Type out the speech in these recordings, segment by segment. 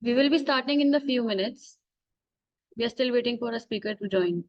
We will be starting in a few minutes. We are still waiting for a speaker to join.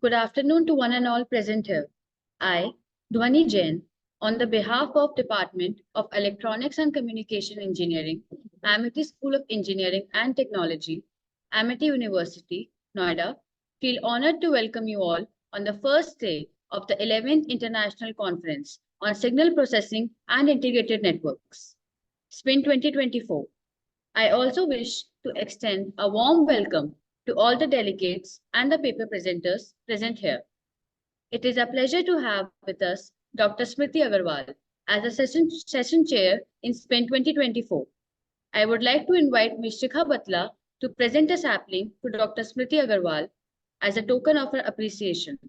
Good afternoon to one and all present here. I, Dhwani Jain, on the behalf of Department of Electronics and Communication Engineering, Amity School of Engineering and Technology, Amity University, Noida, feel honored to welcome you all on the first day of the 11th International Conference on Signal Processing and Integrated Networks, SPIN 2024. I also wish to extend a warm welcome to all the delegates and the paper presenters present here. It is a pleasure to have with us Dr. Smriti Agarwal as a session chair in SPIN 2024. I would like to invite Ms. Shikha Batla to present a sapling to Dr. Smriti Agarwal as a token of her appreciation.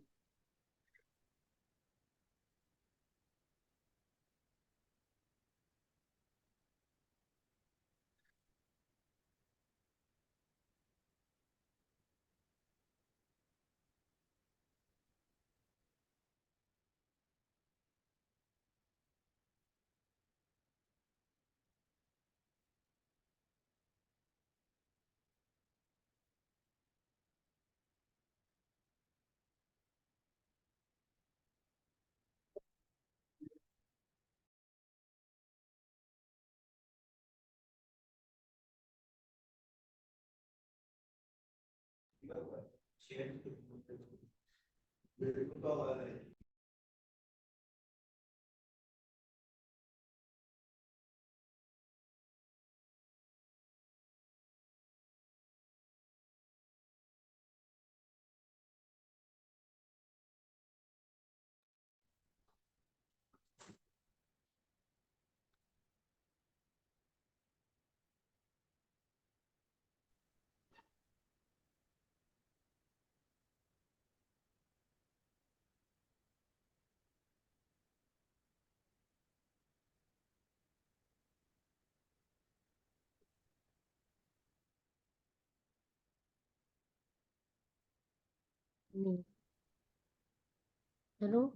Hello,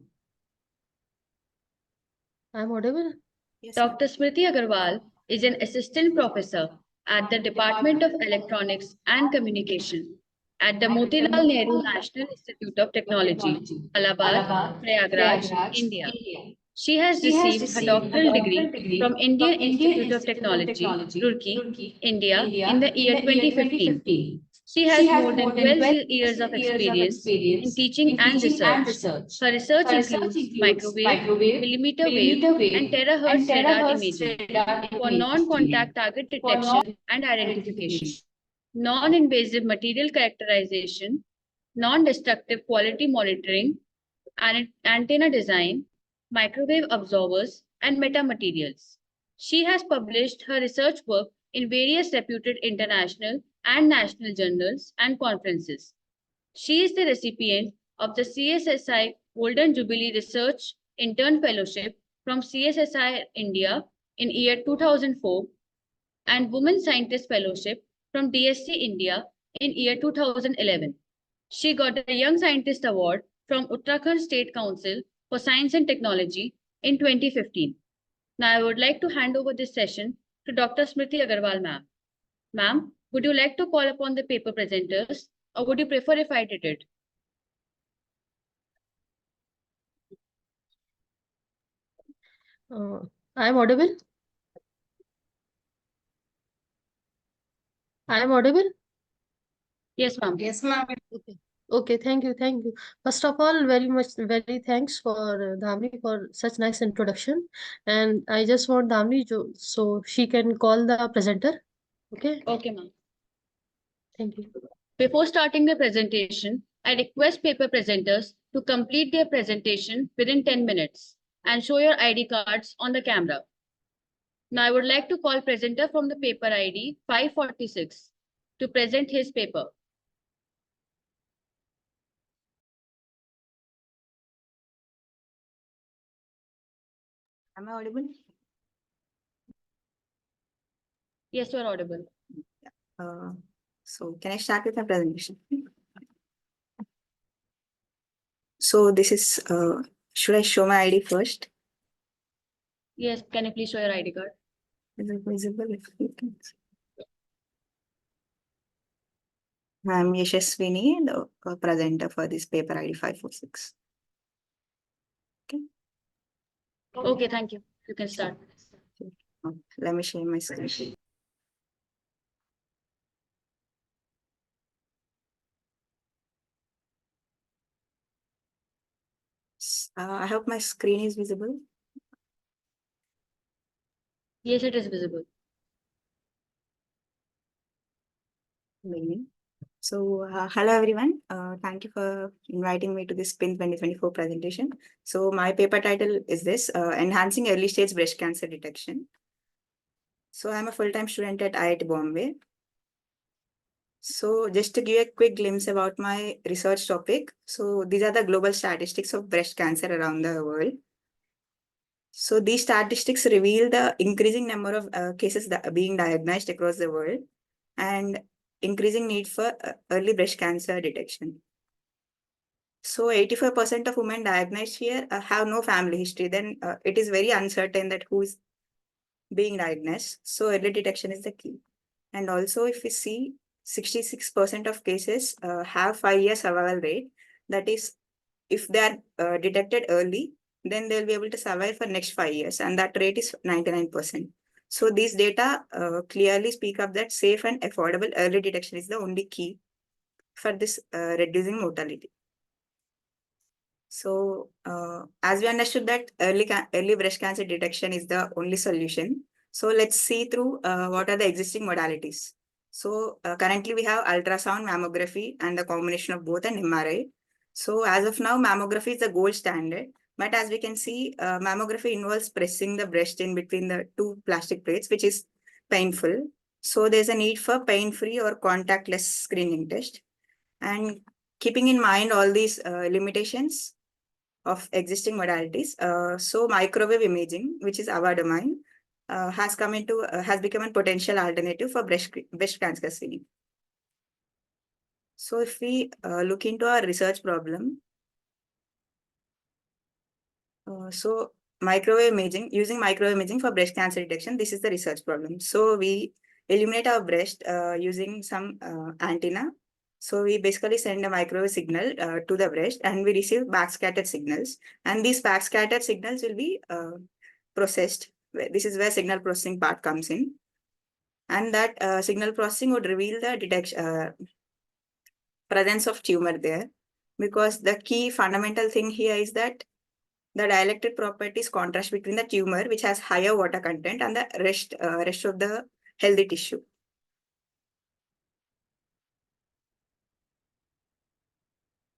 I'm audible? Yes, Dr. Smriti Agarwal is an assistant professor at the Department of Electronics and Communication at the Motilal Nehru National Institute of Technology, Allahabad, Prayagraj, India. She has received her doctoral degree from Indian Institute of Technology, Roorkee, India in the year 2015. She has more than 12 years of experience in teaching and research. Her research includes microwave, millimeter wave, and terahertz radar imaging for non-contact target detection and identification, non-invasive material characterization, non-destructive quality monitoring, and antenna design, microwave absorbers, and metamaterials. She has published her research work in various reputed international and national journals and conferences. She is the recipient of the CSSI Golden Jubilee Research Intern Fellowship from CSSI India in year 2004 and Women Scientist Fellowship from DSC India in year 2011. She got a Young Scientist Award from Uttarakhand State Council for Science and Technology in 2015. Now I would like to hand over this session to Dr. Smriti Agarwal ma'am. Ma'am, would you like to call upon the paper presenters or would you prefer if I did it? I'm audible? I'm audible? Yes, ma'am. Yes, ma'am. Okay, thank you, thank you. First of all, very thanks for Dhamni for such nice introduction. And I just want Dhamni so she can call the presenter. Okay, Okay, ma'am. thank you. Before starting the presentation, I request paper presenters to complete their presentation within 10 minutes and show your ID cards on the camera. Now I would like to call presenter from the paper ID 546 to present his paper. Am I audible? Yes, you are audible. So can I start with my presentation? So this is, should I show my ID first? Yes, can you please show your ID card? Is it visible? If you can see. I'm Yashaswini, the presenter for this paper ID 546. Okay, thank you. You can start. Let me share my screen. I hope my screen is visible. Yes, it is visible. So, hello everyone. Thank you for inviting me to this PIN 2024 presentation. So, my paper title is this, Enhancing Early Stage Breast Cancer Detection. So, I'm a full-time student at IIT Bombay. So, just to give a quick glimpse about my research topic. So, these are the global statistics of breast cancer around the world. So, these statistics reveal the increasing number of cases that are being diagnosed across the world and increasing need for early breast cancer detection. So 85% of women diagnosed here have no family history. Then it is very uncertain that who is being diagnosed. So early detection is the key. And also if we see 66% of cases have 5-year survival rate. That is, if they are detected early, then they'll be able to survive for next 5 years. And that rate is 99%. So these data clearly speak of that safe and affordable early detection is the only key for this reducing mortality. So, as we understood that early breast cancer detection is the only solution. So let's see through what are the existing modalities. So currently we have ultrasound, mammography, and the combination of both and MRI. So as of now, mammography is the gold standard. But as we can see, mammography involves pressing the breast in between the two plastic plates, which is painful. So there's a need for pain-free or contactless screening test. And keeping in mind all these limitations of existing modalities, so microwave imaging, which is our domain, has become a potential alternative for breast cancer screening. So if we look into our research problem, so using microwave imaging for breast cancer detection, this is the research problem. So we illuminate our breast using some antenna. So we basically send a microwave signal to the breast and we receive backscattered signals. And these backscattered signals will be processed. This is where signal processing part comes in. And that signal processing would reveal the presence of tumor there. Because the key fundamental thing here is that the dielectric properties contrast between the tumor, which has higher water content, and the rest of the healthy tissue.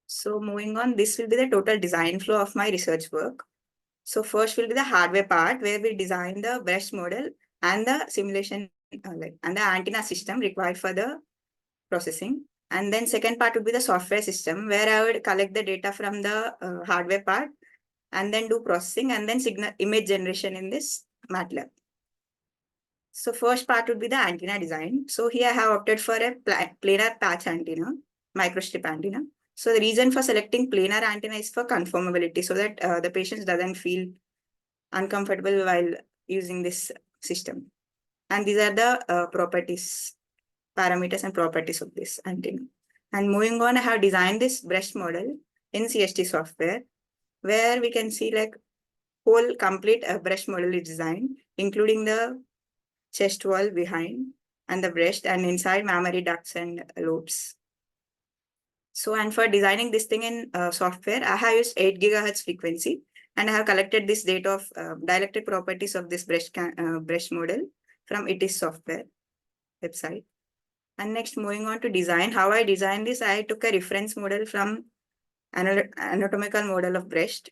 So moving on, this will be the total design flow of my research work. So first will be the hardware part where we design the breast model and the simulation and the antenna system required for the processing. And then second part would be the software system where I would collect the data from the hardware part and then do processing and then image generation in this MATLAB. So first part would be the antenna design. So here I have opted for a planar patch antenna, microstrip antenna. So the reason for selecting planar antenna is for conformability so that the patient doesn't feel uncomfortable while using this system. And these are the parameters and properties of this antenna. And moving on, I have designed this breast model in CST software where we can see like whole complete breast model is designed, including the chest wall behind and the breast and inside mammary ducts and lobes. So, and for designing this thing in software, I have used 8 gigahertz frequency and I have collected this data of dielectric properties of this breast model from ITIS software website. And next, moving on to design, how I designed this, I took a reference model from anatomical model of breast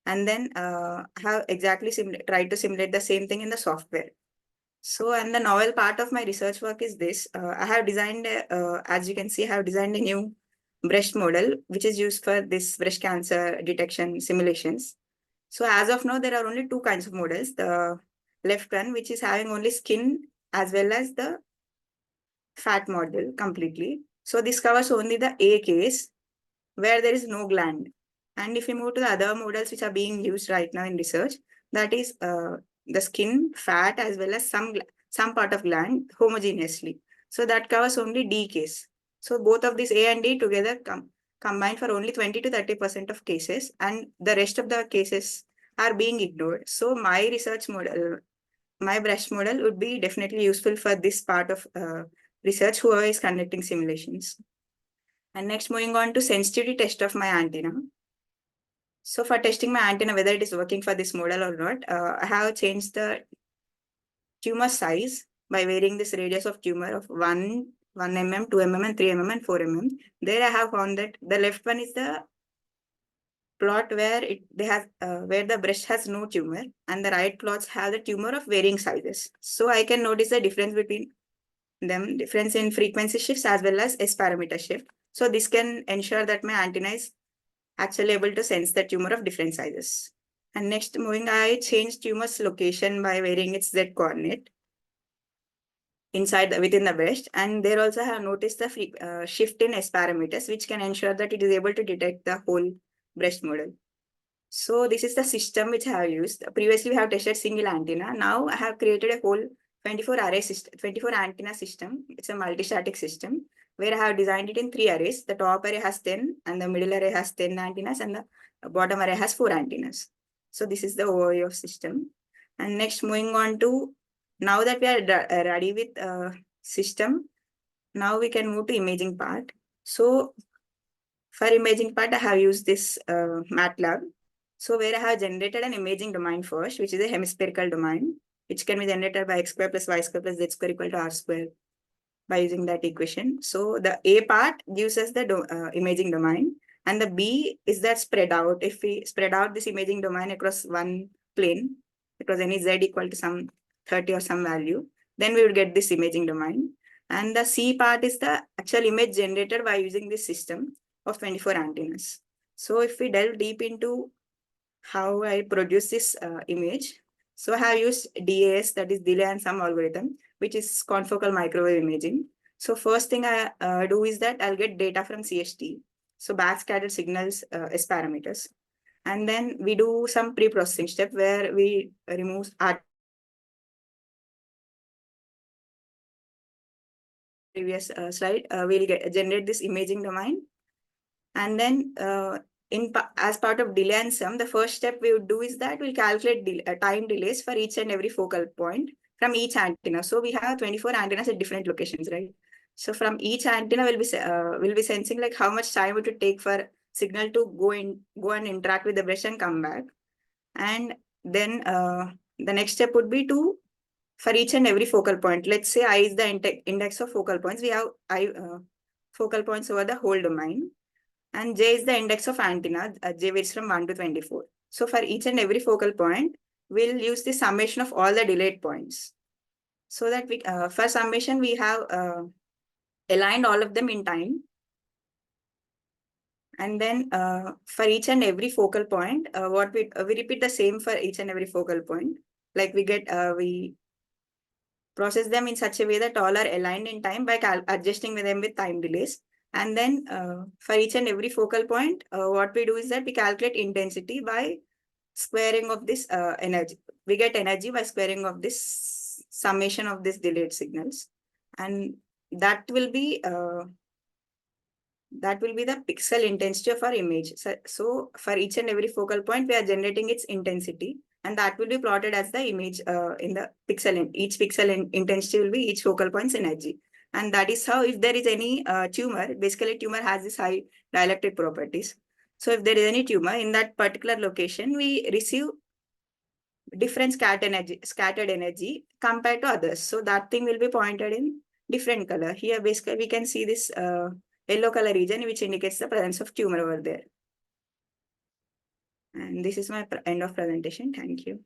and then have exactly tried to simulate the same thing in the software. So, and the novel part of my research work is this. I have designed, as you can see, I have designed a new breast model, which is used for this breast cancer detection simulations. So as of now, there are only 2 kinds of models. The left one, which is having only skin as well as the fat model completely. So this covers only the A case where there is no gland. And if we move to the other models which are being used right now in research, that is the skin, fat, as well as some part of gland homogeneously. So that covers only D case. So both of these A and D together combine for only 20 to 30% of cases, and the rest of the cases are being ignored. So my research model, my brush model would be definitely useful for this part of research, whoever is conducting simulations. And next, moving on to sensitivity test of my antenna. So for testing my antenna, whether it is working for this model or not, I have changed the tumor size by varying this radius of tumor of 1 mm, 2 mm, and 3 mm, and 4 mm. There I have found that the left one is the plot where where the breast has no tumor, and the right plots have the tumor of varying sizes. So I can notice the difference between them, difference in frequency shifts as well as S parameter shift. So this can ensure that my antenna is actually able to sense the tumor of different sizes. And next, I changed tumor's location by varying its Z coordinate within the breast, and there also have noticed the shift in S parameters, which can ensure that it is able to detect the whole breast model. So this is the system which I have used. Previously, we have tested single antenna. Now I have created a whole 24 array system, 24 antenna system. It's a multi-static system where I have designed it in 3 arrays. The top array has 10, and the middle array has 10 antennas, and the bottom array has 4 antennas. So this is the overview of system. And next, moving on to, now that we are ready with system, now we can move to imaging part. So for imaging part, I have used this MATLAB. So where I have generated an imaging domain first, which is a hemispherical domain, which can be generated by x square plus y square plus z square equal to r square by using that equation. So the A part gives us the imaging domain, and the B is that spread out. If we spread out this imaging domain across one plane, across any z equal to some 30 or some value, then we would get this imaging domain. And the C part is the actual image generated by using this system of 24 antennas. So if we delve deep into how I produce this image, so I have used DAS, that is delay and sum algorithm, which is confocal microwave imaging. So first thing I do is that I'll get data from CST. So backscattered signals, S parameters. And then we do some pre-processing step where we remove previous slide, we'll generate this imaging domain. And then as part of delay and sum, the first step we would do is that we'll calculate time delays for each and every focal point from each antenna. So we have 24 antennas at different locations, right? So from each antenna, we'll be sensing like how much time it would take for signal to go and interact with the breast and come back. And then the next step would be to, for each and every focal point, let's say I is the index of focal points. We have focal points over the whole domain. And J is the index of antenna. J varies from 1 to 24. So for each and every focal point, we'll use the summation of all the delayed points. So that we, for summation, we have aligned all of them in time. And then for each and every focal point, we repeat the same for each and every focal point. Like we process them in such a way that all are aligned in time by adjusting them with time delays. And then for each and every focal point, what we do is that we calculate intensity by squaring of this energy. We get energy by squaring of this summation of these delayed signals. And that will be the pixel intensity of our image. So for each and every focal point, we are generating its intensity, and that will be plotted as the image in the pixel. Each pixel intensity will be each focal point's energy. And that is how, if there is any tumor, basically tumor has this high dielectric properties. So if there is any tumor in that particular location, we receive different scattered energy compared to others. So that thing will be pointed in different color. Here, basically, we can see this yellow color region, which indicates the presence of tumor over there. And this is my end of presentation. Thank you.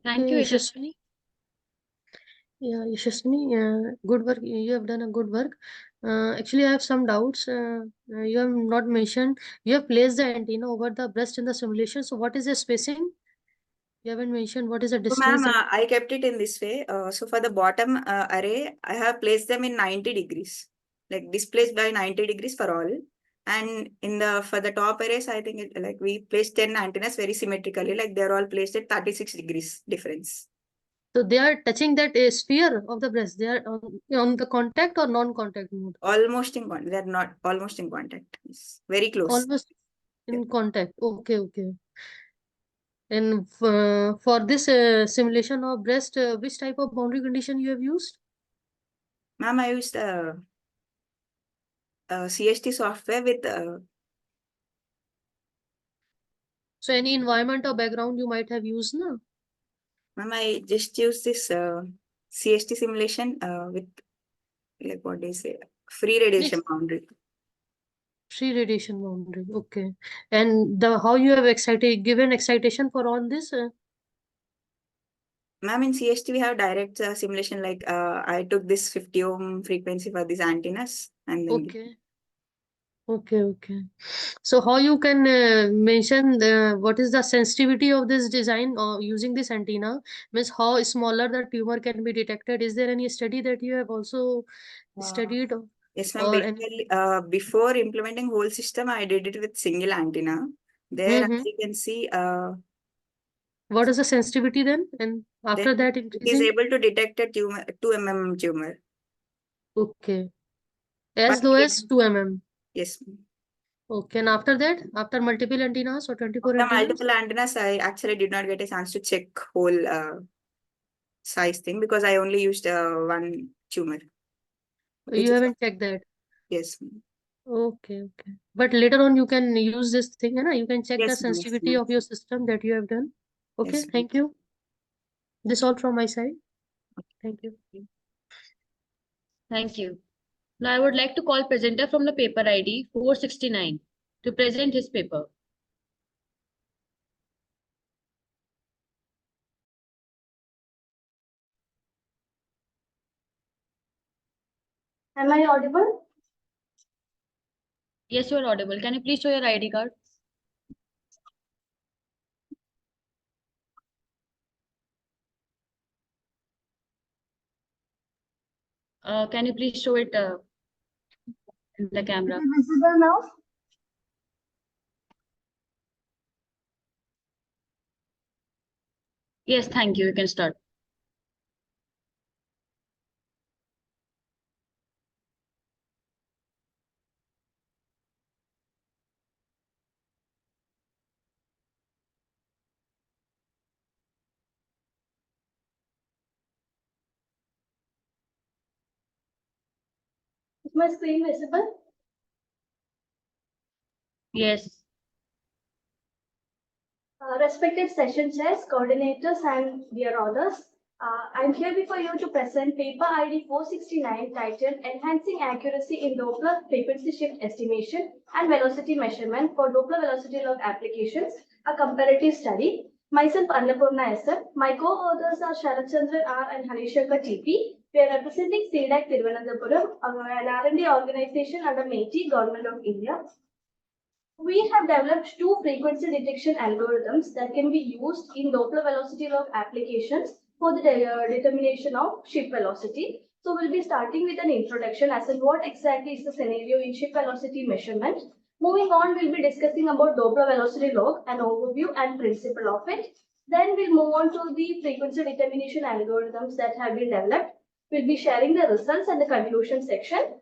Thank you, Yashaswini. Yeah, Yashaswini, good work. You have done a good work. Actually, I have some doubts. You have not mentioned, you have placed the antenna over the breast in the simulation. So what is the spacing? You haven't mentioned what is the So, distance. ma'am, I kept it in this way. So for the bottom array, I have placed them in 90 degrees, like displaced by 90 degrees for all. And for the top arrays, I think we placed 10 antennas very symmetrically, like they're all placed at 36 degrees difference. So they are touching that sphere of the breast. They are on the contact or non-contact mode. Almost in contact. They're not almost in contact. It's very close. Almost Yeah. in contact. Okay, okay. And for this simulation of breast, which type of boundary condition you have used? Ma'am, I used CST software with So any environment or background you might have used, no? ma'am, I just used this CST simulation with, like, what do you say, free radiation Yes. boundary. Free radiation boundary. Okay. And the how you have given excitation for all this? Ma'am, in CST we have direct simulation, like I took this 50 ohm frequency for these antennas and then Okay. Okay, okay. So how you can mention what is the sensitivity of this design or using this antenna? Means how smaller the tumor can be detected. Is there any study that you have also studied yes, ma'am. or any? Basically, before implementing whole system, I did it with single antenna. There, as Mm-hmm. you can see, What is the sensitivity then? And then after that it is increasing? able to detect a tumor, 2 mm tumor. Okay. But As low as 2 mm. yes, ma'am. Okay. And after that, after multiple antennas or 24 After antennas? multiple antennas, I actually did not get a chance to check whole size thing because I only used one tumor, which You is, haven't checked that. yes, ma'am. Okay, okay. But later on, you can use this thing, and you can check the Yes, ma'am. Yes, sensitivity ma'am. of your system that you have done. Okay, Yes, ma'am. thank you. This all from my side. Thank you. Thank you. Now I would like to call presenter from the paper ID 469 to present his paper. Am I audible? Yes, you are audible. Can you please show your ID card? Can you please show it in the camera? Is it visible now? Yes, thank you. You can start. Is my screen visible? Yes. Respected session chairs, coordinators, and dear authors, I'm here before you to present paper ID 469 titled Enhancing Accuracy in Doppler Frequency Shift Estimation and Velocity Measurement for Doppler Velocity Log Applications, a comparative study. Myself, Annapurna SM. My co-authors are Sharatchandran R and Hanishankar TP. We are representing CDAC Thiruvananthapuram, an R&D organization under MeitY, Government of India. We have developed two frequency detection algorithms that can be used in Doppler velocity log applications for the determination of ship velocity. So we'll be starting with an introduction as in what exactly is the scenario in ship velocity measurement. Moving on, we'll be discussing about Doppler velocity log, an overview and principle of it. Then we'll move on to the frequency determination algorithms that have been developed. We'll be sharing the results and the conclusion section.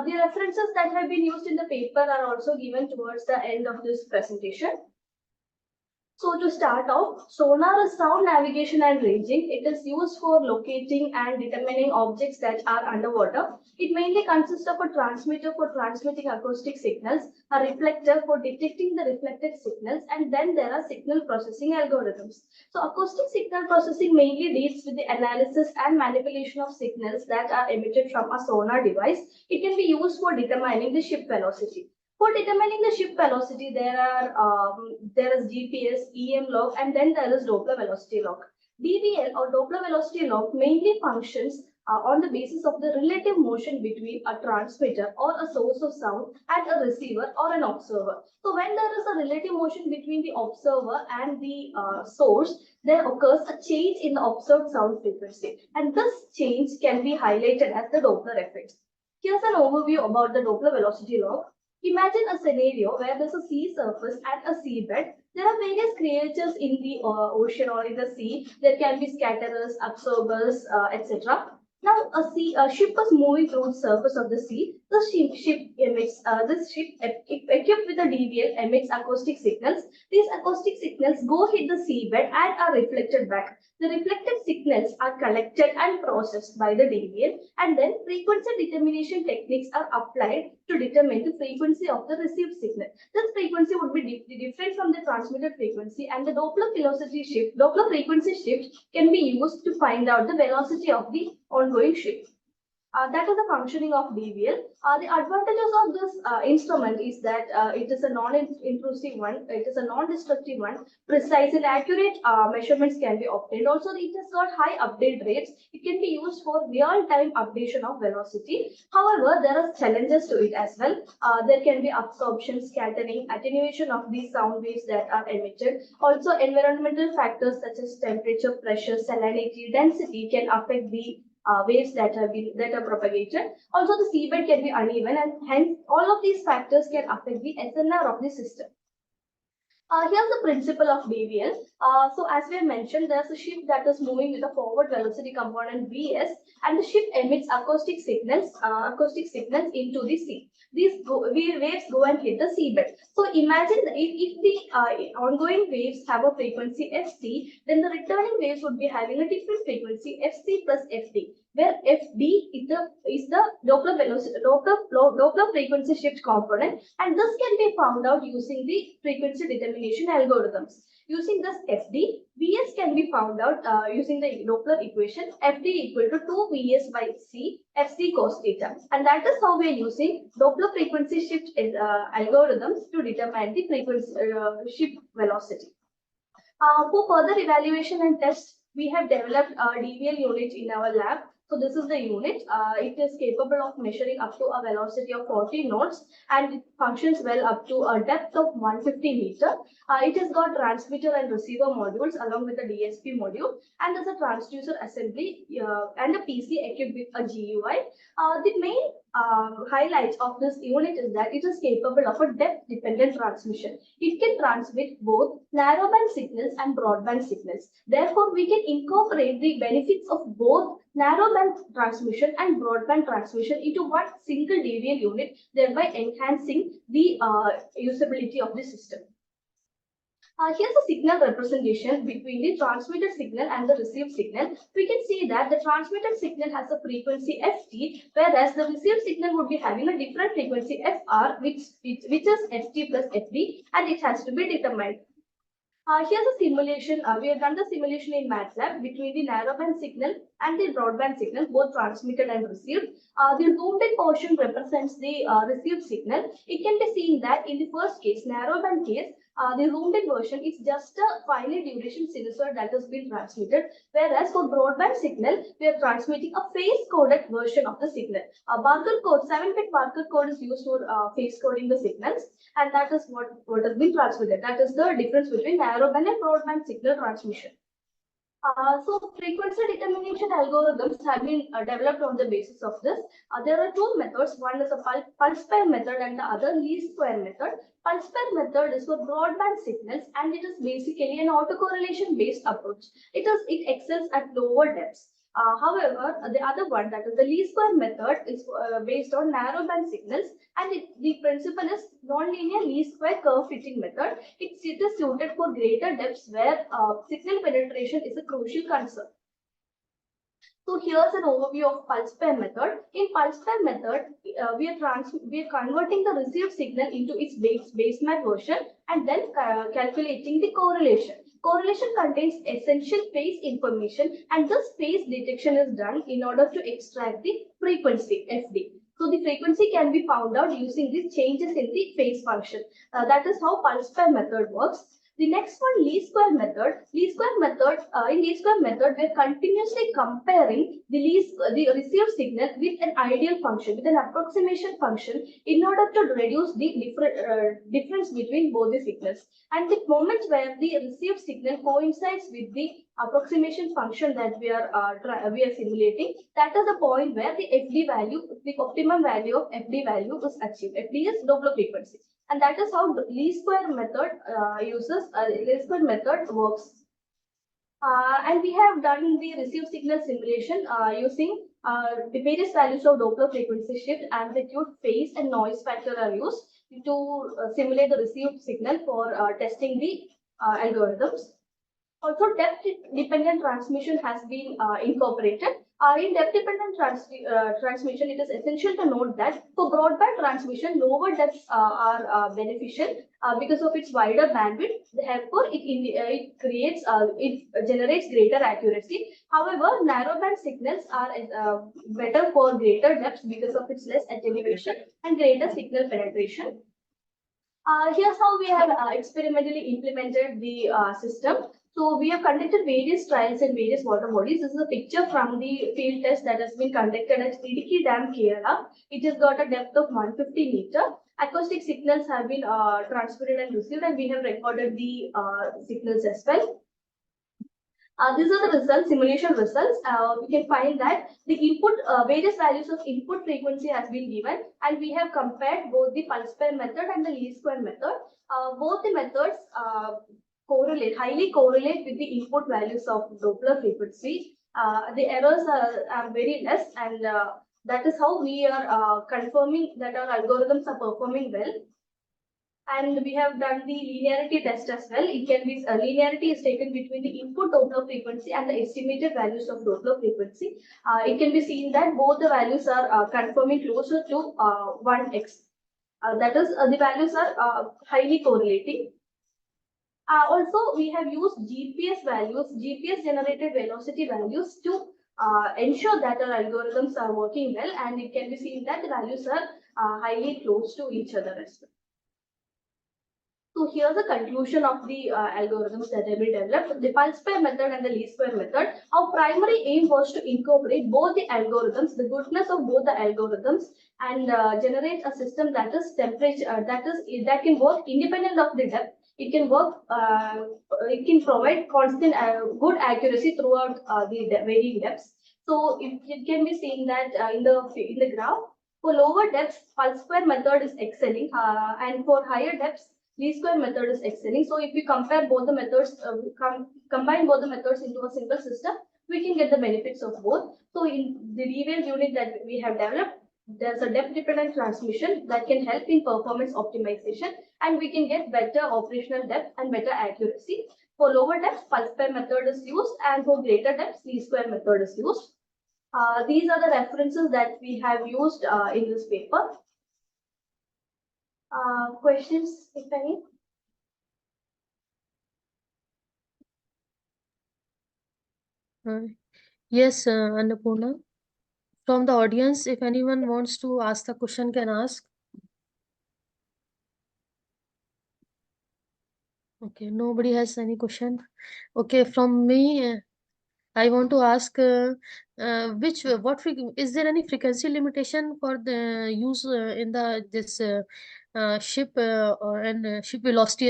The references that have been used in the paper are also given towards the end of this presentation. So to start off, sonar is sound navigation and ranging. It is used for locating and determining objects that are underwater. It mainly consists of a transmitter for transmitting acoustic signals, a reflector for detecting the reflected signals, and then there are signal processing algorithms. So acoustic signal processing mainly deals with the analysis and manipulation of signals that are emitted from a sonar device. It can be used for determining the ship velocity. For determining the ship velocity, there is GPS, EM log, and then there is Doppler velocity log. DVL or Doppler velocity log mainly functions on the basis of the relative motion between a transmitter or a source of sound and a receiver or an observer. So when there is a relative motion between the observer and the source, there occurs a change in the observed sound frequency, and this change can be highlighted as the Doppler effect. Here's an overview about the Doppler velocity log. Imagine a scenario where there's a sea surface and a seabed. There are various creatures in the ocean or in the sea. There can be scatterers, absorbers, etc. Now, a ship was moving through the surface of the sea. This ship equipped with a DVL emits acoustic signals. These acoustic signals go hit the seabed and are reflected back. The reflected signals are collected and processed by the DVL, and then frequency determination techniques are applied to determine the frequency of the received signal. This frequency would be different from the transmitted frequency, and the Doppler frequency shift can be used to find out the velocity of the ongoing shift. That is the functioning of DVL. The advantages of this instrument is that it is a non-intrusive one, it is a non-destructive one, precise and accurate measurements can be obtained. Also, it has got high update rates. It can be used for real-time updation of velocity. However, there are challenges to it as well. There can be absorption, scattering, attenuation of these sound waves that are emitted. Also, environmental factors such as temperature, pressure, salinity, density can affect the waves that are propagated. Also, the seabed can be uneven, and hence all of these factors can affect the SNR of the system. Here's the principle of DVL. So as we have mentioned, there's a ship that is moving with a forward velocity component Vs, and the ship emits acoustic signals into the sea. These waves go and hit the seabed. So imagine if the ongoing waves have a frequency Fc, then the returning waves would be having a different frequency Fc plus Fd, where Fd is the Doppler frequency shift component, and this can be found out using the frequency determination algorithms. Using this Fd, Vs can be found out using the Doppler equation Fd equal to 2 Vs by C Fc cos theta, and that is how we are using Doppler frequency shift algorithms to determine the frequency shift velocity. For further evaluation and tests, we have developed a DVL unit in our lab. So this is the unit. It is capable of measuring up to a velocity of 40 knots, and it functions well up to a depth of 150 meter. It has got transmitter and receiver modules along with a DSP module, and there's a transducer assembly and a PC equipped with a GUI. The main highlights of this unit is that it is capable of a depth-dependent transmission. It can transmit both narrowband signals and broadband signals. Therefore, we can incorporate the benefits of both narrowband transmission and broadband transmission into one single DVL unit, thereby enhancing the usability of the system. Here's a signal representation between the transmitted signal and the received signal. We can see that the transmitted signal has a frequency Ft, whereas the received signal would be having a different frequency Fr, which is Ft plus Fd, and it has to be determined. Here's a simulation. We have done the simulation in MATLAB between the narrowband signal and the broadband signal, both transmitted and received. The zoomed in portion represents the received signal. It can be seen that in the first case, narrowband case, the zoomed in version is just a finite duration sinusoid that has been transmitted, whereas for broadband signal, we are transmitting a phase coded version of the signal. A Barker code, 7-bit Barker code is used for phase coding the signals, and that is what has been transmitted. That is the difference between narrowband and broadband signal transmission. So frequency determination algorithms have been developed on the basis of this. There are two methods. One is a pulse pair method and the other least square method. Pulse pair method is for broadband signals, and it is basically an autocorrelation based approach. It excels at lower depths. However, the other one, that is the least square method, is based on narrowband signals, and the principle is nonlinear least square curve fitting method. It is suited for greater depths where signal penetration is a crucial concern. So here's an overview of pulse pair method. In pulse pair method, we are converting the received signal into its baseband version and then calculating the correlation. Correlation contains essential phase information, and this phase detection is done in order to extract the frequency Fd. So the frequency can be found out using the changes in the phase function. That is how pulse pair method works. The next one, least square method. In least square method, we are continuously comparing the received signal with an ideal function, with an approximation function, in order to reduce the difference between both the signals. And the moment where the received signal coincides with the approximation function that we are simulating, that is the point where the FD value, the optimum value of FD value is achieved. FD is Doppler frequency, and that is how the least square method least square method works. And we have done the received signal simulation using the various values of Doppler frequency shift, amplitude, phase, and noise factor are used to simulate the received signal for testing the algorithms. Also, depth-dependent transmission has been incorporated. In depth-dependent transmission, it is essential to note that for broadband transmission, lower depths are beneficial because of its wider bandwidth. Therefore, it generates greater accuracy. However, narrowband signals are better for greater depths because of its less attenuation and greater signal penetration. Here's how we have experimentally implemented the system. So we have conducted various trials in various water bodies. This is a picture from the field test that has been conducted at Idiki Dam, Kerala. It has got a depth of 150 meters. Acoustic signals have been transmitted and received, and we have recorded the signals as well. These are the results, simulation results. We can find that the input, various values of input frequency has been given, and we have compared both the pulse pair method and the least square method. Both the methods highly correlate with the input values of Doppler frequency. The errors are very less, and that is how we are confirming that our algorithms are performing well. And we have done the linearity test as well. It can be linearity is taken between the input Doppler frequency and the estimated values of Doppler frequency. It can be seen that both the values are confirming closer to 1x. That is, the values are highly correlating. Also, we have used GPS values, GPS generated velocity values to ensure that our algorithms are working well, and it can be seen that the values are highly close to each other as well. So here's the conclusion of the algorithms that have been developed. The pulse pair method and the least square method. Our primary aim was to incorporate both the algorithms, the goodness of both the algorithms, and generate a system that is that can work independent of the depth. It can work. It can provide constant good accuracy throughout the varying depths. So it can be seen that in the graph, for lower depths, pulse square method is excelling, and for higher depths, least square method is excelling. So if we compare both the methods, combine both the methods into a single system, we can get the benefits of both. So in the revealed unit that we have developed, there's a depth-dependent transmission that can help in performance optimization, and we can get better operational depth and better accuracy. For lower depths, pulse pair method is used, and for greater depths, least square method is used. These are the references that we have used in this paper. Questions, if any? Yes, Annapurna. From the audience, if anyone wants to ask the question, can ask. Okay, nobody has any question. Okay, from me, I want to ask is there any frequency limitation for the use in this ship ship velocity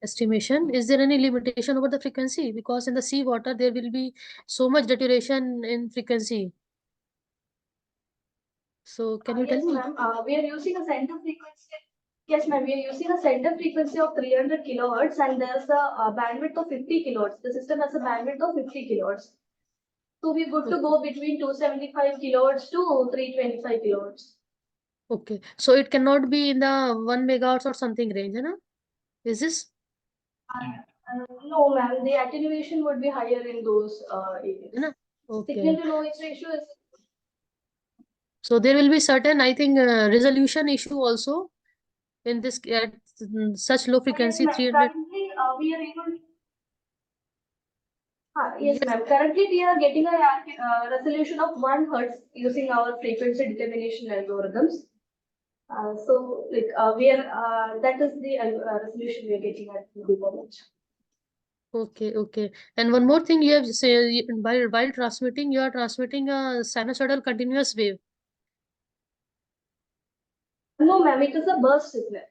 estimation? Is there any limitation over the frequency? Because in the sea water there will be so much deterioration in frequency. So can you tell Yes, me? ma'am. We are using a center frequency. Yes, ma'am. We are using a center frequency of 300 kilohertz, and there's a bandwidth of 50 kilohertz. The system has a bandwidth of 50 kilohertz. So we're good to go between 275 kilohertz to 325 kilohertz. Okay, so it cannot be in the 1 megahertz or something range, है ना? Is this? No, ma'am. The attenuation would be higher in those areas. No? Okay. Signal to noise ratio is. So there will be certain, I think, resolution issue also in this at such low frequency Yes, 300. currently, we are able. Yes, Yes. ma'am. Currently, we are getting a resolution of 1 hertz using our frequency determination algorithms. So, like, that is the resolution we are getting at the moment. Okay, okay. And one more thing, you have say while transmitting, you are transmitting a sinusoidal continuous wave. No, ma'am, it is a burst signal.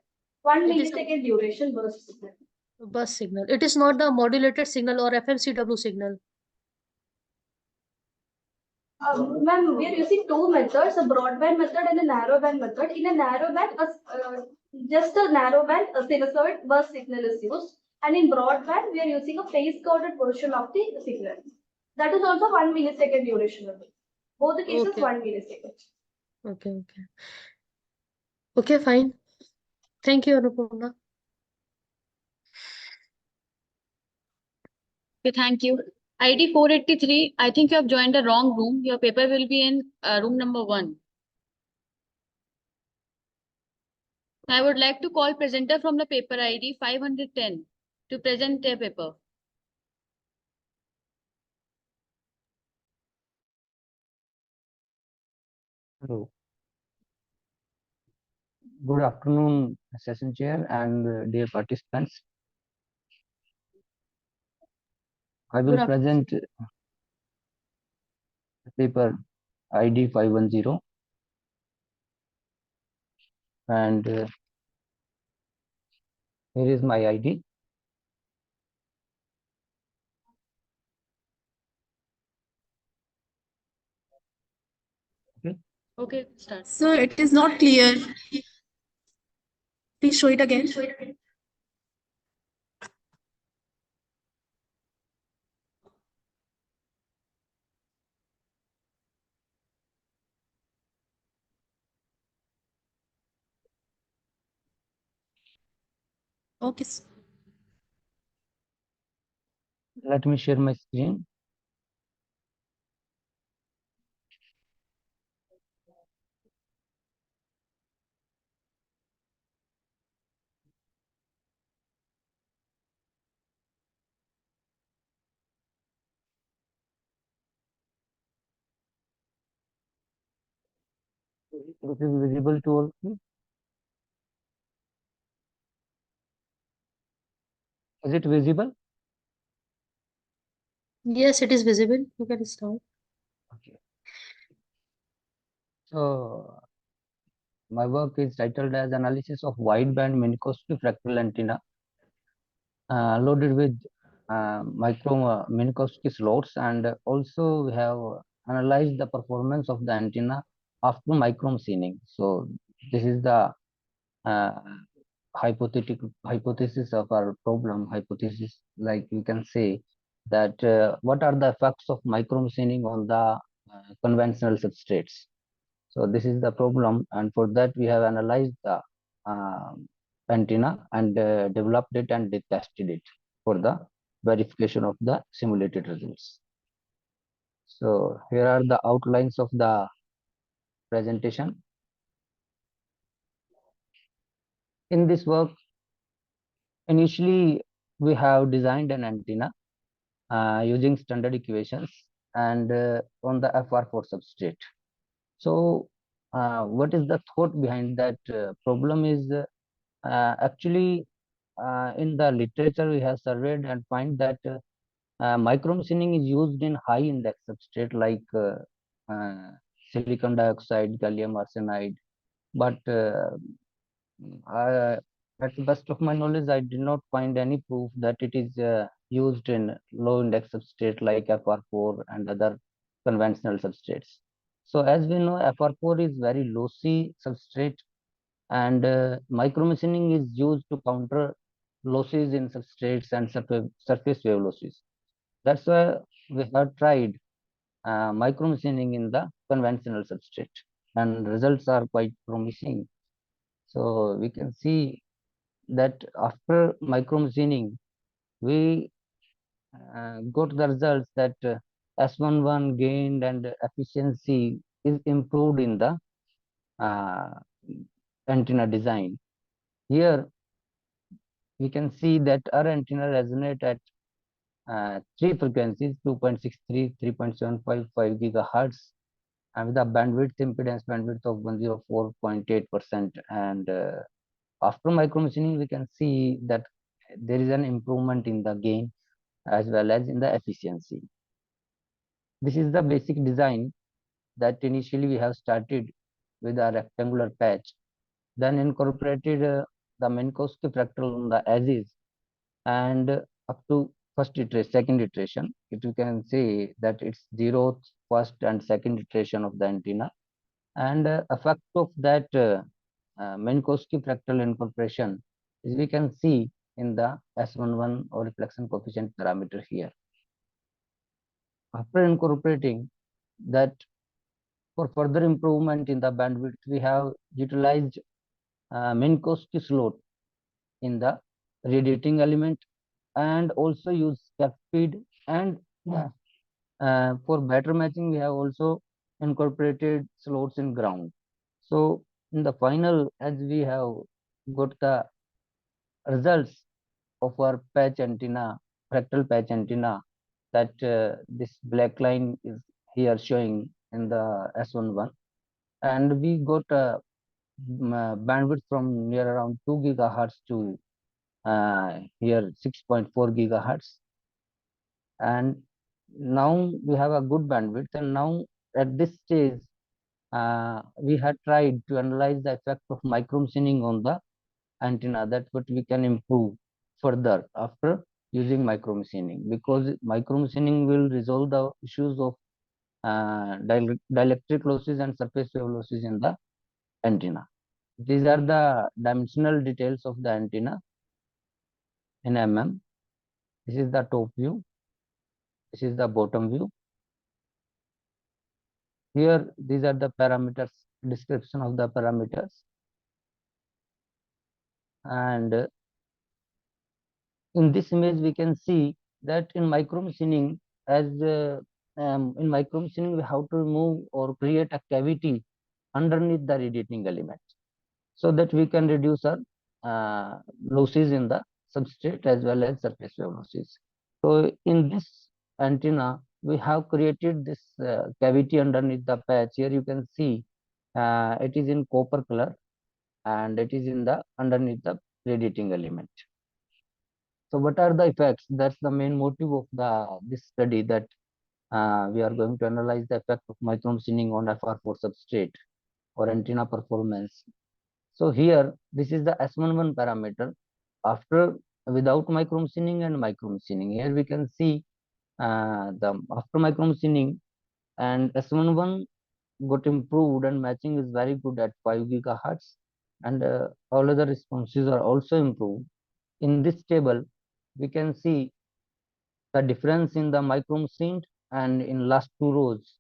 1 It is millisecond duration burst signal. Bus signal. It is not the modulated signal or FMCW signal. Ma'am, we are using two methods, a broadband method and a narrowband method. In a narrowband, just a narrowband a sinusoid bus signal is used. And in broadband, we are using a phase-coded version of the signal. That is also 1 millisecond duration. Both the cases, Okay. 1 millisecond. Okay. Okay, fine. Thank you, Anupurna. Okay, thank you. ID 483, I think you have joined the wrong room. Your paper will be in room number 1. I would like to call presenter from the paper ID 510 to present their paper. Hello. Good afternoon, session chair and dear participants. I will Good afternoon. present paper ID 510 and here is my ID. Okay, start. Sir, it is not clear. Please show it again. Okay. Sir. Let me share my screen. This is visible to all of you. Is it visible? Yes, it is visible. You can start. Okay. So my work is titled as Analysis of Wideband Minkowski Fractal Antenna loaded with micro Minkowski slots, and also we have analyzed the performance of the antenna after micromachining. So this is the uh, hypothesis of our problem. Hypothesis, like we can say that what are the effects of micromachining on the conventional substrates. So this is the problem, and for that we have analyzed the antenna and developed it and tested it for the verification of the simulated results. So here are the outlines of the presentation. In this work, initially we have designed an antenna using standard equations and on the FR4 substrate. So what is the thought behind that problem is actually in the literature we have surveyed and find that micromachining is used in high index substrate like silicon dioxide, gallium arsenide, but at the best of my knowledge, I did not find any proof that it is used in low index substrate like FR4 and other conventional substrates. So as we know, FR4 is very lossy substrate, and micromachining is used to counter losses in substrates and surface wave losses. That's why we have tried micromachining in the conventional substrate, and results are quite promising. So we can see that after micromachining, we got the results that S11 gained and efficiency is improved in the uh, antenna design. Here we can see that our antenna resonate at three frequencies 2.63, 3.755 gigahertz, and with a impedance bandwidth of 104.8%. And after micromachining, we can see that there is an improvement in the gain as well as in the efficiency. This is the basic design that initially we have started with a rectangular patch, then incorporated the Minkowski fractal on the edges, and up to second iteration, if you can see that it's zeroth, first and second iteration of the antenna, and effect of that Minkowski fractal incorporation is we can see in the S11 or reflection coefficient parameter here. After incorporating that, for further improvement in the bandwidth, we have utilized Minkowski slot in the radiating element, and also use step speed, and for better matching we have also incorporated slots in ground. So in the final, as we have got the results of our patch antenna, fractal patch antenna, that this black line is here showing in the S11, and we got a bandwidth from near around 2 gigahertz to here 6.4 gigahertz, and now we have a good bandwidth. And now at this stage, we had tried to analyze the effect of micromachining on the antenna, that what we can improve further after using micromachining, because micromachining will resolve the issues of dielectric losses and surface wave losses in the antenna. These are the dimensional details of the antenna in mm. This is the top view. This is the bottom view. Here, these are the parameters, description of the parameters. And in this image, we can see that in micromachining, in micromachining, we have to remove or create a cavity underneath the radiating element, so that we can reduce our losses in the substrate as well as surface wave losses. So in this antenna, we have created this cavity underneath the patch. Here you can see it is in copper color, and it is in the underneath the radiating element. So what are the effects? That's the main motive of this study, that we are going to analyze the effect of micromachining on FR4 substrate or antenna performance. So here, this is the S11 parameter after without micromachining and micromachining. Here we can see the after micromachining, and S11 got improved, and matching is very good at 5 gigahertz, and all other responses are also improved. In this table, we can see the difference in the micromachined, and in last two rows,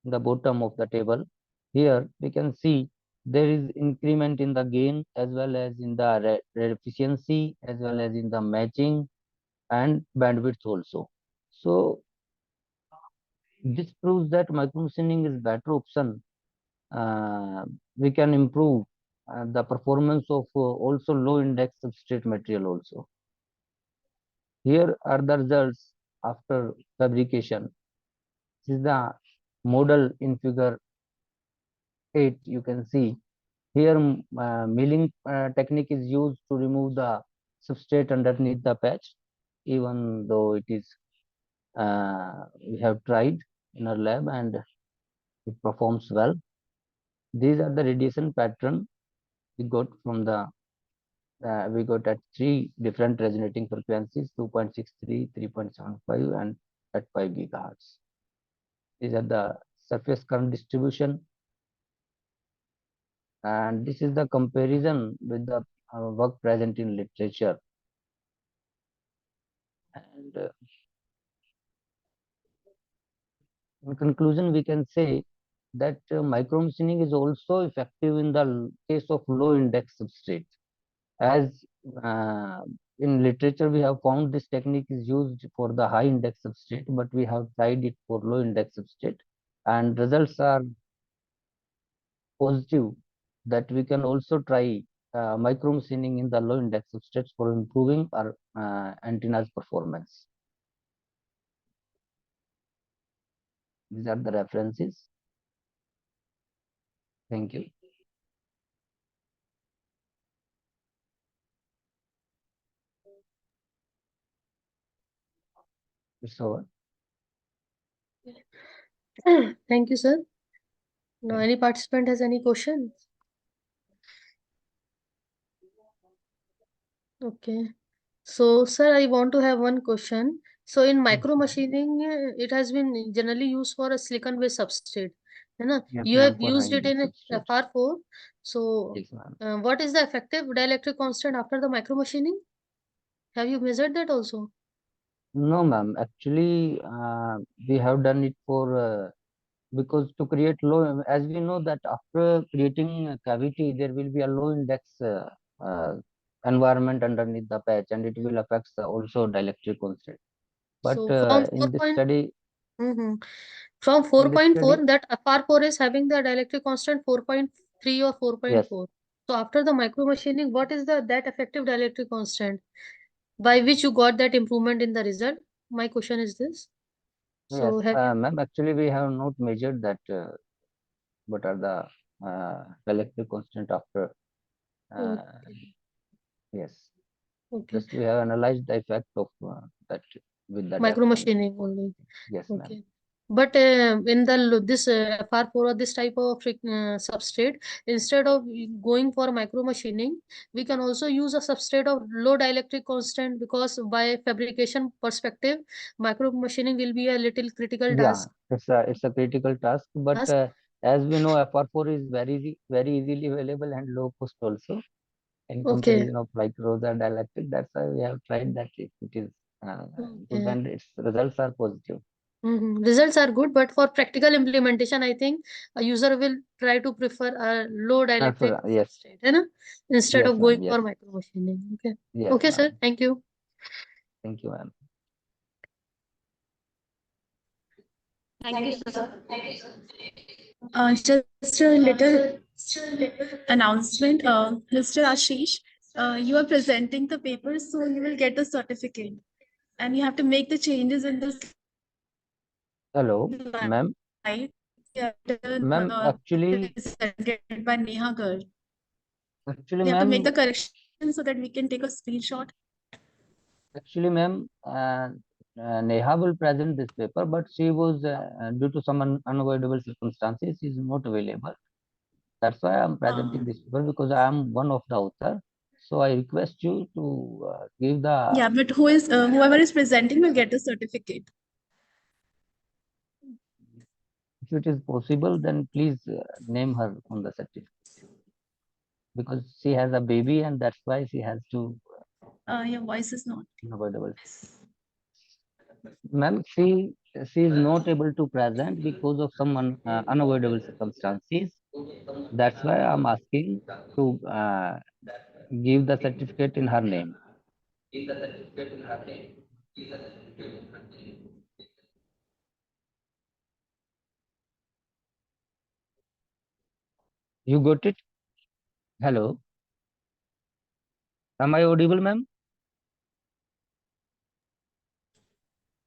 in the bottom of the table, here we can see there is increment in the gain as well as in the efficiency as well as in the matching and bandwidth also. So this proves that micromachining is better option. We can improve the performance of also low index substrate material also. Here are the results after fabrication. This is the model in figure 8. You can see here milling technique is used to remove the substrate underneath the patch, even though it is we have tried in our lab and it performs well. These are the radiation pattern we got from the we got at 3 different resonating frequencies: 2.63, 3.75, and at 5 gigahertz. These are the surface current distribution, and this is the comparison with the work present in literature. And in conclusion, we can say that micromachining is also effective in the case of low index substrate. As in literature, we have found this technique is used for the high index substrate, but we have tried it for low index substrate, and results are positive, that we can also try micromachining in the low index substrates for improving our antenna's performance. These are the references. Thank you. It's over. Thank you, sir. Now, any participant has any questions? Okay. So, sir, I want to have one question. So, in micro machining, it has been generally used for a silicon-based substrate. है ना? Yes, You ma'am, have for used it high-end in substrates. FR4. So, Yes, ma'am. what is the effective dielectric constant after the micro machining? Have you measured that also? No, ma'am. Actually, we have done it for because to create low, as we know that after creating a cavity, there will be a low index environment underneath the patch, and it will affect also dielectric constant. But So, from 4 in this study, from in this 4.4, study, that FR4 is having the dielectric constant 4.3 or yes, 4.4. So, after the micro machining, what is the that effective dielectric constant by which you got that improvement in the result? My question is this. yes, So, have you? ma'am. Actually, we have not measured that. What are the dielectric constant after? Oh, Yes, okay. just we have analyzed the effect of that with the Micro depth and machining only. yes, ma'am. Okay. But in this FR4 or this type of substrate, instead of going for micro machining, we can also use a substrate of low dielectric constant, because by fabrication perspective, micro machining will be a little critical Yeah, task. it's a critical task, but as we know, FR4 is very easily available and low cost also in Okay. comparison of like Rosa dielectric. That's why we have tried that if it is good Okay. and its results are positive. Results are good, but for practical implementation, I think a user will try to prefer a low dielectric Yes, substrate, है ना? Instead yes, of ma'am. going Yes, for micro machining. Okay. yes, Okay, sir. ma'am. Thank you. Thank you, ma'am. Thank you, sir. Just a little announcement. Mr. Ashish, you are presenting the paper, so you will get the certificate. And you have to make the changes in the Hello, ma'am. slide. Ma'am, Presented by Neha Garg. actually, We have to make the ma'am, correction so that we can take a screenshot. actually, ma'am, Neha will present this paper, but she was due to some unavoidable circumstances, she is not available. That's why I'm presenting this paper because I am one of the author. So I request you to give the. Yeah, but whoever is presenting will get the certificate. If it is possible, then please name her on the certificate because she has a baby and that's why she has to Your voice is not. unavoidable. Ma'am, she is not able to present because of some unavoidable circumstances. That's why I'm asking to give the certificate in her name. You got it? Hello. Am I audible, ma'am?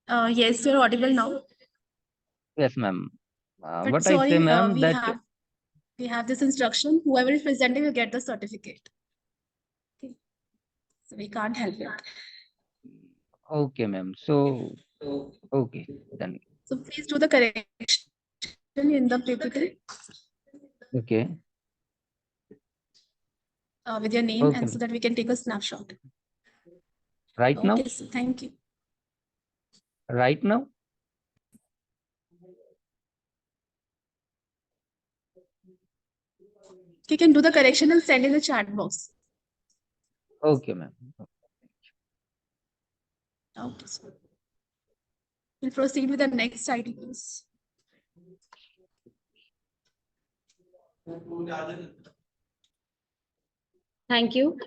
Yes, you're audible now. Yes, ma'am. But What I say, sorry, ma'am, that we have this instruction. Whoever is presenting will get the certificate. Okay. So we can't help it. okay, ma'am. So okay, then So please do the correction in the PPT okay, with your name, okay, and so ma'am. that we can take a snapshot. Right now, Okay, so thank you. right now. You can do the correction and send in the chat box. Okay, ma'am. Okay, so we'll proceed with the next item, please. Thank you.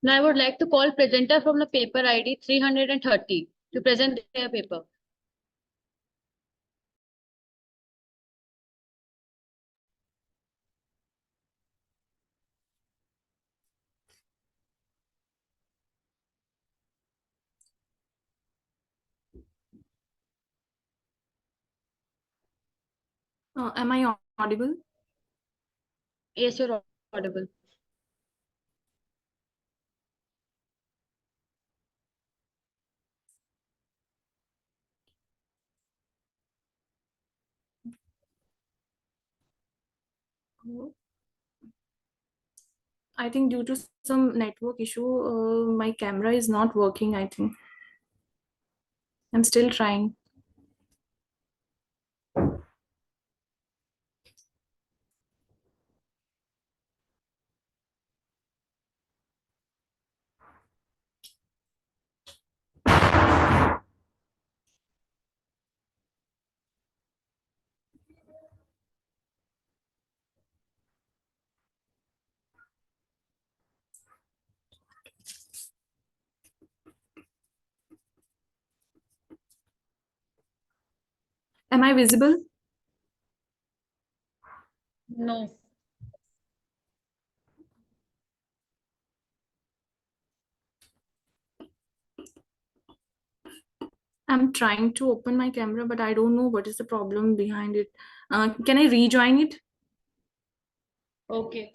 Now I would like to call presenter from the paper ID 330 to present their paper. Am I audible? Yes, you're audible. I think due to some network issue, my camera is not working, I think. I'm still trying. Am I visible? No. I'm trying to open my camera, but I don't know what is the problem behind it. Can I rejoin it? Okay.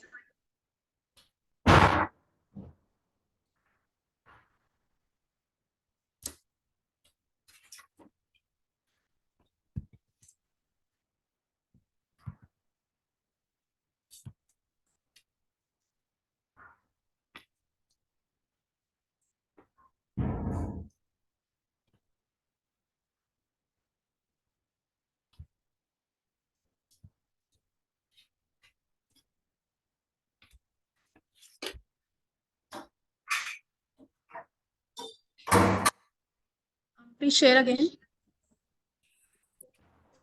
Please share again.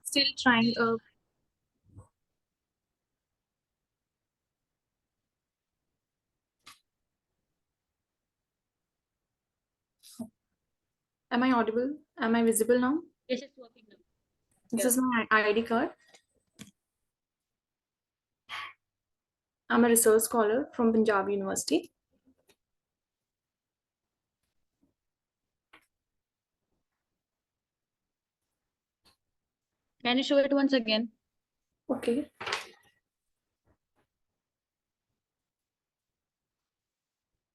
Still trying. Am I audible? Am I visible now? Yes, it's working now. This Yeah. is my ID card. I'm a research scholar from Punjab University. Can you show it once again? Okay.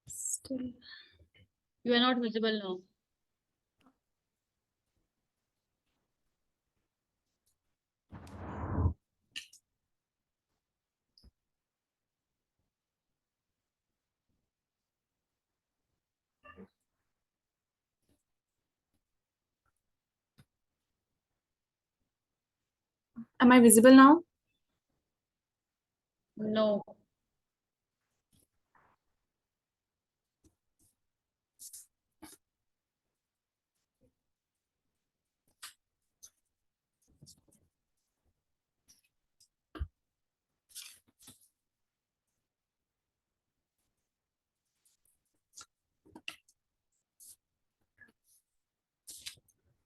Still. You are not visible now. Am I visible now? No.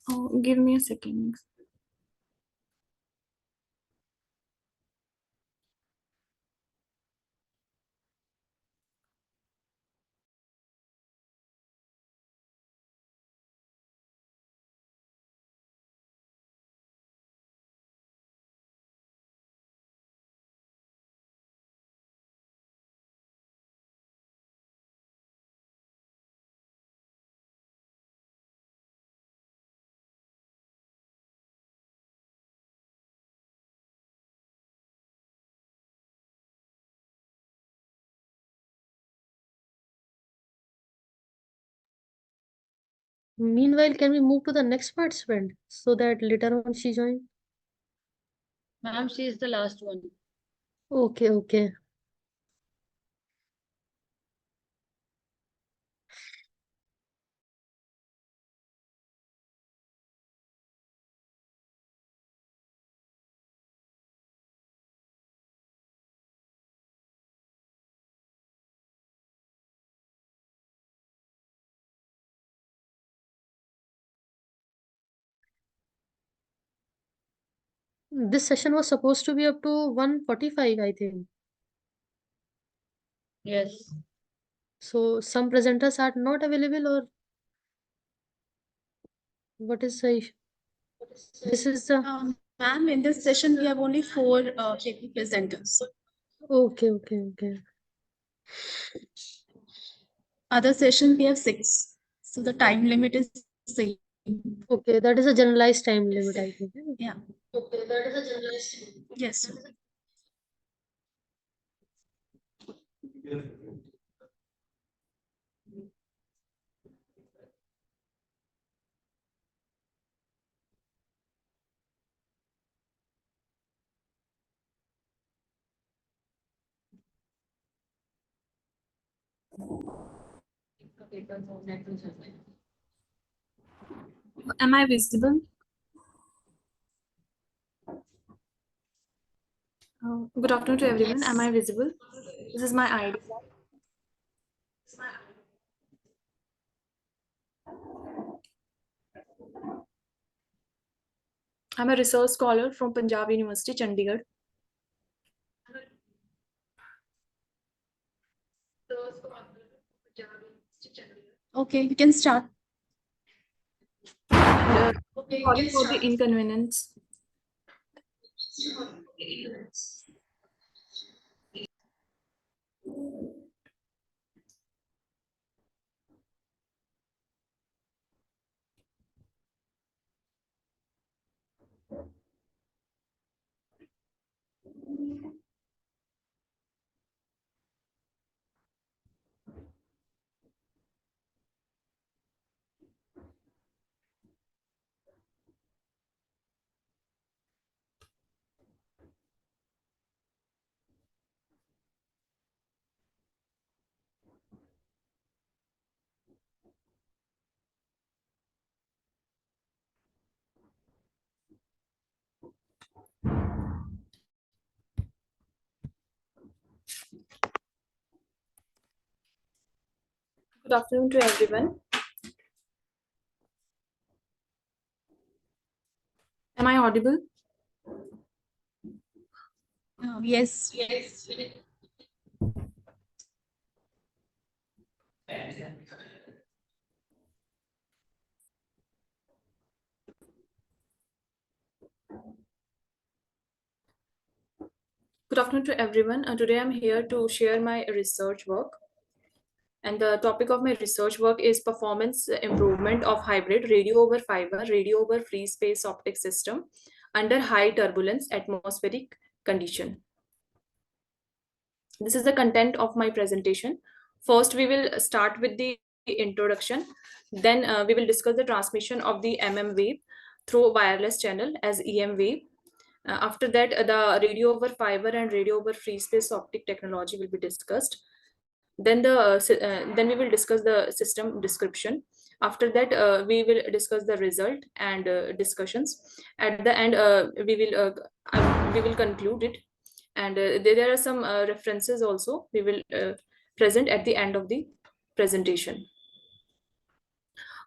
Oh, give me a second. Meanwhile, can we move to the next participant so that later on she join? Ma'am, she is the last one. Okay, okay. This session was supposed to be up to 1:45, I think. Yes. So some presenters are not available, or what is the issue? This is the Ma'am, in this session, we have only 4 paper presenters. okay, okay, okay. Other session, we have 6. So the time limit is same. Okay, that is a generalized time limit, I think. Yeah. Okay, that is a generalized. Yes. Am I visible? Good afternoon to everyone. Am I visible? This is my ID. I'm a research scholar from Punjab University, Chandigarh. Okay, you can start. Sorry for the inconvenience. Good afternoon to everyone. Am I audible? Yes. Good afternoon to everyone. Today I'm here to share my research work. And the topic of my research work is performance improvement of hybrid radio over fiber, radio over free space optic system under high turbulence atmospheric condition. This is the content of my presentation. First, we will start with the introduction. Then we will discuss the transmission of the MM wave through wireless channel as EM wave. After that, the radio over fiber and radio over free space optic technology will be discussed. Then we will discuss the system description. After that, we will discuss the result and discussions. At the end, we will conclude it, and there are some references also we will present at the end of the presentation.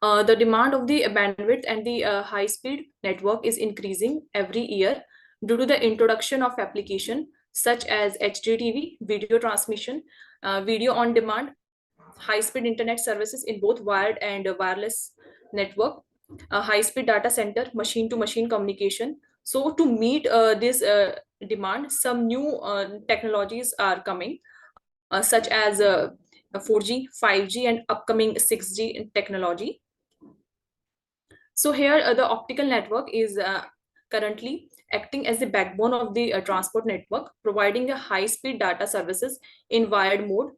The demand of the bandwidth and the high-speed network is increasing every year due to the introduction of application such as HDTV, video transmission, video on demand, high-speed internet services in both wired and wireless network, high-speed data center, machine-to-machine communication. So to meet this demand, some new technologies are coming, such as 4G, 5G, and upcoming 6G technology. So here the optical network is currently acting as the backbone of the transport network, providing a high-speed data services in wired mode.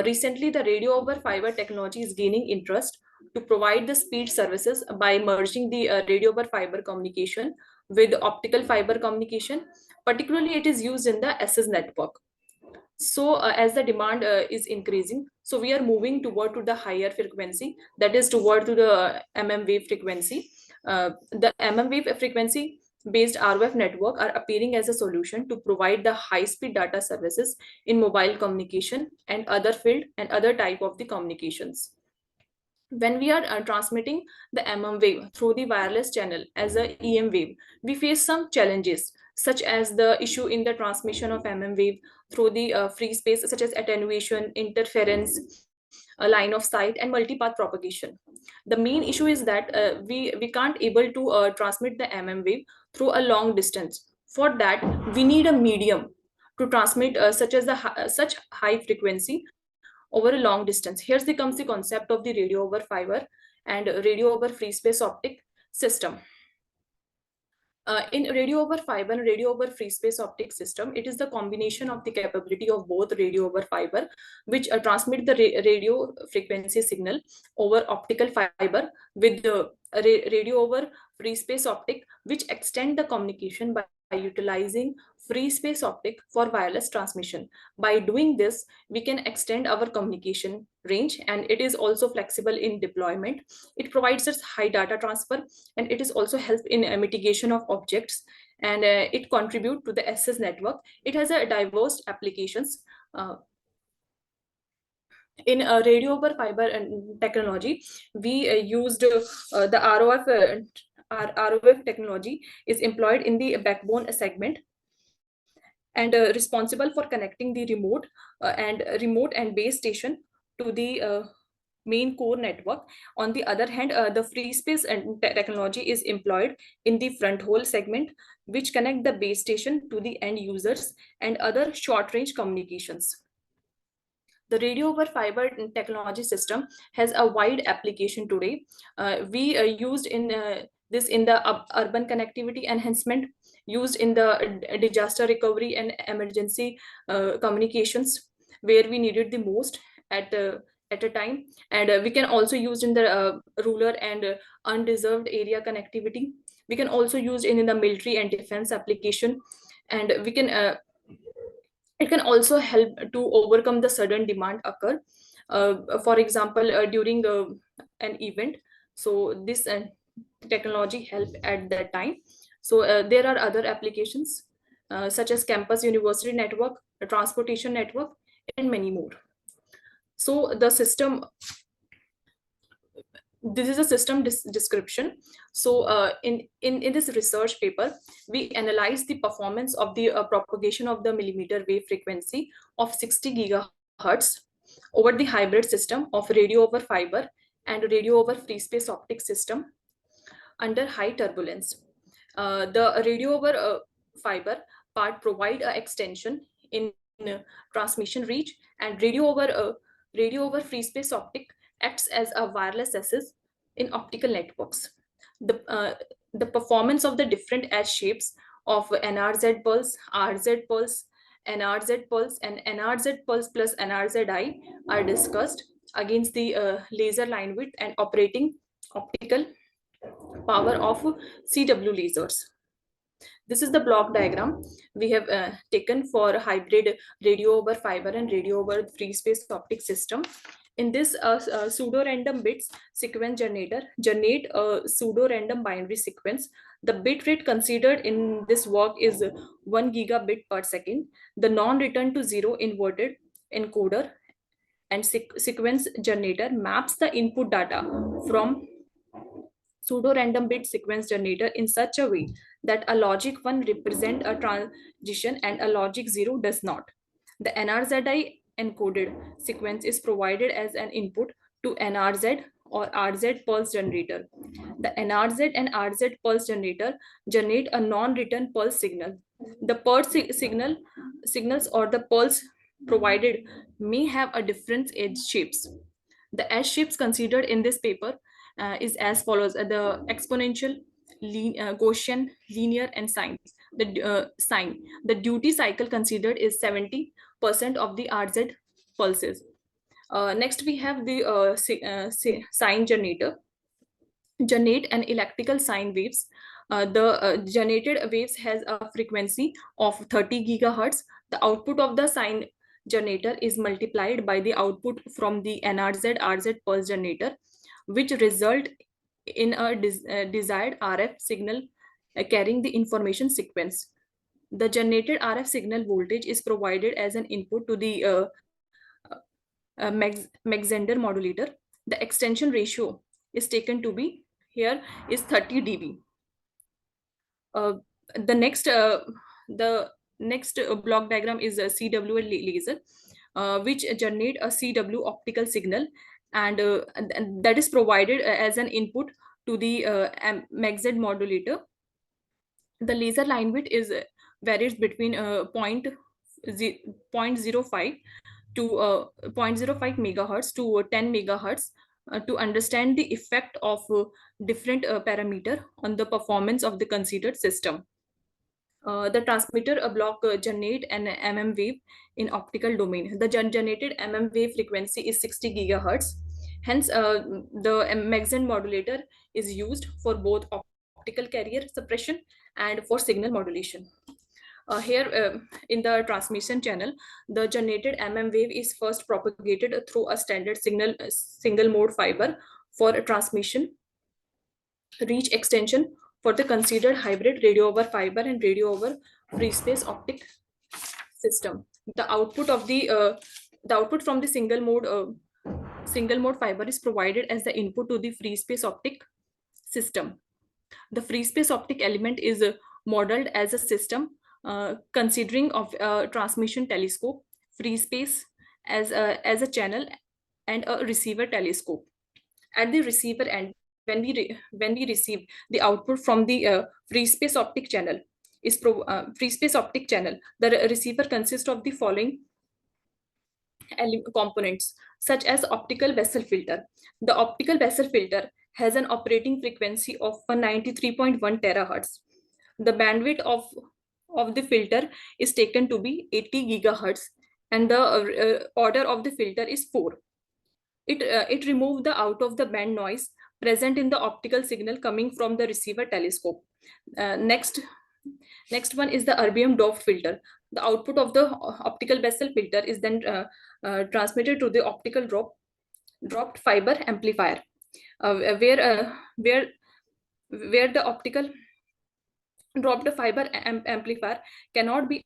Recently, the radio over fiber technology is gaining interest to provide the speed services by merging the radio over fiber communication with optical fiber communication. Particularly, it is used in the SS network. So as the demand is increasing, so we are moving toward to the higher frequency, that is toward to the mm wave frequency. The mm wave frequency based RF network are appearing as a solution to provide the high speed data services in mobile communication and other field and other type of the communications. When we are transmitting the mm wave through the wireless channel as a EM wave, we face some challenges such as the issue in the transmission of mm wave through the free space, such as attenuation, interference, a line of sight, and multipath propagation. The main issue is that we can't able to transmit the mm wave through a long distance. For that, we need a medium to transmit such high frequency over a long distance. Here comes the concept of the radio over fiber and radio over free space optic system. In radio over fiber and radio over free space optic system, it is the combination of the capability of both radio over fiber, which transmit the radio frequency signal over optical fiber, with the radio over free space optic, which extend the communication by utilizing free space optic for wireless transmission. By doing this, we can extend our communication range, and it is also flexible in deployment. It provides us high data transfer, and it is also help in mitigation of objects, and it contribute to the SS network. It has a diverse applications. In radio over fiber technology, we used the ROF. ROF technology is employed in the backbone segment and responsible for connecting the remote and base station to the main core network. On the other hand, the free space and technology is employed in the front hole segment, which connect the base station to the end users and other short range communications. The radio over fiber technology system has a wide application today. We used in this in the urban connectivity enhancement, used in the disaster recovery and emergency communications, where we needed the most at a time, and we can also use in the rural and undeserved area connectivity. We can also use in the military and defense application, and we can it can also help to overcome the sudden demand occur, for example during an event. So this technology help at that time. So there are other applications such as campus university network, transportation network, and many more. So the system, this is a system description. So in this research paper, we analyzed the performance of the propagation of the millimeter wave frequency of 60 gigahertz over the hybrid system of radio over fiber and radio over free space optic system under high turbulence. The radio over fiber part provide a extension in transmission reach, and radio over free space optic acts as a wireless access in optical networks. The performance of the different edge shapes of NRZ pulse, RZ pulse, NRZ pulse, and NRZ pulse plus NRZI are discussed against the laser line width and operating optical power of CW lasers. This is the block diagram we have taken for hybrid radio over fiber and radio over free space optic system. In this pseudo-random bits sequence generator generate a pseudo-random binary sequence. The bit rate considered in this work is 1 gigabit per second. The non-return to zero inverted encoder and sequence generator maps the input data from pseudo-random bit sequence generator in such a way that a logic 1 represent a transition and a logic 0 does not. The NRZI encoded sequence is provided as an input to NRZ or RZ pulse generator. The NRZ and RZ pulse generator generate a non-return pulse signal. The pulse signals or the pulse provided may have a different edge shapes. The edge shapes considered in this paper is as follows: the exponential, Gaussian, linear, and sine. The duty cycle considered is 70% of the RZ pulses. Next, we have the sine generator. Generate an electrical sine waves. The generated waves has a frequency of 30 gigahertz. The output of the sine generator is multiplied by the output from the NRZ RZ pulse generator, which result in a desired RF signal carrying the information sequence. The generated RF signal voltage is provided as an input to the Mach-Zehnder modulator. The extension ratio is taken to be here is 30 dB. The next block diagram is a CW laser, which generate a CW optical signal, and that is provided as an input to the Mach-Zehnder modulator. The laser line width is varies between 0.05 to 0.05 megahertz to 10 megahertz to understand the effect of different parameter on the performance of the considered system. The transmitter block generate an MM wave in optical domain. The generated MM wave frequency is 60 gigahertz. Hence, the Mach-Zehnder modulator is used for both optical optical carrier suppression and for signal modulation. Here in the transmission channel, the generated wave is first propagated through a standard single mode fiber for transmission reach extension for the considered hybrid radio over fiber and radio over free space optic system. The output from the single mode fiber is provided as the input to the free space optic system. The free space optic element is modeled as a system considering of a transmission telescope, free space as a channel, and a receiver telescope. At the receiver end, when we receive the output from the free space optic channel, the receiver consists of the following components, such as optical Bessel filter. The optical Bessel filter has an operating frequency of 193.1 terahertz. The bandwidth of the filter is taken to be 80 gigahertz, and the order of the filter is 4. It removes the out of the band noise present in the optical signal coming from the receiver telescope. Next one is the erbium doped filter. The output of the optical Bessel filter is then transmitted to the optical dropped fiber amplifier, where the optical dropped fiber amplifier cannot be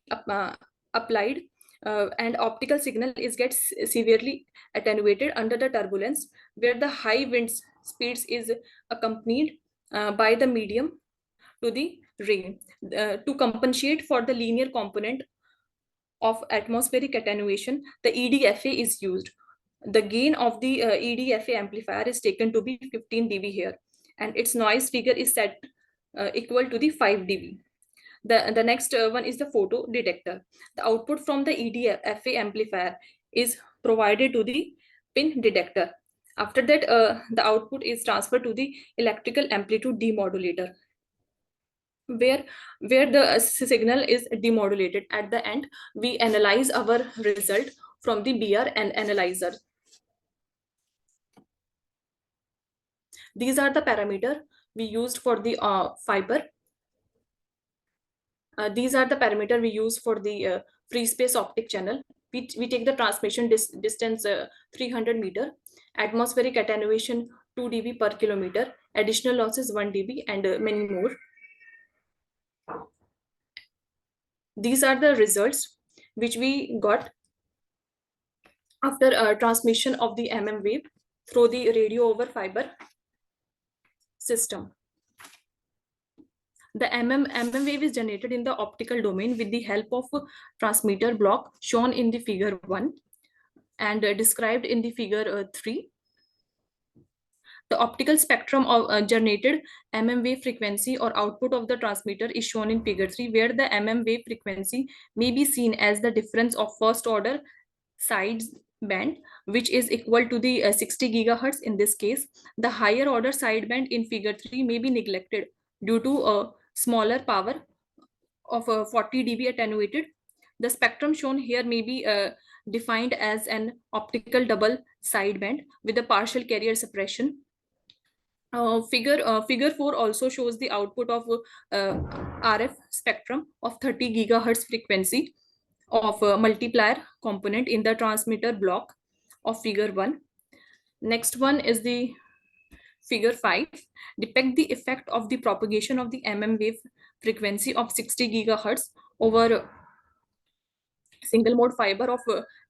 applied, and optical signal gets severely attenuated under the turbulence, where the high wind speeds is accompanied by the medium to the ring. To compensate for the linear component of atmospheric attenuation, the EDFA is used. The gain of the EDFA amplifier is taken to be 15 dB here, and its noise figure is set equal to the 5 dB. The next one is the photo detector. The output from the EDFA amplifier is provided to the pin detector. After that, the output is transferred to the electrical amplitude demodulator, where the signal is demodulated. At the end, we analyze our result from the BR and analyzer. These are the parameters we used for the fiber. These are the parameters we use for the free space optic channel. We take the transmission distance 300 meter, atmospheric attenuation 2 dB per kilometer, additional losses 1 dB, and many more. These are the results which we got after transmission of the wave through the radio over fiber system. The wave is generated in the optical domain with the help of a transmitter block shown in the figure 1 and described in the figure 3. The optical spectrum of generated wave frequency or output of the transmitter is shown in figure 3, where the wave frequency may be seen as the difference of first order sides band, which is equal to the 60 gigahertz in this case. The higher order sideband in figure 3 may be neglected due to a smaller power of 40 dB attenuated. The spectrum shown here may be defined as an optical double sideband with a partial carrier suppression. Figure 4 also shows the output of RF spectrum of 30 gigahertz frequency of a multiplier component in the transmitter block of figure 1. Next one is the figure 5, depict the effect of the propagation of the wave frequency of 60 gigahertz over single mode fiber of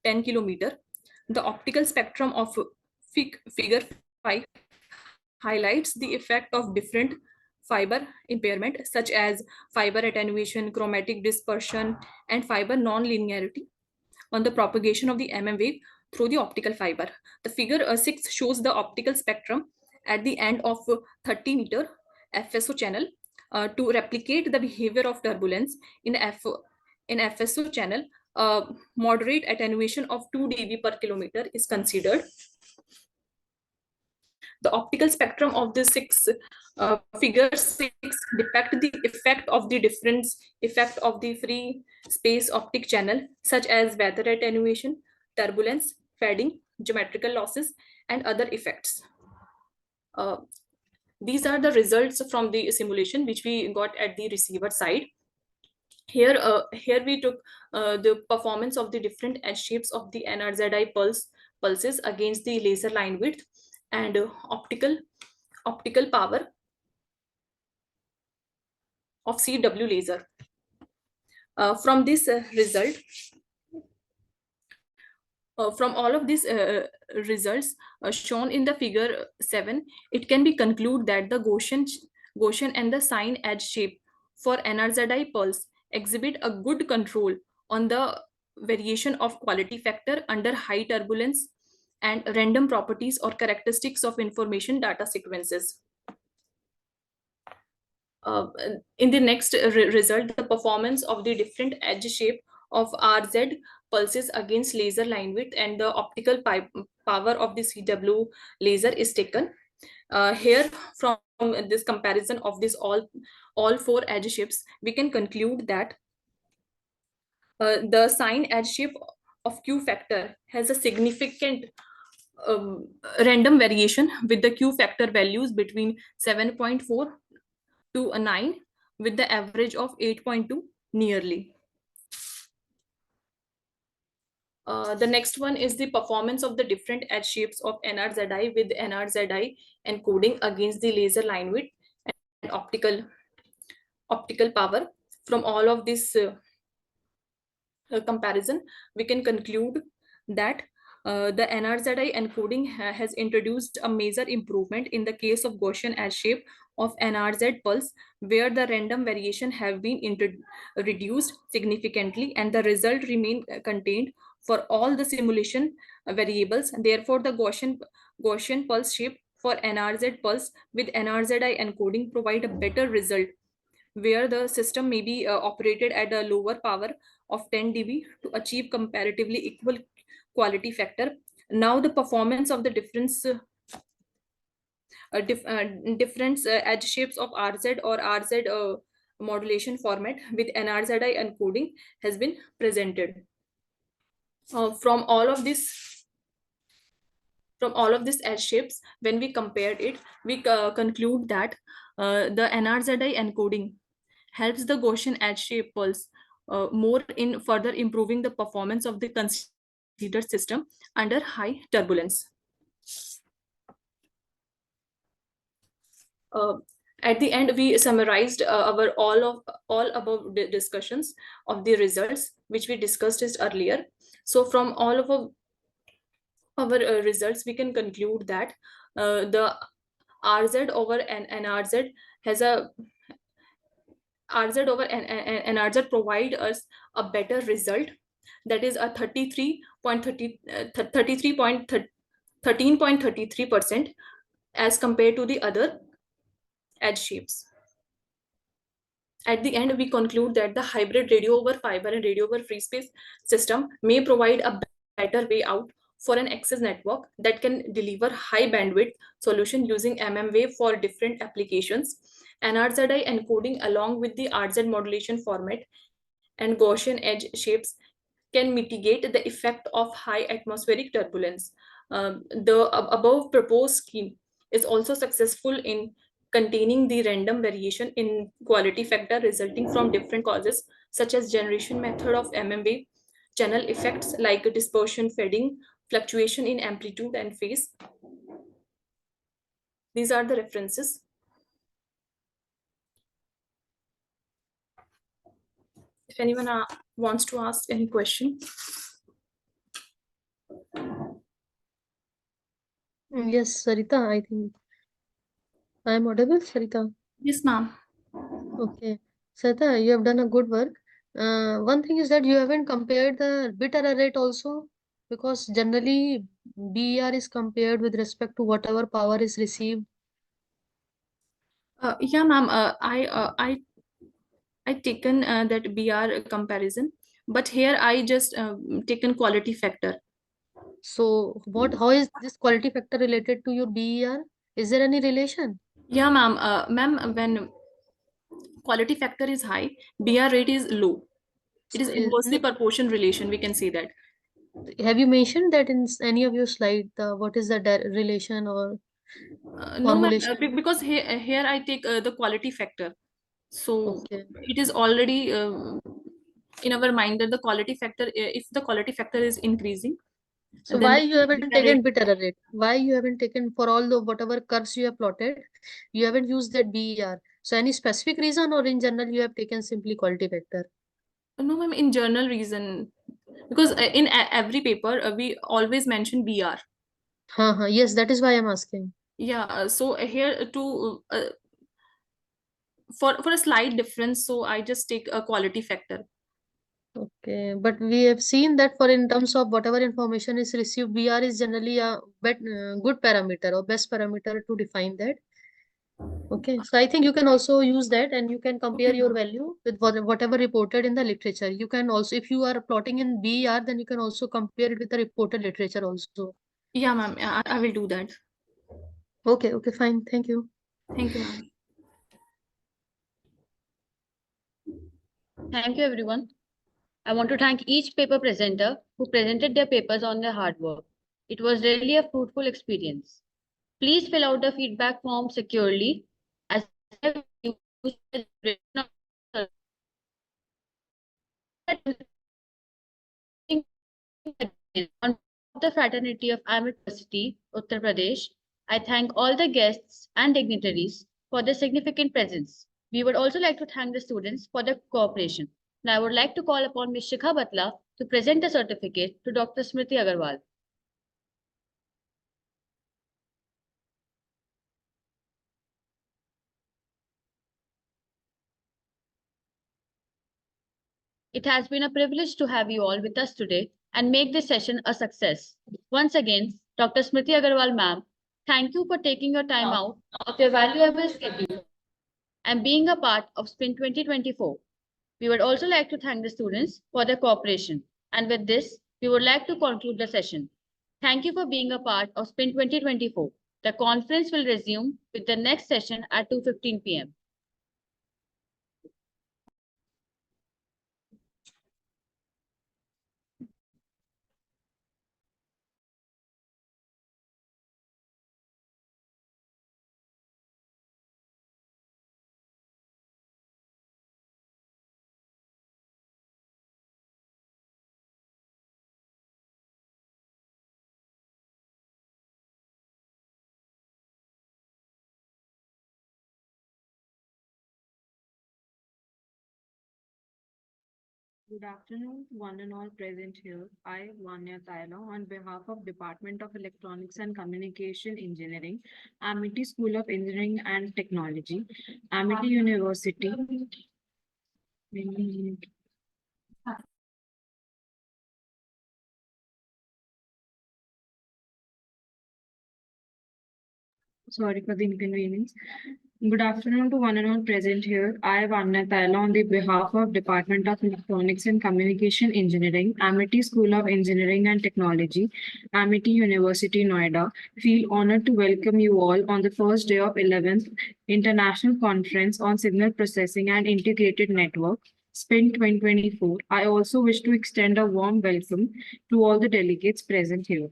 10 kilometer. The optical spectrum of figure 5 highlights the effect of different fiber impairment, such as fiber attenuation, chromatic dispersion, and fiber non-linearity on the propagation of the wave through the optical fiber. The figure 6 shows the optical spectrum at the end of 30 meter FSO channel. To replicate the behavior of turbulence in FSO channel, moderate attenuation of 2 dB per kilometer is considered. The optical spectrum of the figure 6 depict the effect of the effect of the free space optic channel, such as weather attenuation, turbulence, fading, geometrical losses, and other effects. These are the results from the simulation which we got at the receiver side. Here we took the performance of the different edge shapes of the NRZI pulses against the laser line width and optical power of CW laser. From this result, from all of these results shown in the figure 7, it can be concluded that the Gaussian and the sine edge shape for NRZI pulse exhibit a good control on the variation of quality factor under high turbulence and random properties or characteristics of information data sequences. In the next result, the performance of the different edge shape of RZ pulses against laser line width and the optical power of the CW laser is taken. Here, from this comparison of this all 4 edge shapes, we can conclude that the sine edge shape of Q factor has a significant random variation with the Q factor values between 7.4 to a 9 with the average of 8.2 nearly. The next one is the performance of the different edge shapes of NRZI with NRZI encoding against the laser line width and optical power. From all of this comparison, we can conclude that the NRZI encoding has introduced a major improvement in the case of Gaussian edge shape of NRZ pulse, where the random variation have been reduced significantly and the result remain contained for all the simulation variables. Therefore, the Gaussian pulse shape for NRZ pulse with NRZI encoding provide a better result, where the system may be operated at a lower power of 10 dB to achieve comparatively equal quality factor. Now the performance of the different edge shapes of RZ or RZ modulation format with NRZI encoding has been presented. From all of these edge shapes, when we compared it, we conclude that the NRZI encoding helps the Gaussian edge shape pulse more in further improving the performance of the considered system under high turbulence. At the end, we summarized our all above discussions of the results which we discussed earlier. So from all of our results, we can conclude that the RZ over NRZ has a RZ over NRZ provide us a better result, that is a 13.33% as compared to the other edge shapes. At the end, we conclude that the hybrid radio over fiber and radio over free space system may provide a better way out for an access network that can deliver high bandwidth solution using mmWave for different applications. NRZI encoding along with the RZ modulation format and Gaussian edge shapes can mitigate the effect of high atmospheric turbulence. The above proposed scheme is also successful in containing the random variation in quality factor resulting from different causes, such as generation method of mmWave, channel effects like dispersion, fading, fluctuation in amplitude and phase. These are the references. If anyone wants to ask any question. Yes, Sarita, I think I am audible, Sarita. Yes, ma'am. Okay. Sarita, you have done a good work. One thing is that you haven't compared the bit error rate also, because generally BER is compared with respect to whatever power is received. Yeah, ma'am. I taken that BR comparison, but here I just taken quality factor. So how is this quality factor related to your BER? Is there any relation? Yeah, ma'am. Ma'am, when quality factor is high, BR rate is low. It is So inversely proportion relation. We can say that. have you mentioned that in any of your slide, what is the relation or No, ma'am, Formulation. because here I take the quality factor. So Okay. it is already in our mind that the quality factor, if the quality factor is increasing, So then why the you haven't beta taken rate- bit error rate? Why you haven't taken for all the whatever curves you have plotted, you haven't used that BER. So any specific reason or in general you have taken simply quality factor? No, ma'am, in journal reason, because in every paper we always mention BR. Yes, that is why I'm asking. Yeah, so here to for a slight difference, so I just take a quality factor. Okay, but we have seen that for in terms of whatever information is received, BR is generally a good parameter or best parameter to define that. Okay, so I think you can also use that and you can compare Okay, your ma'am. value with whatever reported in the literature. You can also, if you are plotting in BER, then you can also compare it with the reported literature also. Yeah, ma'am, I will do that. Okay, fine. Thank you. Thank you, ma'am. Thank you, everyone. I want to thank each paper presenter who presented their papers on their hard work. It was really a fruitful experience. Please fill out the feedback form securely as you use the written on the fraternity of Ahmed University, Uttar Pradesh. I thank all the guests and dignitaries for their significant presence. We would also like to thank the students for their cooperation. Now I would like to call upon Ms. Shikha Batla to present the certificate to Dr. Smriti Agarwal. It has been a privilege to have you all with us today and make this session a success. Once again, Dr. Smriti Agarwal ma'am, thank you for taking your time out of your valuable schedule and being a part of Spin 2024. We would also like to thank the students for their cooperation. And with this, we would like to conclude the session. Thank you for being a part of Spin 2024. The conference will resume with the next session at 2:15 p.m. Good afternoon to one and all present here. I, Vanya Taila, on behalf of Department of Electronics and Communication Engineering, Amity School of Engineering and Technology, Amity University. Sorry for the inconvenience. Good afternoon to one and all present here. I, Vanya Taila, on the behalf of Department of Electronics and Communication Engineering, Amity School of Engineering and Technology, Amity University, Noida, feel honored to welcome you all on the first day of 11th International Conference on Signal Processing and Integrated Network, SPIN 2024. I also wish to extend a warm welcome to all the delegates present here.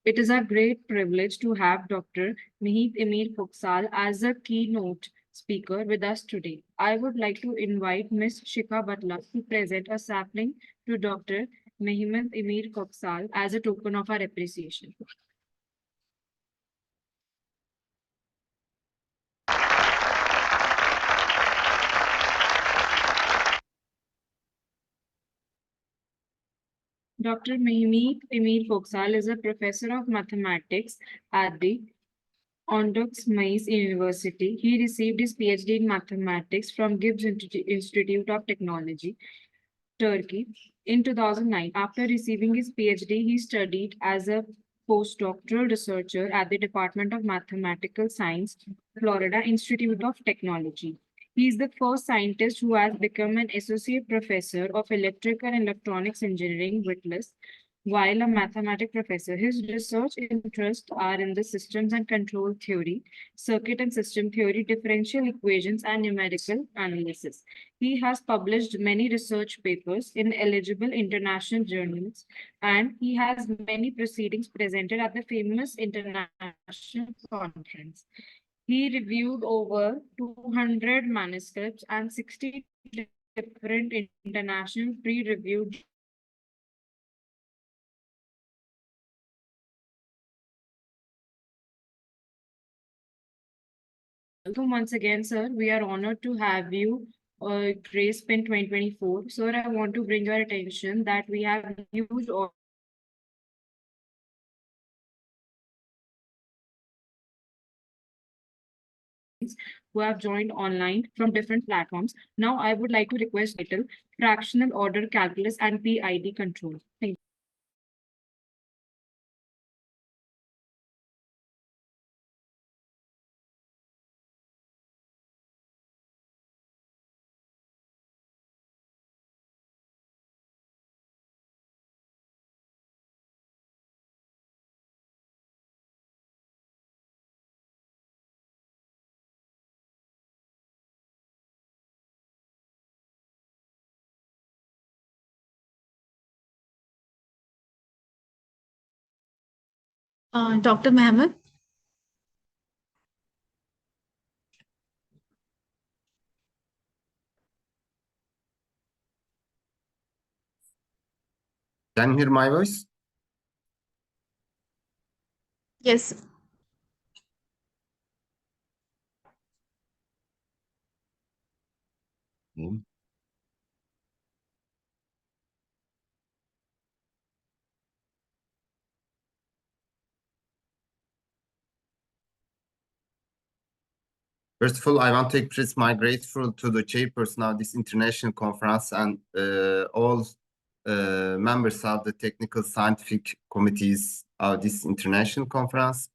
It is a great privilege to have Dr. Mihit Emir Fuksal as a keynote speaker with us today. I would like to invite Ms. Shikha Batla to present a sapling to Dr. Mehmet Emir Fuksal as a token of our appreciation. Dr. Mehmet Emir Fuksal is a professor of mathematics at the Ondox Mais University. He received his PhD in mathematics from Gibbs Institute of Technology, Turkey, in 2009. After receiving his PhD, he studied as a postdoctoral researcher at the Department of Mathematical Science, Florida Institute of Technology. He is the first scientist who has become an associate professor of electrical and electronics engineering, WITLES, While a mathematics professor, his research interests are in the systems and control theory, circuit and system theory, differential equations, and numerical analysis. He has published many research papers in eligible international journals, and he has many proceedings presented at the famous international conference. He reviewed over 200 manuscripts and 60 different international peer-reviewed. So once again, sir, we are honored to have you Grace Pin 2024. Sir, I want to bring your attention that we have huge who have joined online from different platforms. Now, I would like to request title Fractional Order Calculus and PID Control. Thank you. Dr. Mehmet. Can you hear my voice? Yes. Okay. First of all, I want to express my grateful to the chairperson of this international conference and all members of the technical scientific committees of this international conference.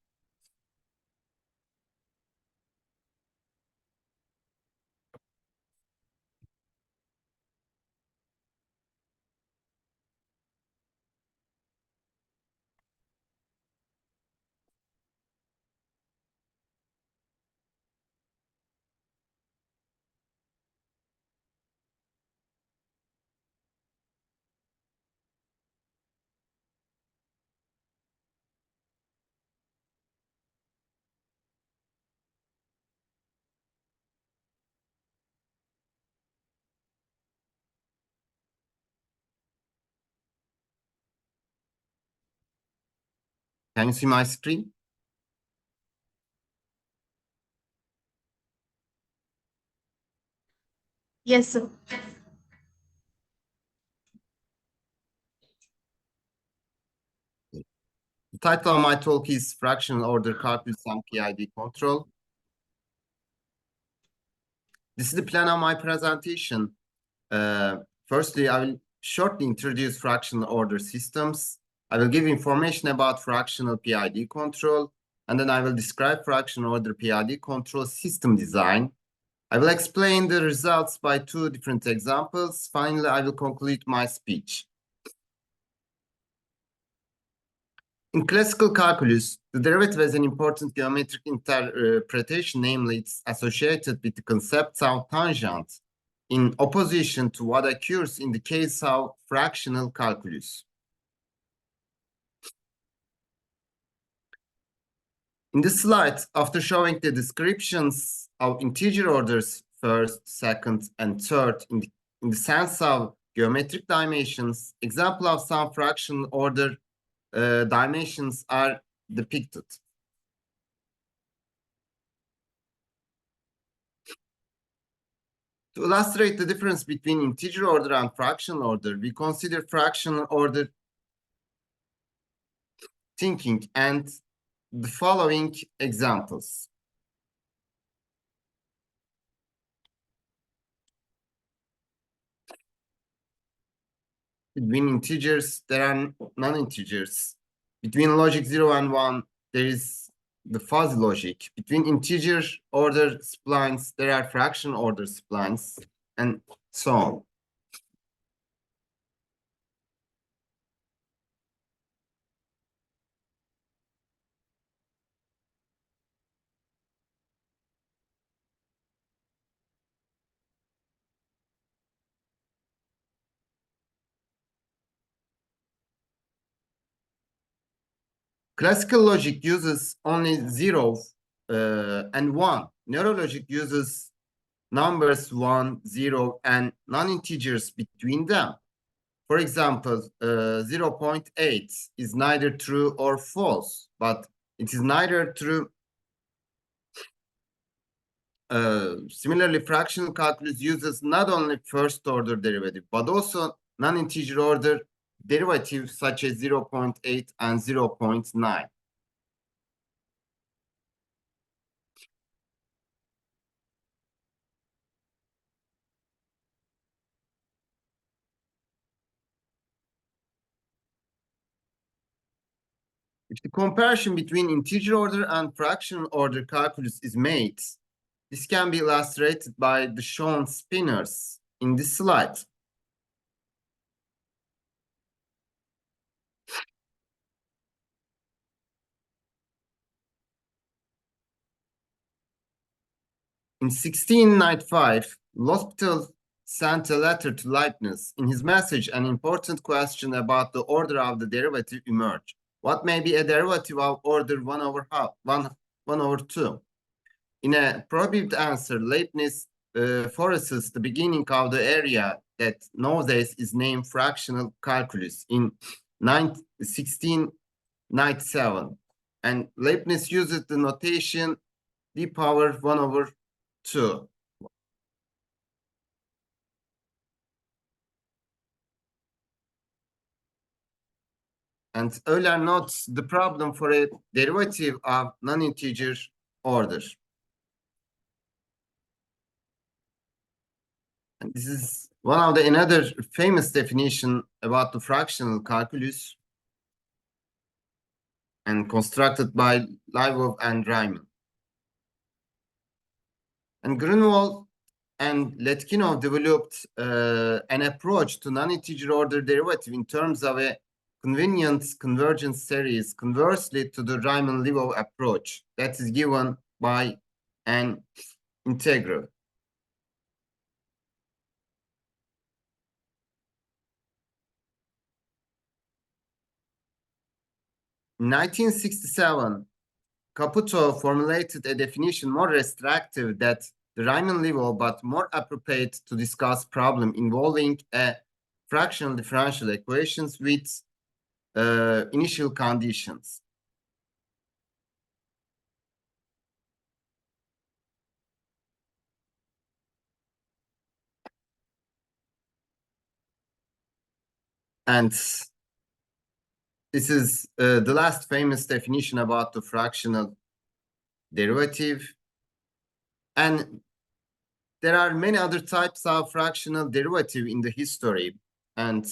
Can you see my screen? Yes, sir. The title of my talk is Fractional Order Calculus and PID Control. This is the plan of my presentation. Firstly, I will shortly introduce fractional order systems. I will give information about fractional PID control, and then I will describe fractional order PID control system design. I will explain the results by two different examples. Finally, I will conclude my speech. In classical calculus, the derivative has an important geometric interpretation, namely it's associated with the concept of tangent, in opposition to what occurs in the case of fractional calculus. In this slide, after showing the descriptions of integer orders, first, second, and third, in the sense of geometric dimensions, example of some fractional order dimensions are depicted. To illustrate the difference between integer order and fractional order, we consider fractional order thinking and the following examples. Between integers, there are non-integers. Between logic 0 and 1, there is the fuzzy logic. Between integer order splines, there are fraction order splines, and so on. Classical logic uses only 0 and 1. Neurologic uses numbers 1, 0, and non-integers between them. For example, 0.8 is neither true or false, but it is neither true. Similarly, fractional calculus uses not only first order derivative, but also non-integer order derivatives such as 0.8 and 0.9. If the comparison between integer order and fractional order calculus is made, this can be illustrated by the shown spinners in this slide. In 1695, L'Hospital sent a letter to Leibniz. In his message, an important question about the order of the derivative emerged. What may be a derivative of order 1 over 2? In a probed answer, Leibniz foresees the beginning of the area that nowadays is named fractional calculus in 1697. And Leibniz uses the notation d power 1 over 2. And Euler notes the problem for a derivative of non-integer order. And this is one of the another famous definition about the fractional calculus and constructed by Lvov and Riemann. And Grunwald and Letkinov developed an approach to non-integer order derivative in terms of a convenient convergence series conversely to the Riemann-Lvov approach that is given by an integral. In 1967, Caputo formulated a definition more restrictive than the Riemann-Lvov, but more appropriate to discuss problem involving a fractional differential equations with initial conditions. And this is the last famous definition about the fractional derivative. And there are many other types of fractional derivative in the history. And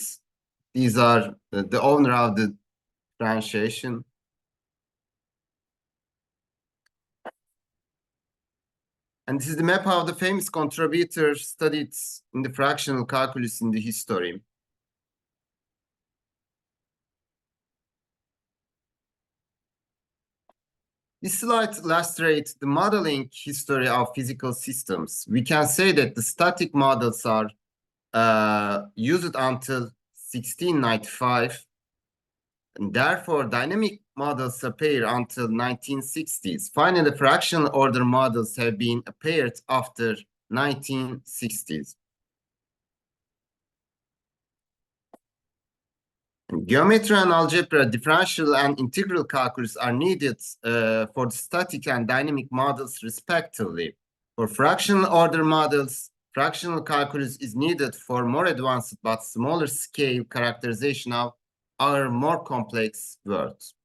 these are the owner of the differentiation. And this is the map of the famous contributors studied in the fractional calculus in the history. This slide illustrates the modeling history of physical systems. We can say that the static models are used until 1695, and therefore dynamic models appear until 1960s. Finally, fractional order models have been appeared after 1960s. Geometry and algebra, differential and integral calculus are needed for the static and dynamic models respectively. For fractional order models, fractional calculus is needed for more advanced but smaller scale characterization of our more complex worlds.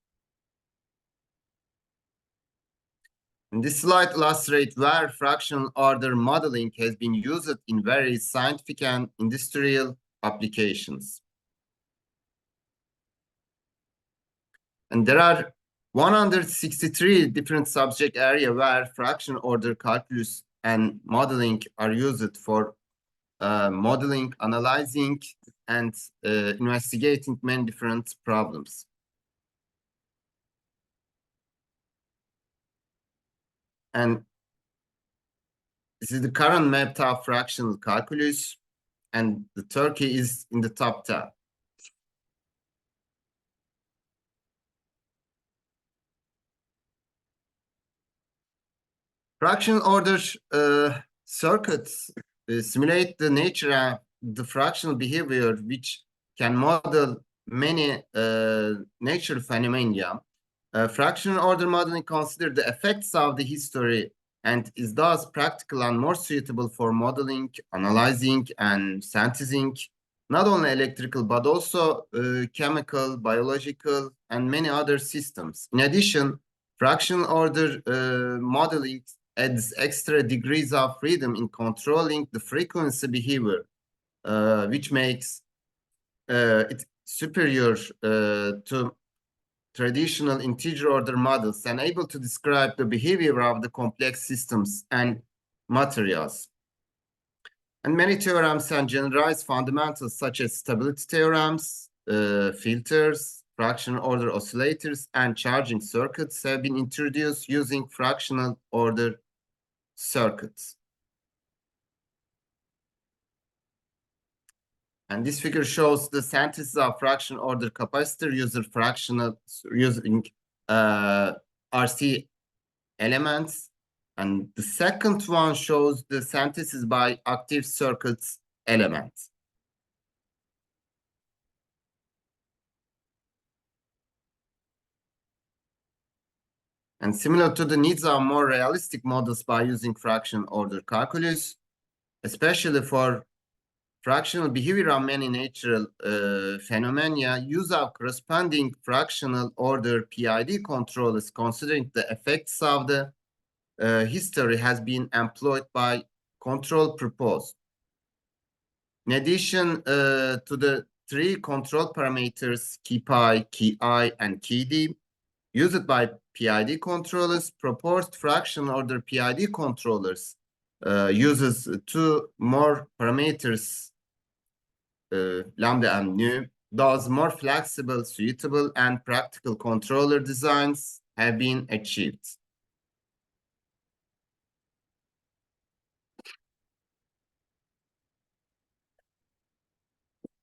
And this slide illustrates where fractional order modeling has been used in various scientific and industrial applications. And there are 163 different subject areas where fractional order calculus and modeling are used for modeling, analyzing, and investigating many different problems. And this is the current map of fractional calculus, and the Turkey is in the top 10. Fractional order circuits simulate the nature of the fractional behavior, which can model many natural phenomena. Fractional order modeling considers the effects of the history and is thus practical and more suitable for modeling, analyzing, and synthesizing not only electrical but also chemical, biological, and many other systems. In addition, fractional order modeling adds extra degrees of freedom in controlling the frequency behavior, which makes it superior to traditional integer order models and able to describe the behavior of the complex systems and materials. And many theorems and generalized fundamentals such as stability theorems, filters, fractional order oscillators, and charging circuits have been introduced using fractional order circuits. And this figure shows the synthesis of fractional order capacitor using RC elements. And the second one shows the synthesis by active circuits elements. And similar to the needs of more realistic models by using fractional order calculus, especially for fractional behavior of many natural phenomena, use of corresponding fractional order PID controllers considering the effects of the history has been employed by control purpose. In addition to the three control parameters, key pi, key I, and key d, used by PID controllers, proposed fractional order PID controllers uses two more parameters, lambda and nu, thus more flexible, suitable, and practical controller designs have been achieved.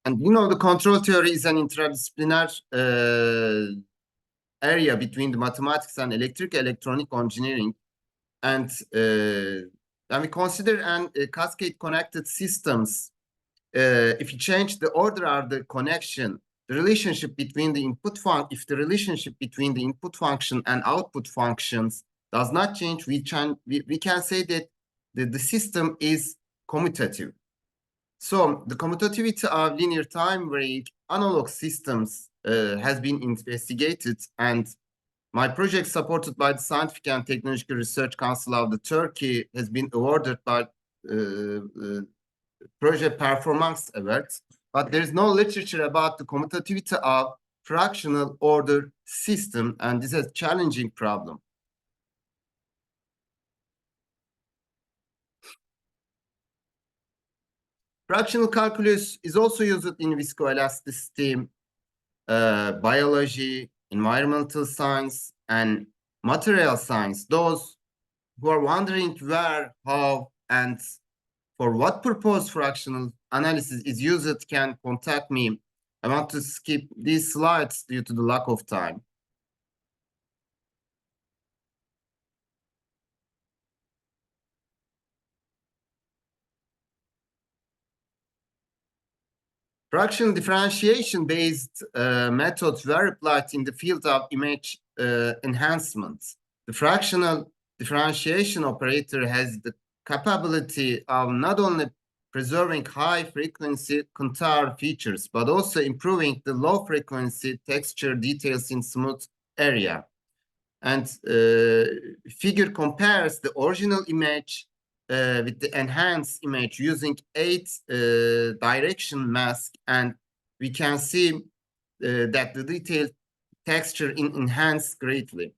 And the control theory is an interdisciplinary area between the mathematics and electronic engineering. And when we consider cascade connected systems, if you change the order of the connection, the relationship between the if the relationship between the input function and output functions does not change, we can say that the system is commutative. So the commutativity of linear time varying analog systems has been investigated, and my project, supported by the Scientific and Technological Research Council of the Turkey, has been awarded by Project Performance Awards. But there is no literature about the commutativity of fractional order system, and this is a challenging problem. Fractional calculus is also used in viscoelasticity, biology, environmental science, and material science. Those who are wondering where, how, and for what purpose fractional analysis is used can contact me. I want to skip these slides due to the lack of time. Fractional differentiation-based methods were applied in the field of image enhancement. The fractional differentiation operator has the capability of not only preserving high-frequency contour features, but also improving the low-frequency texture details in smooth area. And figure compares the original image with the enhanced image using 8 direction mask, and we can see that the detailed texture enhanced greatly.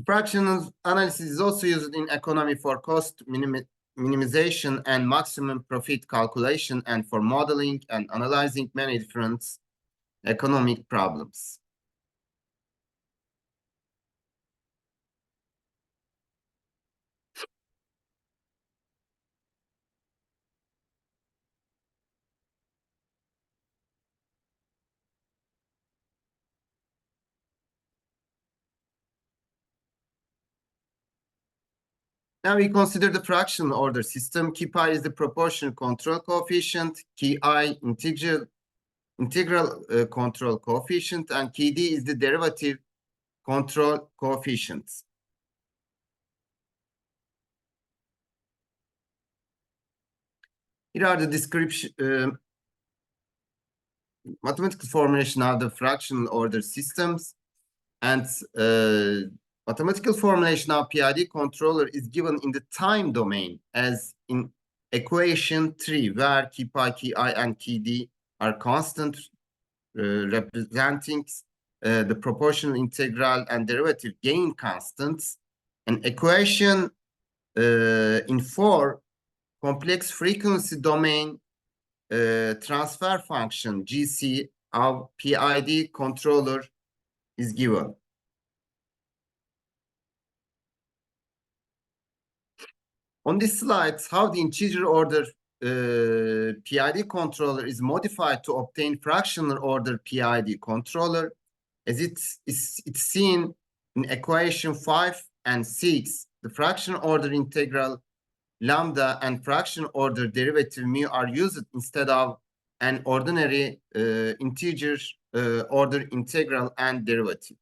Fractional analysis is also used in economy for cost minimization and maximum profit calculation, and for modeling and analyzing many different economic problems. Now we consider the fractional order system. Key pi is the proportional control coefficient, key I integral control coefficient, and key D is the derivative control coefficient. Here are the description, mathematical formulation of the fractional order systems, and mathematical formulation of PID controller is given in the time domain as in equation 3, where key pi, key I, and key D are constant, representing the proportional integral and derivative gain constants. And equation in 4, complex frequency domain transfer function GC of PID controller is given. On this slide, how the integer order PID controller is modified to obtain fractional order PID controller, as it's seen in equation 5 and 6. The fractional order integral lambda and fraction order derivative mu are used instead of an ordinary integer order integral and derivative.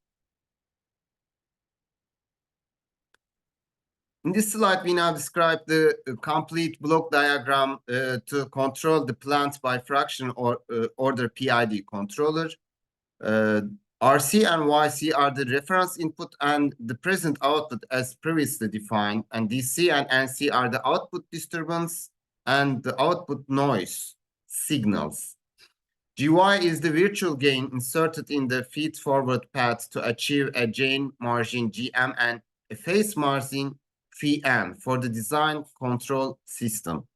In this slide, we now describe the complete block diagram to control the plant by fraction or order PID controller. RC and YC are the reference input and the present output as previously defined, and DC and NC are the output disturbance and the output noise signals. GY is the virtual gain inserted in the feed-forward path to achieve a gain margin GM and a phase margin Phi for the design control system.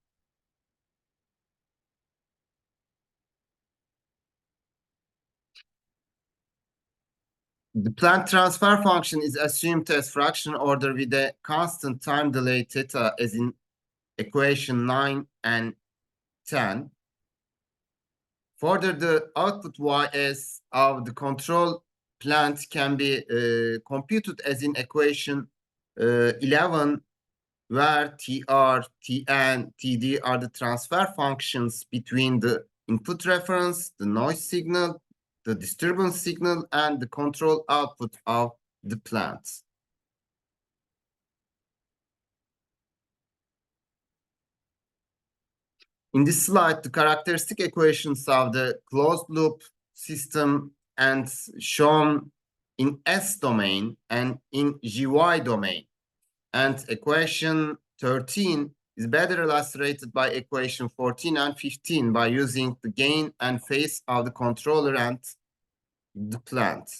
The plant transfer function is assumed as fraction order with a constant time delay theta as in equation 9 and 10. Further, the output YS of the control plant can be computed as in equation 11, where TR, TN, TD are the transfer functions between the input reference, the noise signal, the disturbance signal, and the control output of the plant. In this slide, the characteristic equations of the closed loop system and shown in S domain and in GY domain. And equation 13 is better illustrated by equation 14 and 15 by using the gain and phase of the controller and the plant.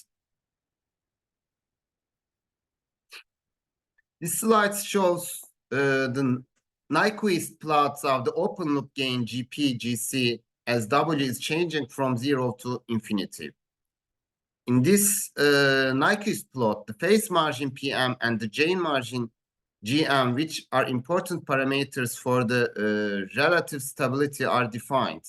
This slide shows the Nyquist plots of the open loop gain GP, GC as W is changing from 0 to infinity. In this Nyquist plot, the phase margin PM and the gain margin GM, which are important parameters for the relative stability, are defined.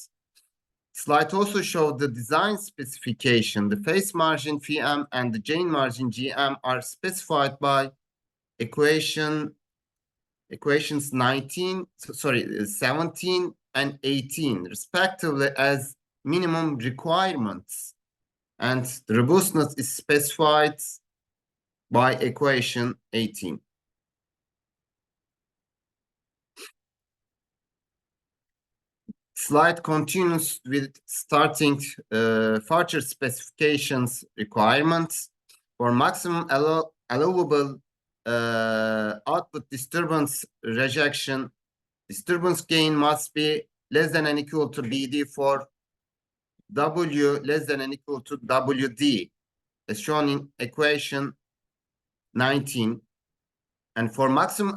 Slide also showed the design specification. The phase margin Pm and the gain margin GM are specified by equations 17 and 18, respectively, as minimum requirements. And the robustness is specified by equation 18. Slide continues with starting further specifications requirements for maximum allowable output disturbance rejection. Disturbance gain must be less than or equal to BD for W less than or equal to WD, as shown in equation 19. And for maximum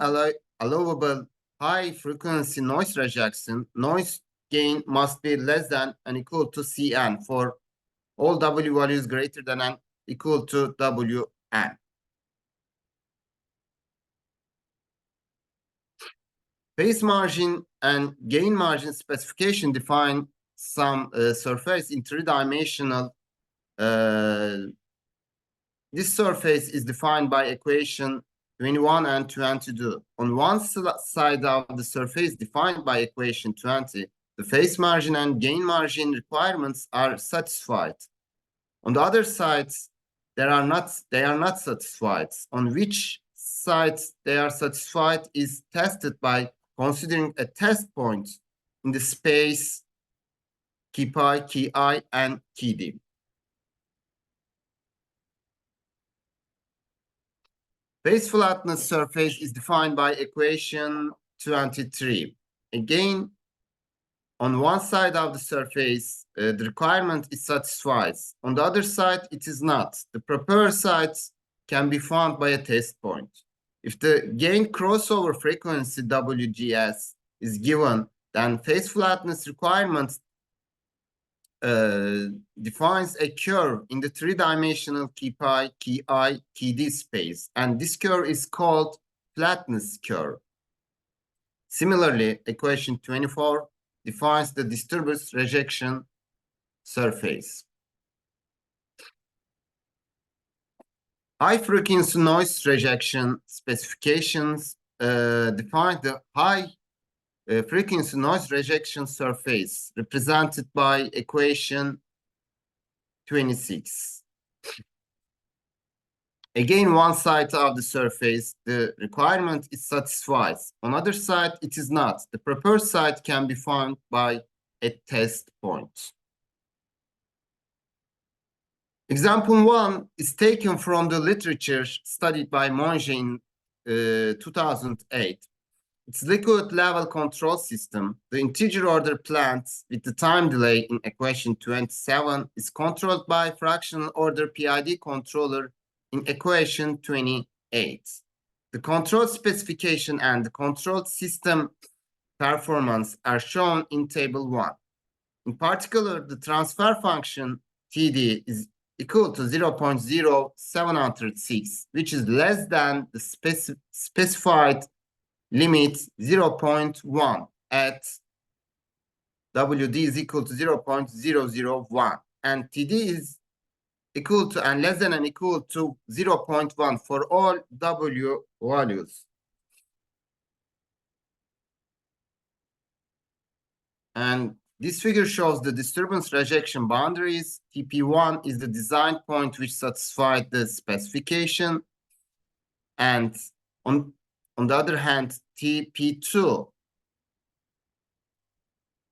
allowable high frequency noise rejection, noise gain must be less than and equal to Cn for all W values greater than and equal to Wn. Phase margin and gain margin specification define some surface in three-dimensional. This surface is defined by equation 21 and 22. On one side of the surface defined by equation 20, the phase margin and gain margin requirements are satisfied. On the other sides, they are not satisfied. On which sides they are satisfied is tested by considering a test point in the space key pi, key I, and key D. Base flatness surface is defined by equation 23. Again, on one side of the surface, the requirement is satisfied. On the other side, it is not. The proper sides can be found by a test point. If the gain crossover frequency WGS is given, then phase flatness requirement defines a curve in the three-dimensional key pi, key I, key D space, and this curve is called flatness curve. Similarly, equation 24 defines the disturbance rejection surface. High frequency noise rejection specifications define the high frequency noise rejection surface represented by equation 26. Again, one side of the surface, the requirement is satisfied. On other side, it is not. The proper side can be found by a test point. Example 1 is taken from the literature studied by Monge in 2008. It's liquid level control system. The integer order plant with the time delay in equation 27 is controlled by fractional order PID controller in equation 28. The control specification and the control system performance are shown in table 1. In particular, the transfer function TD is equal to 0.0706, which is less than the specified limit 0.1 at WD is equal to 0.001, and TD is equal to and less than and equal to 0.1 for all W values. And this figure shows the disturbance rejection boundaries. TP1 is the design point which satisfied the specification, and on the other hand, TP2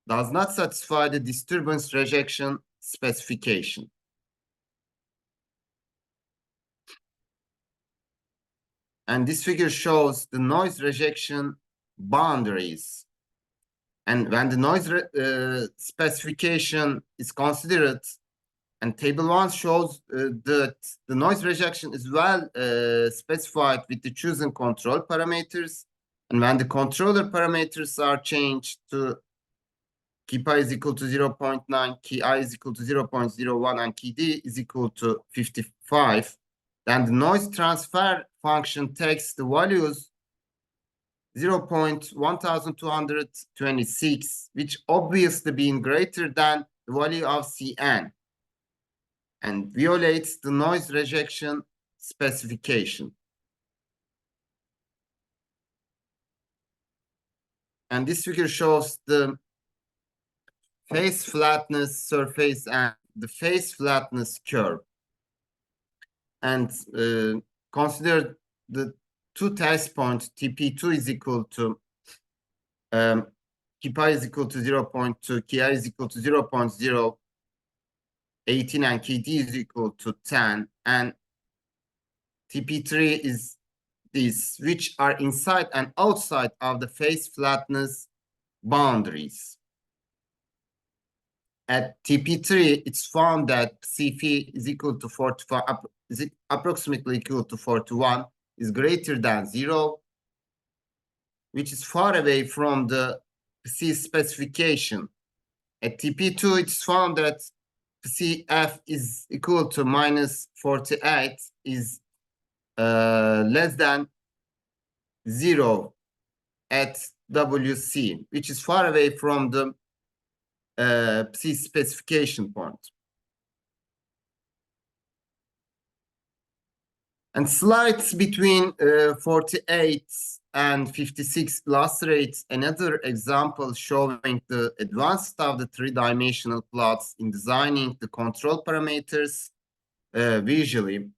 does not satisfy the disturbance rejection specification. And this figure shows the noise rejection boundaries. And when the noise specification is considered, and table 1 shows that the noise rejection is well specified with the chosen control parameters. And when the controller parameters are changed to key pi is equal to 0.9, key I is equal to 0.01, and key D is equal to 55, then the noise transfer function takes the values 0.1226, which obviously being greater than the value of Cn, and violates the noise rejection specification. And this figure shows the phase flatness surface and the phase flatness curve. And consider the two test points. TP2 is equal to key pi is equal to 0.2, key I is equal to 0.018, and key D is equal to 10, and TP3 is these, which are inside and outside of the phase flatness boundaries. At TP3, it's found that Cp is equal to 45, is approximately equal to 41, is greater than 0, which is far away from the C specification. At TP2, it's found that Cf is equal to minus 48, is less than 0 at WC, which is far away from the C specification point. And slides between 48 and 56 illustrates another example showing the advanced of the three-dimensional plots in designing the control parameters visually.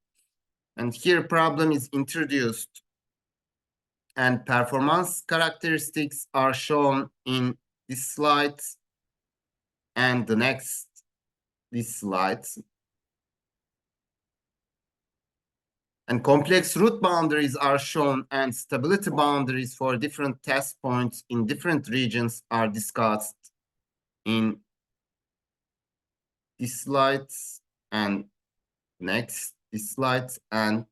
And here problem is introduced and performance characteristics are shown in this slide and the next these slides. And complex root boundaries are shown and stability boundaries for different test points in different regions are discussed in these slides and next these slides and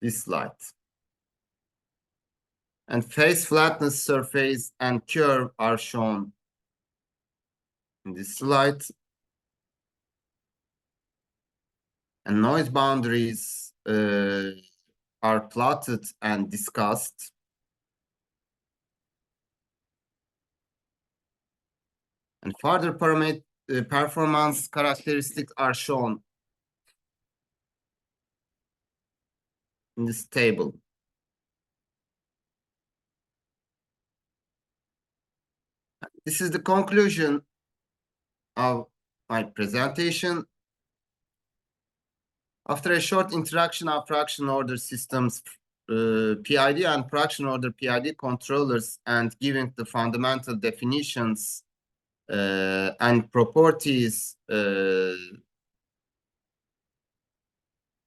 this slide. And face flatness, surface, and curve are shown in this slide. And noise boundaries are plotted and discussed. And further performance characteristics are shown in this table. This is the conclusion of my presentation. After a short introduction of fraction order systems, PID and fraction order PID controllers, and giving the fundamental definitions and properties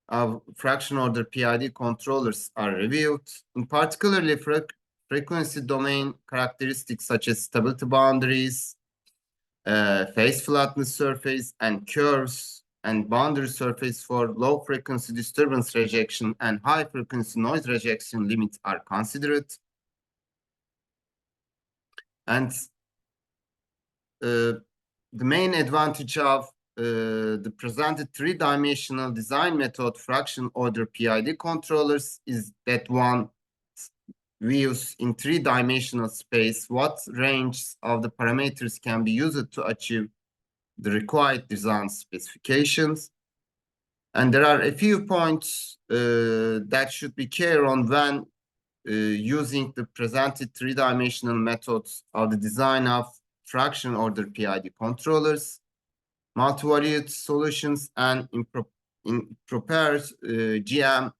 of fraction order PID controllers are reviewed, in particularly frequency domain characteristics such as stability boundaries, phase flatness surface, and curves, and boundary surface for low frequency disturbance rejection and high frequency noise rejection limits are considered. And the main advantage of the presented three-dimensional design method fraction order PID controllers is that one views in three-dimensional space what range of the parameters can be used to achieve the required design specifications. And there are a few points that should be clear on when using the presented three-dimensional methods of the design of fraction order PID controllers. Multivariate solutions and improper GM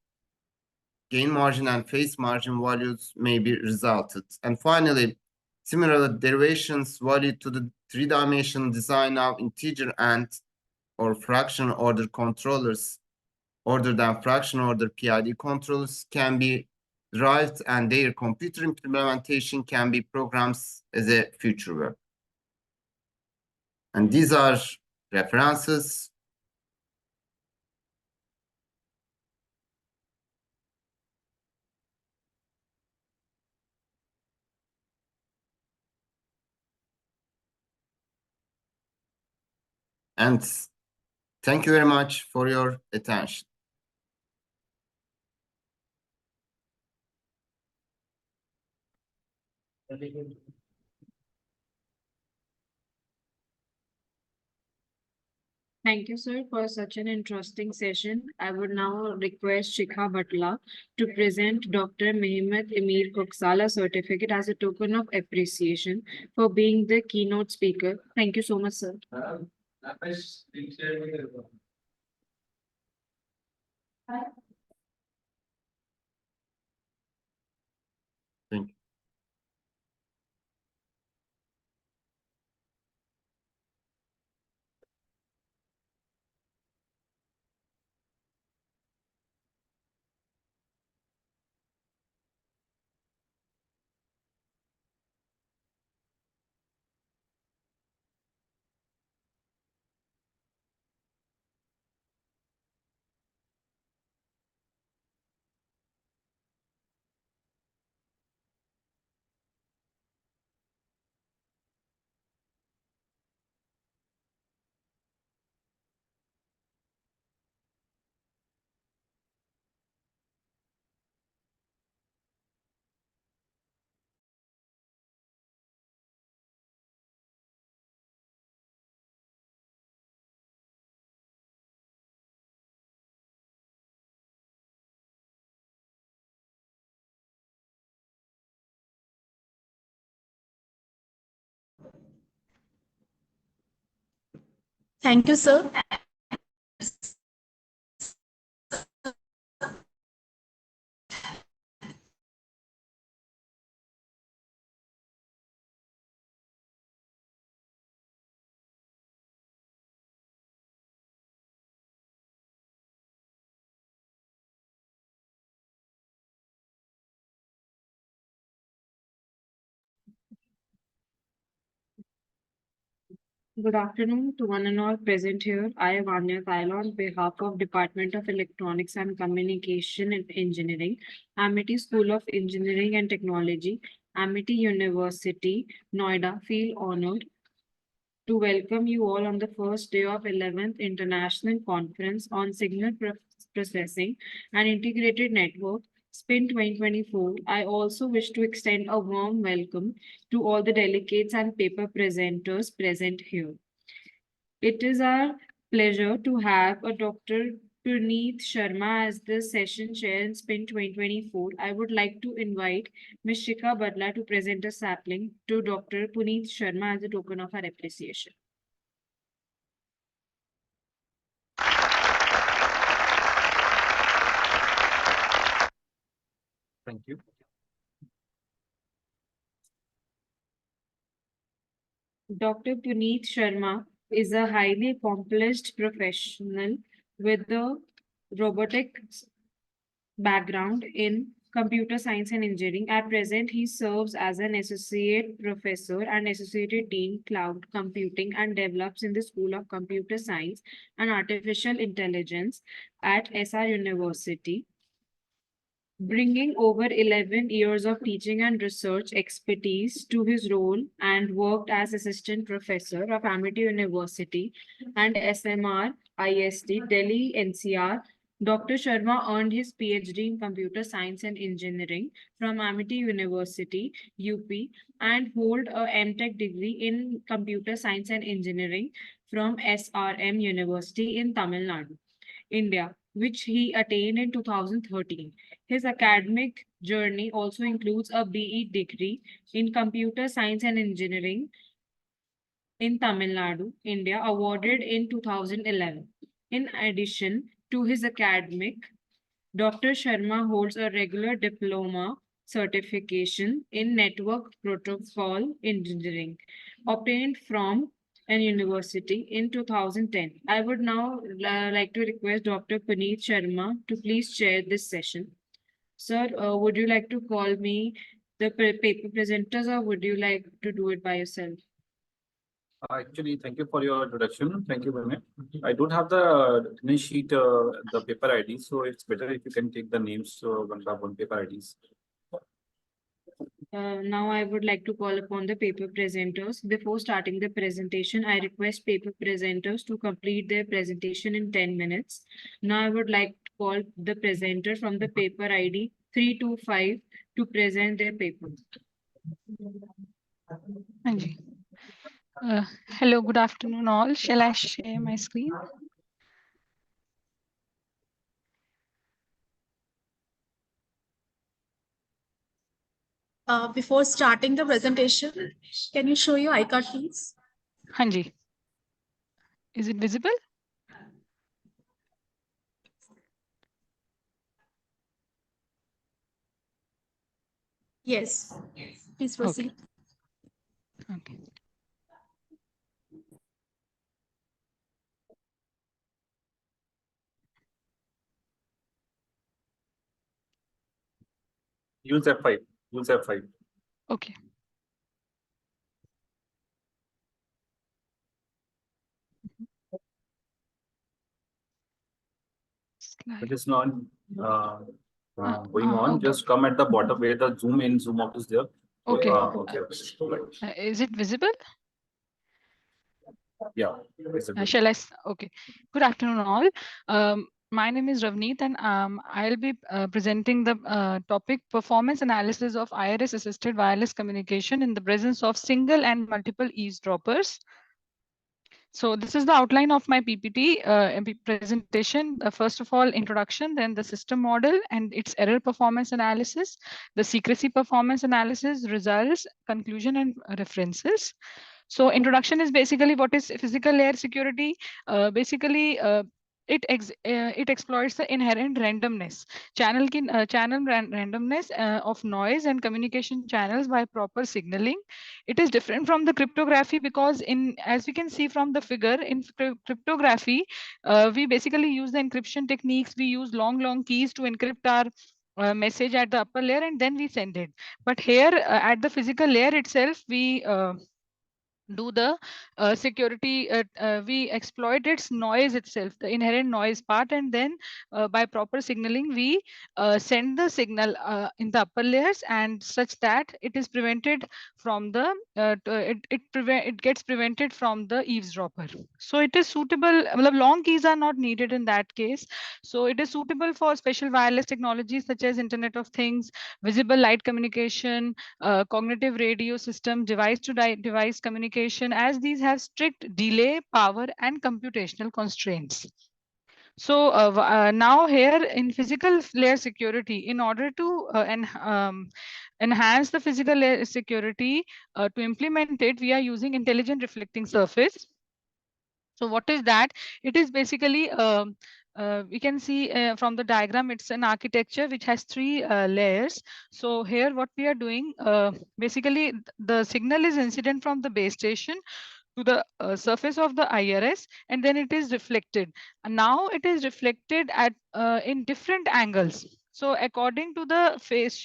gain margin and phase margin values may be resulted. And finally, similar derivations valid to the three-dimensional design of integer and or fraction order controllers other than fraction order PID controllers can be derived, and their computer implementation can be programs as a future work. And these are references. And thank you very much for your attention. Thank you, sir, for such an interesting session. I would now request Shikha Bhatla to present Dr. Mehmet Emir Koksala certificate as a token of appreciation for being the keynote speaker. Thank you so much, sir. Thank you. Thank you, sir. Good afternoon to one and all present here. I am Anya Kaila on behalf of Department of Electronics and Communication and Engineering, Amity School of Engineering and Technology, Amity University, Noida. Feel honored to welcome you all on the first day of 11th International Conference on Signal Processing and Integrated Network, SPIN 2024. I also wish to extend a warm welcome to all the delegates and paper presenters present here. It is our pleasure to have a Dr. Puneet Sharma as the session chair in SPIN 2024. I would like to invite Ms. Shikha Badla to present a sapling to Dr. Puneet Sharma as a token of our appreciation. Thank you. Dr. Puneet Sharma is a highly accomplished professional with a robotics background in computer science and engineering. At present, he serves as an associate professor and associate dean cloud computing and develops in the School of Computer Science and Artificial Intelligence at SR University, bringing over 11 years of teaching and research expertise to his role, and worked as assistant professor of Amity University and SMR ISD Delhi NCR. Dr. Sharma earned his PhD in computer science and engineering from Amity University, UP, and hold a MTech degree in computer science and engineering from SRM University in Tamil Nadu, India, which he attained in 2013. His academic journey also includes a BE degree in computer science and engineering in Tamil Nadu, India, awarded in 2011. In addition to his academic, Dr. Sharma holds a regular diploma certification in network protocol engineering, obtained from an university in 2010. I would now like to request Dr. Puneet Sharma to please chair this session. Sir, would you like to call me the paper presenters, or would you like to do it by yourself? Actually, thank you for your introduction. Thank you, Vinay. I don't have the name sheet, the paper ID, so it's better if you can take the names one by one paper IDs. Now I would like to call upon the paper presenters. Before starting the presentation, I request paper presenters to complete their presentation in 10 minutes. Now I would like to call the presenter from the paper ID 325 to present their paper. Hello, good afternoon all. Shall I share my screen? Before starting the presentation, can you show your iCard, please? Hanji. Is it visible? Yes. Please proceed. Okay. Use F5. Use F5. Okay. It is not going on. Okay. Just come at the bottom where the zoom in, zoom out is there. Okay. Okay. Is it visible? Yeah. Shall I? Okay. Good afternoon, all. My name is Ravneet, and I'll be presenting the topic performance analysis of iris-assisted wireless communication in the presence of single and multiple eavesdroppers. So this is the outline of my PPT presentation. First of all, introduction, then the system model and its error performance analysis, the secrecy performance analysis, results, conclusion, and references. So introduction is basically what is physical layer security. It exploits the inherent randomness, randomness of noise and communication channels by proper signaling. It is different from the cryptography because as we can see from the figure, in cryptography, we basically use the encryption techniques. We use long keys to encrypt our message at the upper layer and then we send it. But here at the physical layer itself, we do the security, we exploit its noise itself, the inherent noise part, and then by proper signaling we send the signal in the upper layers, and such that it is prevented from the it gets prevented from the eavesdropper. So it is suitable, long keys are not needed in that case. So it is suitable for special wireless technologies such as Internet of Things, visible light communication, cognitive radio system, device to device communication, as these have strict delay, power, and computational constraints. So now here in physical layer security, in order to enhance the physical layer security, to implement it, we are using intelligent reflecting surface. So what is that? It is basically, we can see from the diagram, it's an architecture which has three layers. So here what we are doing, basically the signal is incident from the base station to the surface of the IRS, and then it is reflected. And now it is reflected at in different angles. So according to the phase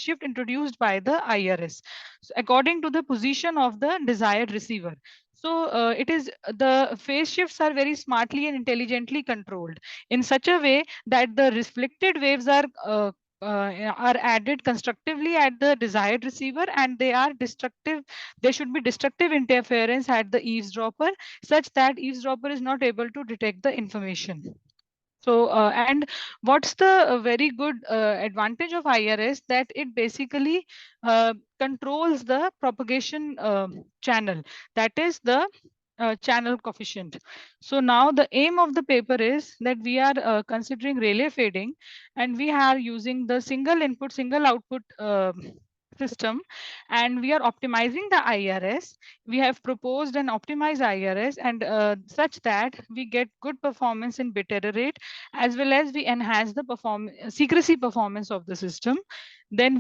shift introduced by the IRS, so according to the position of the desired receiver. So it is the phase shifts are very smartly and intelligently controlled in such a way that the reflected waves are added constructively at the desired receiver, and they are destructive. There should be destructive interference at the eavesdropper, such that eavesdropper is not able to detect the information. So, and what's the very good advantage of IRS, that it basically controls the propagation channel, that is the channel coefficient. So now the aim of the paper is that we are considering relay fading, and we are using the single input, single output system, and we are optimizing the IRS. We have proposed an optimized IRS, and such that we get good performance in bit error rate, as well as we enhance the secrecy performance of the system. Then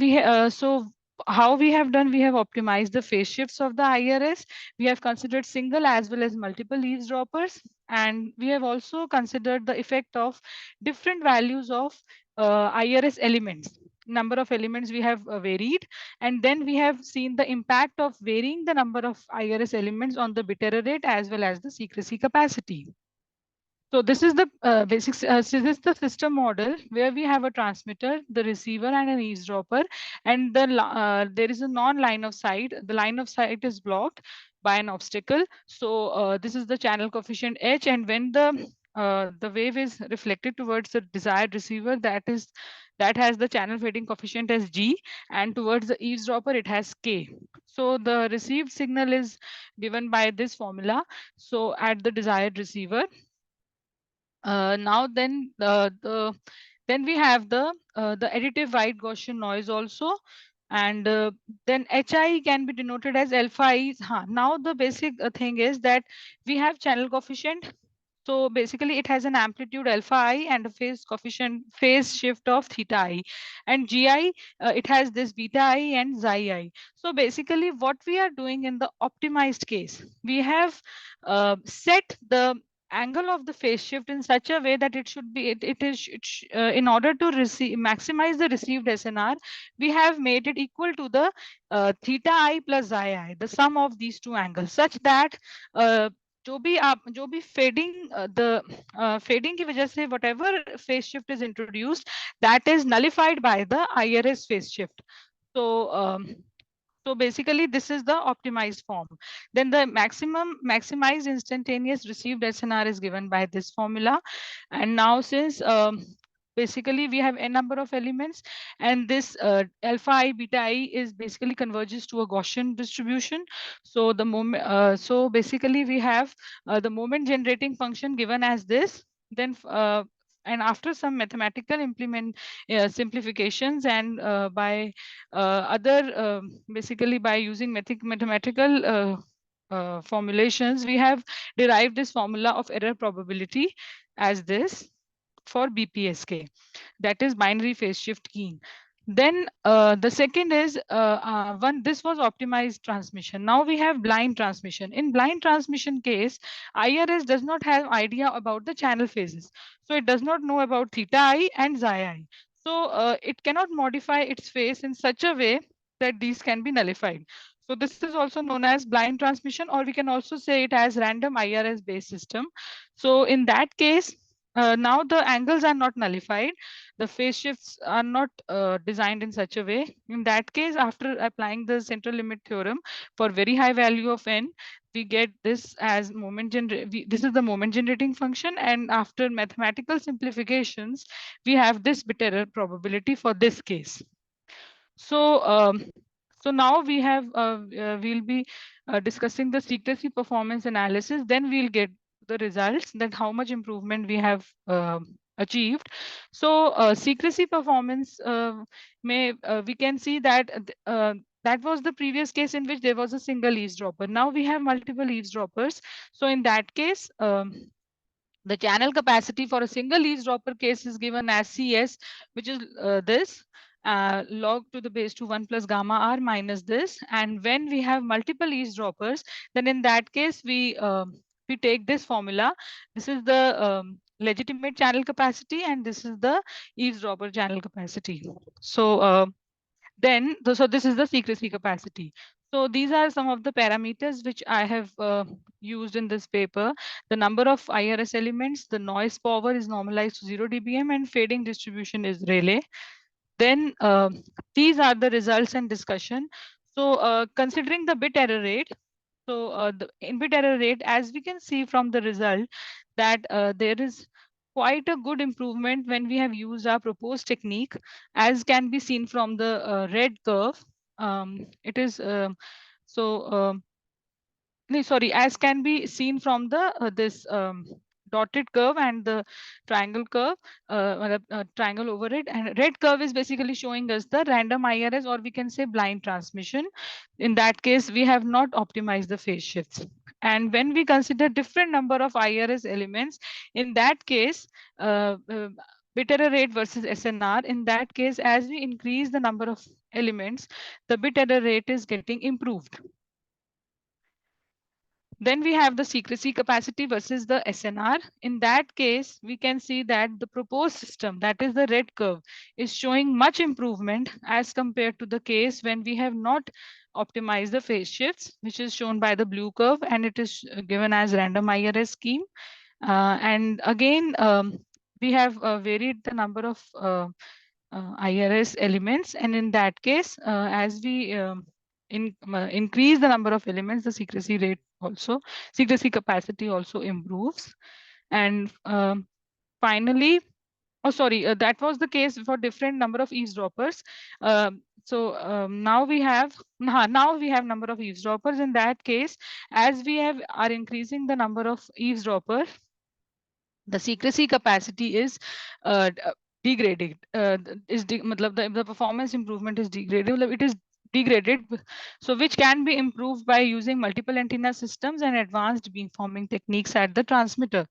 so how we have done, we have optimized the phase shifts of the IRS. We have considered single as well as multiple eavesdroppers, and we have also considered the effect of different values of IRS elements. Number of elements we have varied, and then we have seen the impact of varying the number of IRS elements on the bit error rate as well as the secrecy capacity. So this is the basic. So this is the system model where we have a transmitter, the receiver, and an eavesdropper, and there is a non-line of sight. The line of sight is blocked by an obstacle. So this is the channel coefficient H, and when the wave is reflected towards the desired receiver, that has the channel fading coefficient as G, and towards the eavesdropper it has K. So the received signal is given by this formula. So at the desired receiver. Now then we have the additive white Gaussian noise also, and then HI can be denoted as alpha I. Now the basic thing is that we have channel coefficient. So basically it has an amplitude alpha I and a phase shift of theta I, and GI it has this beta I and xi I. So basically what we are doing in the optimized case, we have set the angle of the phase shift in such a way that it should be in order to maximize the received SNR, we have made it equal to the theta I plus xi I, the sum of these two angles, such that जो भी fading की वजह से whatever phase shift is introduced, that is nullified by the IRS phase shift. So basically this is the optimized form. Then the maximized instantaneous received SNR is given by this formula. And now since basically we have a number of elements, and this alpha I beta I is basically converges to a Gaussian distribution. So the moment, so basically we have the moment generating function given as this. Then and after some mathematical simplifications, and by other basically by using mathematical formulations, we have derived this formula of error probability as this for BPSK, that is binary phase shift keying. Then the second is this was optimized transmission. Now we have blind transmission. In blind transmission case, IRS does not have idea about the channel phases. So it does not know about theta I and xi I. So it cannot modify its phase in such a way that these can be nullified. So this is also known as blind transmission, or we can also say it as random IRS based system. So in that case, now the angles are not nullified. The phase shifts are not designed in such a way. In that case, after applying the central limit theorem for very high value of n, we get this as this is the moment generating function, and after mathematical simplifications, we have this bit error probability for this case. So so now we have we'll be discussing the secrecy performance analysis. Then we'll get the results, that how much improvement we have achieved. So secrecy performance we can see that that was the previous case in which there was a single eavesdropper. Now we have multiple eavesdroppers. So in that case, the channel capacity for a single eavesdropper case is given as CS, which is this log to the base to 1 plus gamma R minus this. And when we have multiple eavesdroppers, then in that case, we take this formula. This is the legitimate channel capacity, and this is the eavesdropper channel capacity. So so this is the secrecy capacity. So these are some of the parameters which I have used in this paper. The number of IRS elements, the noise power is normalized to 0 dBm, and fading distribution is Rayleigh. Then these are the results and discussion. So considering the bit error rate, so in bit error rate, as we can see from the result, that there is quite a good improvement when we have used our proposed technique, as can be seen from the red curve. It is no, sorry, as can be seen from the this dotted curve and the triangle curve, triangle over it. And red curve is basically showing us the random IRS, or we can say blind transmission. In that case, we have not optimized the phase shifts. And when we consider different number of IRS elements, in that case, bit error rate versus SNR, in that case, as we increase the number of elements, the bit error rate is getting improved. Then we have the secrecy capacity versus the SNR. In that case, we can see that the proposed system, that is the red curve, is showing much improvement as compared to the case when we have not optimized the phase shifts, which is shown by the blue curve, and it is given as random IRS scheme. And again, we have varied the number of IRS elements, and in that case, as we increase the number of elements, the secrecy capacity also improves. And finally, that was the case for different number of eavesdroppers. Now we have number of eavesdroppers. In that case, as we are increasing the number of eavesdroppers, the secrecy capacity is degraded. The performance improvement is degraded. It is degraded, so which can be improved by using multiple antenna systems and advanced beamforming techniques at the transmitter.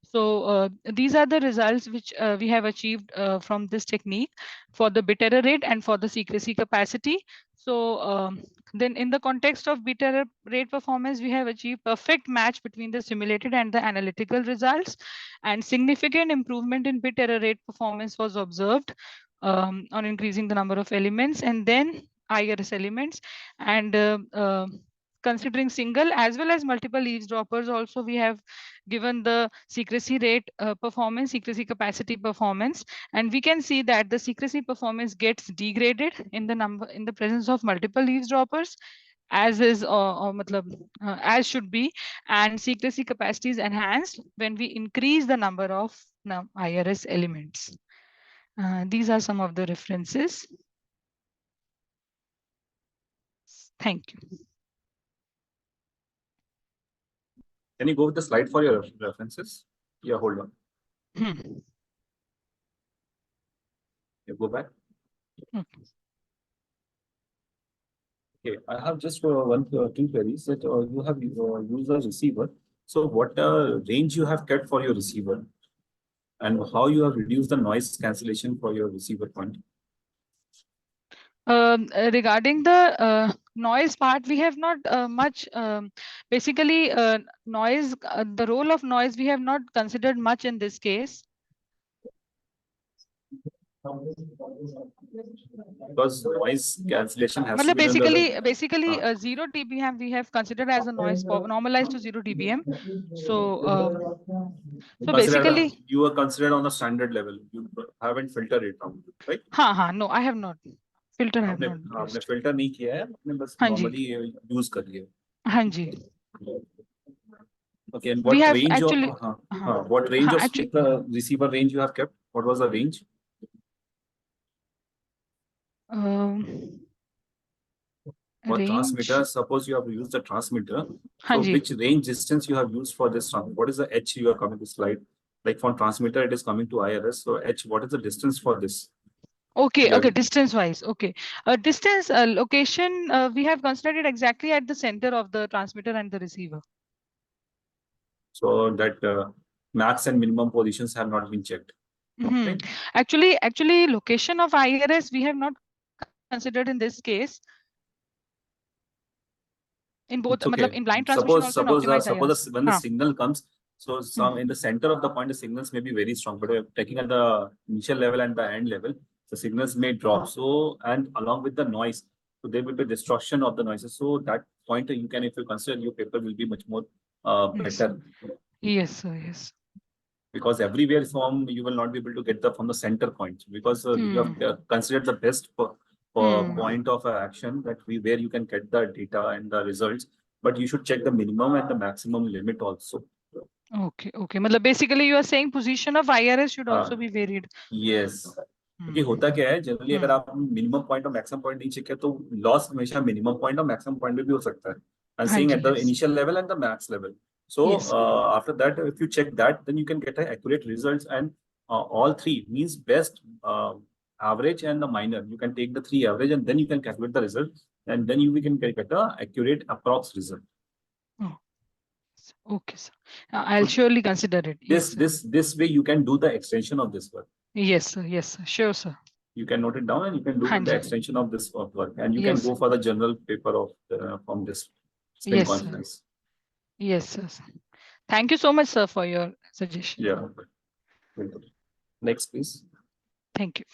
So these are the results which we have achieved from this technique for the bit error rate and for the secrecy capacity. So then in the context of bit error rate performance, we have achieved perfect match between the simulated and the analytical results, and significant improvement in bit error rate performance was observed on increasing the number of elements and then IRS elements. And considering single as well as multiple eavesdroppers, also we have given the secrecy rate performance, secrecy capacity performance, and we can see that the secrecy performance gets degraded in the presence of multiple eavesdroppers, as is as should be, and secrecy capacity is enhanced when we increase the number of IRS elements. These are some of the references. Thank you. Can you go with the slide for your references? Yeah, hold on. Yeah, go back. Okay. Okay, I have just two queries that you have used a receiver. So what range you have kept for your receiver, and how you have reduced the noise cancellation for your receiver point? Regarding the noise part, we have not much. Basically, noise. The role of noise we have not considered much in this case. Because noise cancellation has to Matlab be done the basically 0 dBm we have considered as a noise normalized to 0 dBm. So basically you are considered on the standard level. You haven't filtered it out, right? no, I have not. Filter I have not आपने used. filter नहीं किया है, आपने बस हाँ जी. normally use कर लिया. हाँ जी. Okay, and We what have range actually of what range of the receiver range you have kept? What was the range? For transmitter, suppose you have used the transmitter. So which range distance you have used for this transmitter? What is the H you are coming to slide? Like from transmitter, it is coming to IRS. So H, what is the distance for this? Okay, okay, distance wise. Okay. Distance location, we have considered it exactly at the center of the transmitter and the receiver. So that max and minimum positions have not been checked. Right? Actually, location of IRS we have not considered in this case. In both, okay. in blind transmission also in optimized suppose when the signal comes, so some in the center of the point, the signals may be very strong, but taking at the initial level and the end level, the signals may drop. So, and along with the noise, so there will be destruction of the noises. So that point you can, if you consider, your paper will be much more better. Yes, sir, yes. Because everywhere from you will not be able to get from the center point, because you have considered the best point of action that where you can get the data and the results, but you should check the minimum and the maximum limit also. Okay, okay. Basically, you are saying position of IRS should also be varied. Yes. क्योंकि होता क्या है generally अगर आप minimum point और maximum point नहीं check है तो लॉस हमेशा मिनिमम पॉइंट और मैक्सिमम पॉइंट में भी हो सकता है. I'm saying at the initial level and the max level. So after that, if you check that, then you can get accurate results, and all three means best, average, and the minor. You can take the three average, and then you can calculate the result, and then you can get a accurate approx result. Oh. Okay, sir. I'll surely consider it. Yes, this way you can do the extension of this work. Yes, sir. Yes, sir. Sure, sir. You can note it down and you can do the extension of this work, and you can go for the general paper of from this spin conference. Yes, sir. Thank you so much, sir, for your suggestion. Yeah. Next, please. Thank you.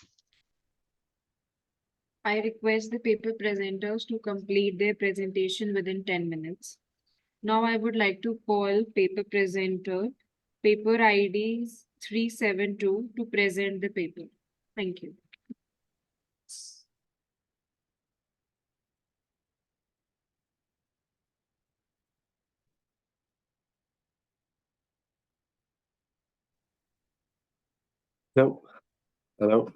I request the paper presenters to complete their presentation within 10 minutes. Now I would like to call paper presenter, paper ID 372 to present the paper. Thank you. Hello. Hello.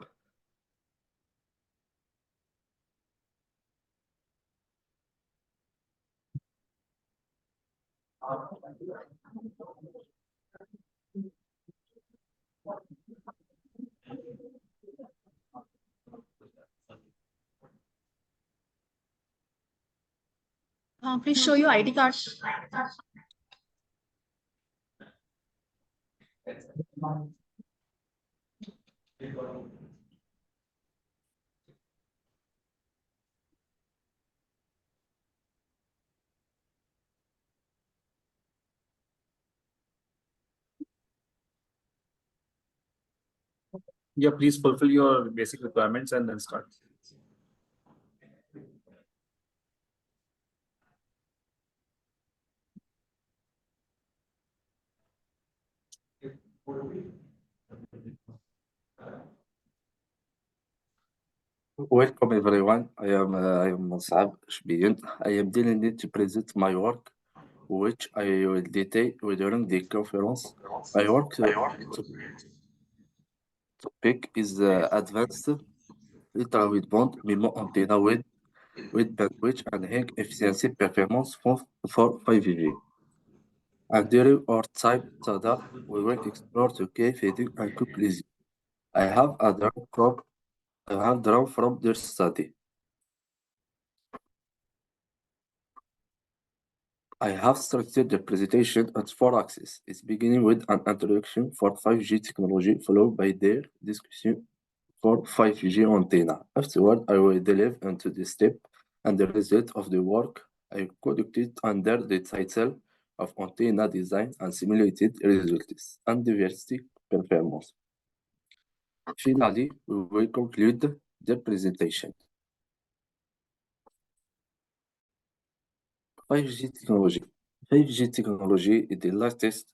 Please show your ID card. Yeah, please fulfill your basic requirements and then start. Welcome everyone. I am Musab Shbiyan. I am dealing to present my work, which I will detail during the conference. My work topic is advanced ultra-wideband MIMO antenna with bandwidth and high efficiency performance for 5G. And during our time together, we will explore the key findings and conclusions. I have drawn from their study. I have structured the presentation at 4 axes. It's beginning with an introduction for 5G technology, followed by their discussion for 5G antenna. Afterward, I will delve into the step and the result of the work I conducted under the title of antenna design and simulated results and diversity performance. Finally, we will conclude the presentation. 5G technology. 5G technology is the latest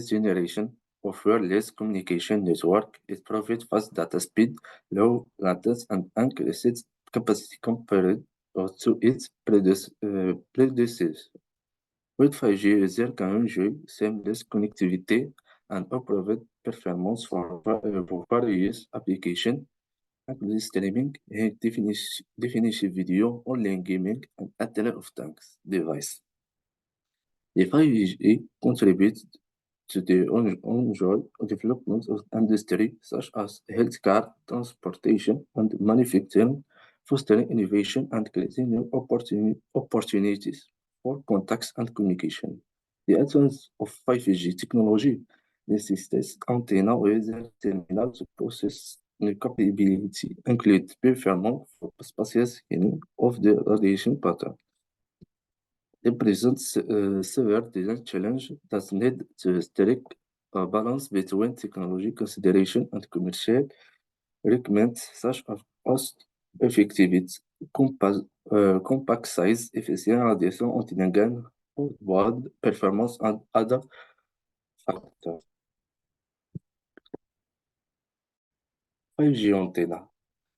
generation of wireless communication network. It provides fast data speed, low latency, and increased capacity compared to its predecessors. With 5G, users can enjoy seamless connectivity and improved performance for various applications, including streaming, high definition video, online gaming, and Internet of Things device. The 5G contributes to the ongoing development of industry such as healthcare, transportation, and manufacturing, fostering innovation and creating new opportunities for contacts and communication. The advance of 5G technology necessitates antenna with terminal to process capability, include performance for spatial scanning of the radiation pattern. It presents severe design challenge that need to strike a balance between technology consideration and commercial requirements such as cost effectivity, compact size, efficient radiation antenna gain, broad performance, and other factors. 5G antenna.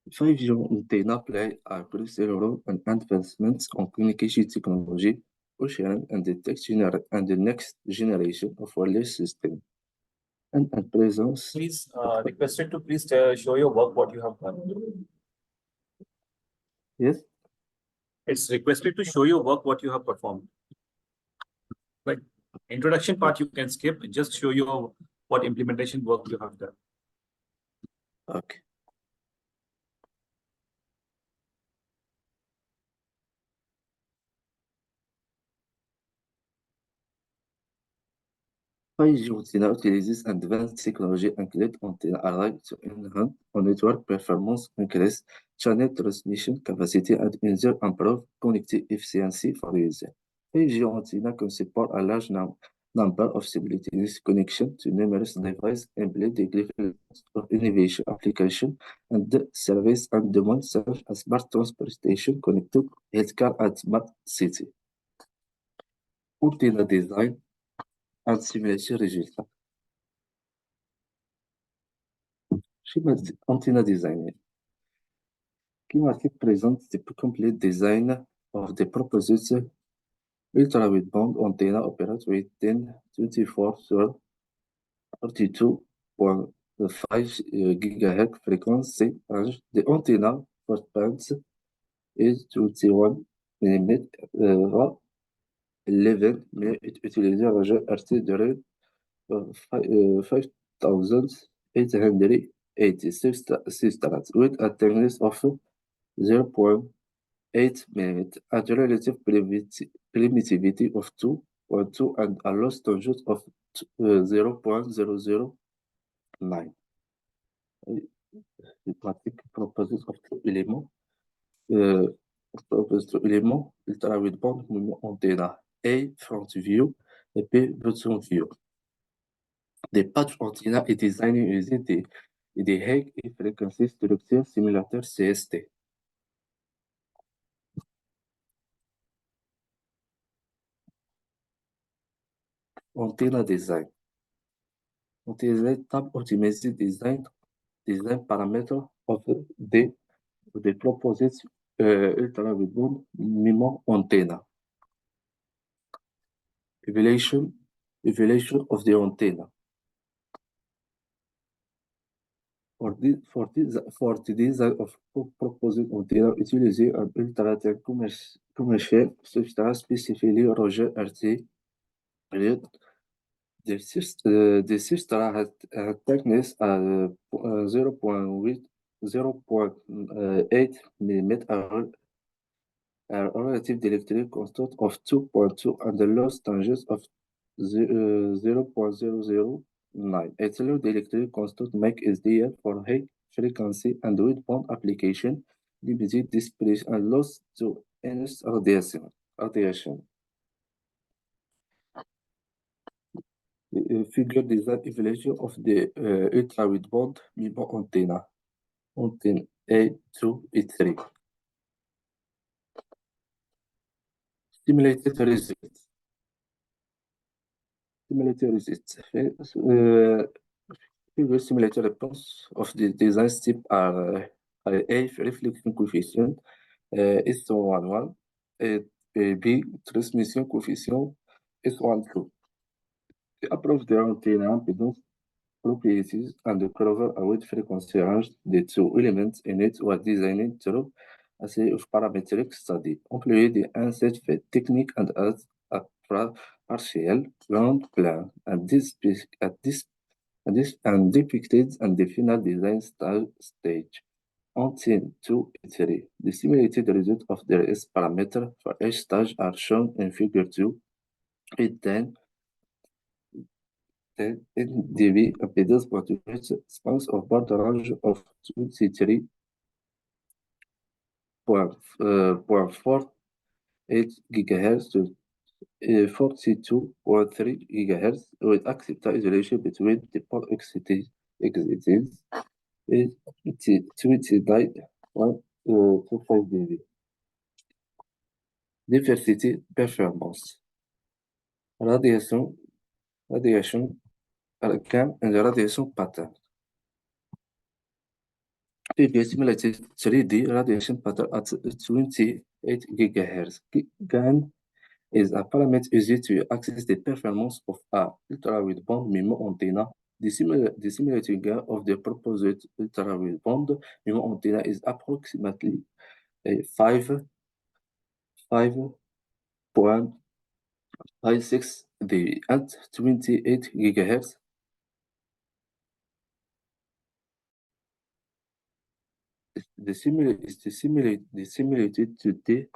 5G antenna play a crucial role in advancements on communication technology, ushering in the next generation of wireless system. And at present, Please requested to please show your work what you have done. yes, It's requested to show your work what you have performed. Like introduction part you can skip, just show your what implementation work you have done. okay. 5G antenna utilizes advanced technology including antenna array to enhance network performance, increase channel transmission capacity, and ensure improved connectivity efficiency for users. 5G antenna can support a large number of simultaneous connections to numerous devices, enabling the development of innovation applications and service and demand such as smart transportation, connected healthcare, and smart city. Antenna design and simulation results. Schema antenna design. Schematic presents the complete design of the proposed ultra-wideband antenna operates within 24 to 32.5 GHz frequency range. The antenna first band is 21 mm 11 mais utilisé un jeu RT de 5886 strats with a thickness of 0.8 mm and a relative permittivity of 2.2 and a loss tangent of 0.009. The pratique proposes of two éléments. Propose two éléments ultra-wideband movement antenna. A, front view, et B, bottom view. The patch antenna est designé using the high frequency structure simulator CST. Antenna design. Antenna tab optimize design parameter of the proposed ultra-wideband movement antenna. Evaluation of the antenna. For the design of proposed antenna, utiliser un ultra commercial substance specifically Roger RT. The substance has a thickness at 0.8 mm a relative dielectric constant of 2.2 and the loss tangents of 0.009. Its low dielectric constant make it ideal for high frequency and wide band application, limited dispersion and loss to NS radiation. Figure design evaluation of the ultra wideband MIMO antenna A2, A3. Simulated results. Figure simulated response of the design step are A reflection coefficient S11, B transmission coefficient S12. The approach the antenna impedance properties and cover a wide frequency range. The two elements in it were designed through a series of parametric study, employing the unset fit technique and as a partial ground plan, and depicted and the final design stage. Antenna 2 and 3. The simulated result of the S parameter for each stage are shown in figure 2. It then dB impedance modulates spans of border range of 23.48 GHz to 42.3 GHz with acceptable isolation between the port exits is 29.25 dB. Diversity performance. Radiation cam and radiation pattern. Figure simulated 3D radiation pattern at 28 GHz. GAN is a parameter used to access the performance of a ultra-wideband MIMO antenna. The simulated GAN of the proposed ultra-wideband MIMO antenna is approximately 5.56 dB at 28 GHz. The simulated to the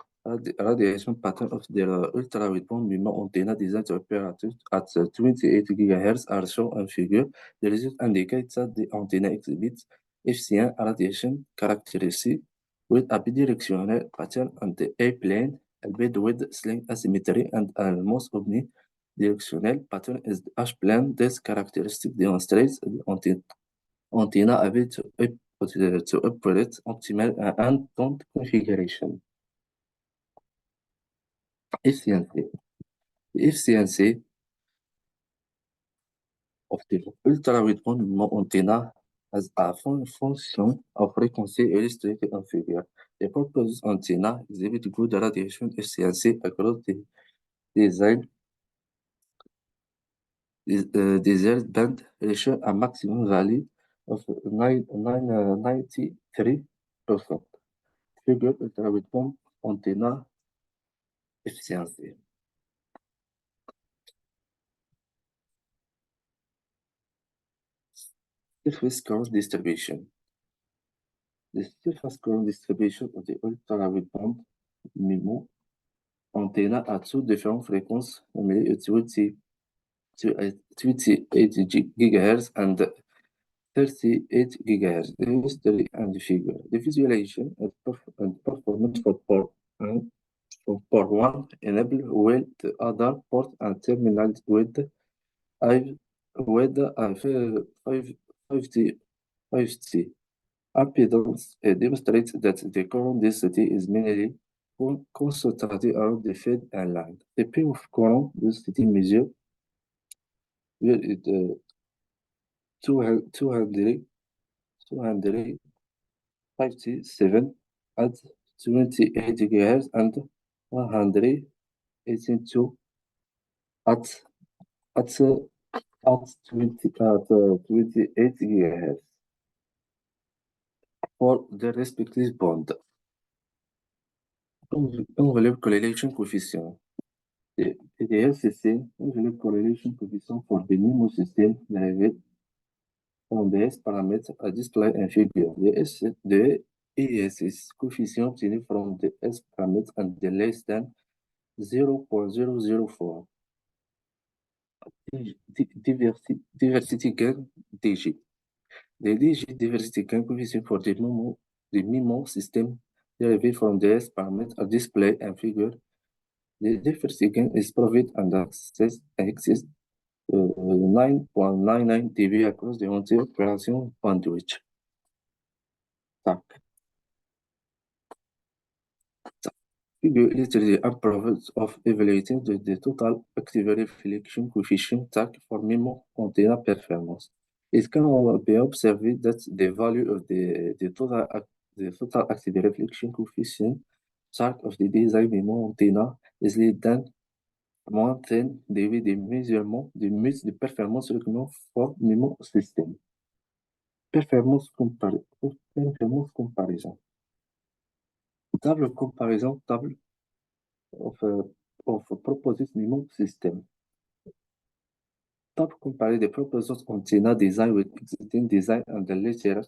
radiation pattern of the ultra-wideband MIMO antenna designed to operate at 28 GHz are shown in figure. The result indicates that the antenna exhibits efficient radiation characteristics with a bidirectional pattern on the A plane, albeit with sling asymmetry, and almost omnidirectional pattern is the H plane. This characteristic demonstrates the antenna able to operate optimal endpoint configuration. Efficiency. The efficiency of the ultra-wideband MIMO antenna as a function of frequency illustrated in figure. The proposed antenna exhibits good radiation efficiency across the design desired band, reaching a maximum value of 93%. Figure ultra-wideband antenna efficiency. Surface current distribution. The surface current distribution of the ultra-wideband MIMO antenna at two different frequencies, namely 28 GHz and 38 GHz. The history and the figure. The visualization and performance for port 1 enable well the other port and terminals with a 5T. Impedance demonstrates that the current density is mainly concentrated around the feed and line. The P of current density measure 257 at 28 GHz and 182 at 28 GHz for the respective band. Envelope correlation coefficient. The LCC envelope correlation coefficient for the MIMO system derived from the S parameter are displayed in figure. The ES is coefficient obtained from the S parameter and the less than 0.004. Diversity gain DG. The DG diversity gain coefficient for the MIMO system derived from the S parameter are displayed and figure. The diversity gain is provided and access 9.99 dB across the entire operation bandwidth. Tac. Figure illustrates a process of evaluating the total active reflection coefficient TAC for MIMO antenna performance. It can be observed that the value of the total active reflection coefficient TAC of the design MIMO antenna is less than moins 10 dB de measurement de the performance recommended for MIMO system. Performance comparison. Table comparison table of proposed MIMO system. Top compare the proposed antenna design with existing design and the later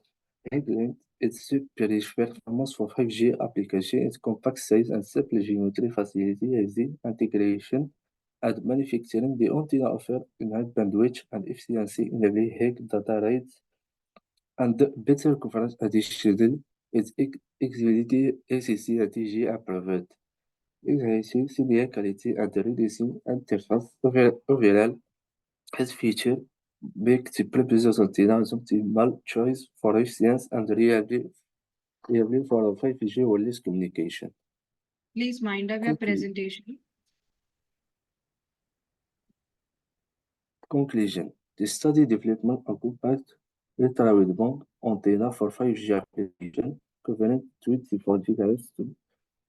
handling its superior performance for 5G application, its compact size and simple geometry facility easy integration and manufacturing. The antenna offer enhanced bandwidth and efficiency in a high data rates and better coverage. Additionally, its XVD ACC and TG approved. Enhancing signal quality and reducing interface overall has feature make the proposed antenna an optimal choice for efficiency and reliability for 5G wireless communication. Please wind up your presentation. Conclusion. The study development occupied ultra-wideband antenna for 5G application covering 24 GHz to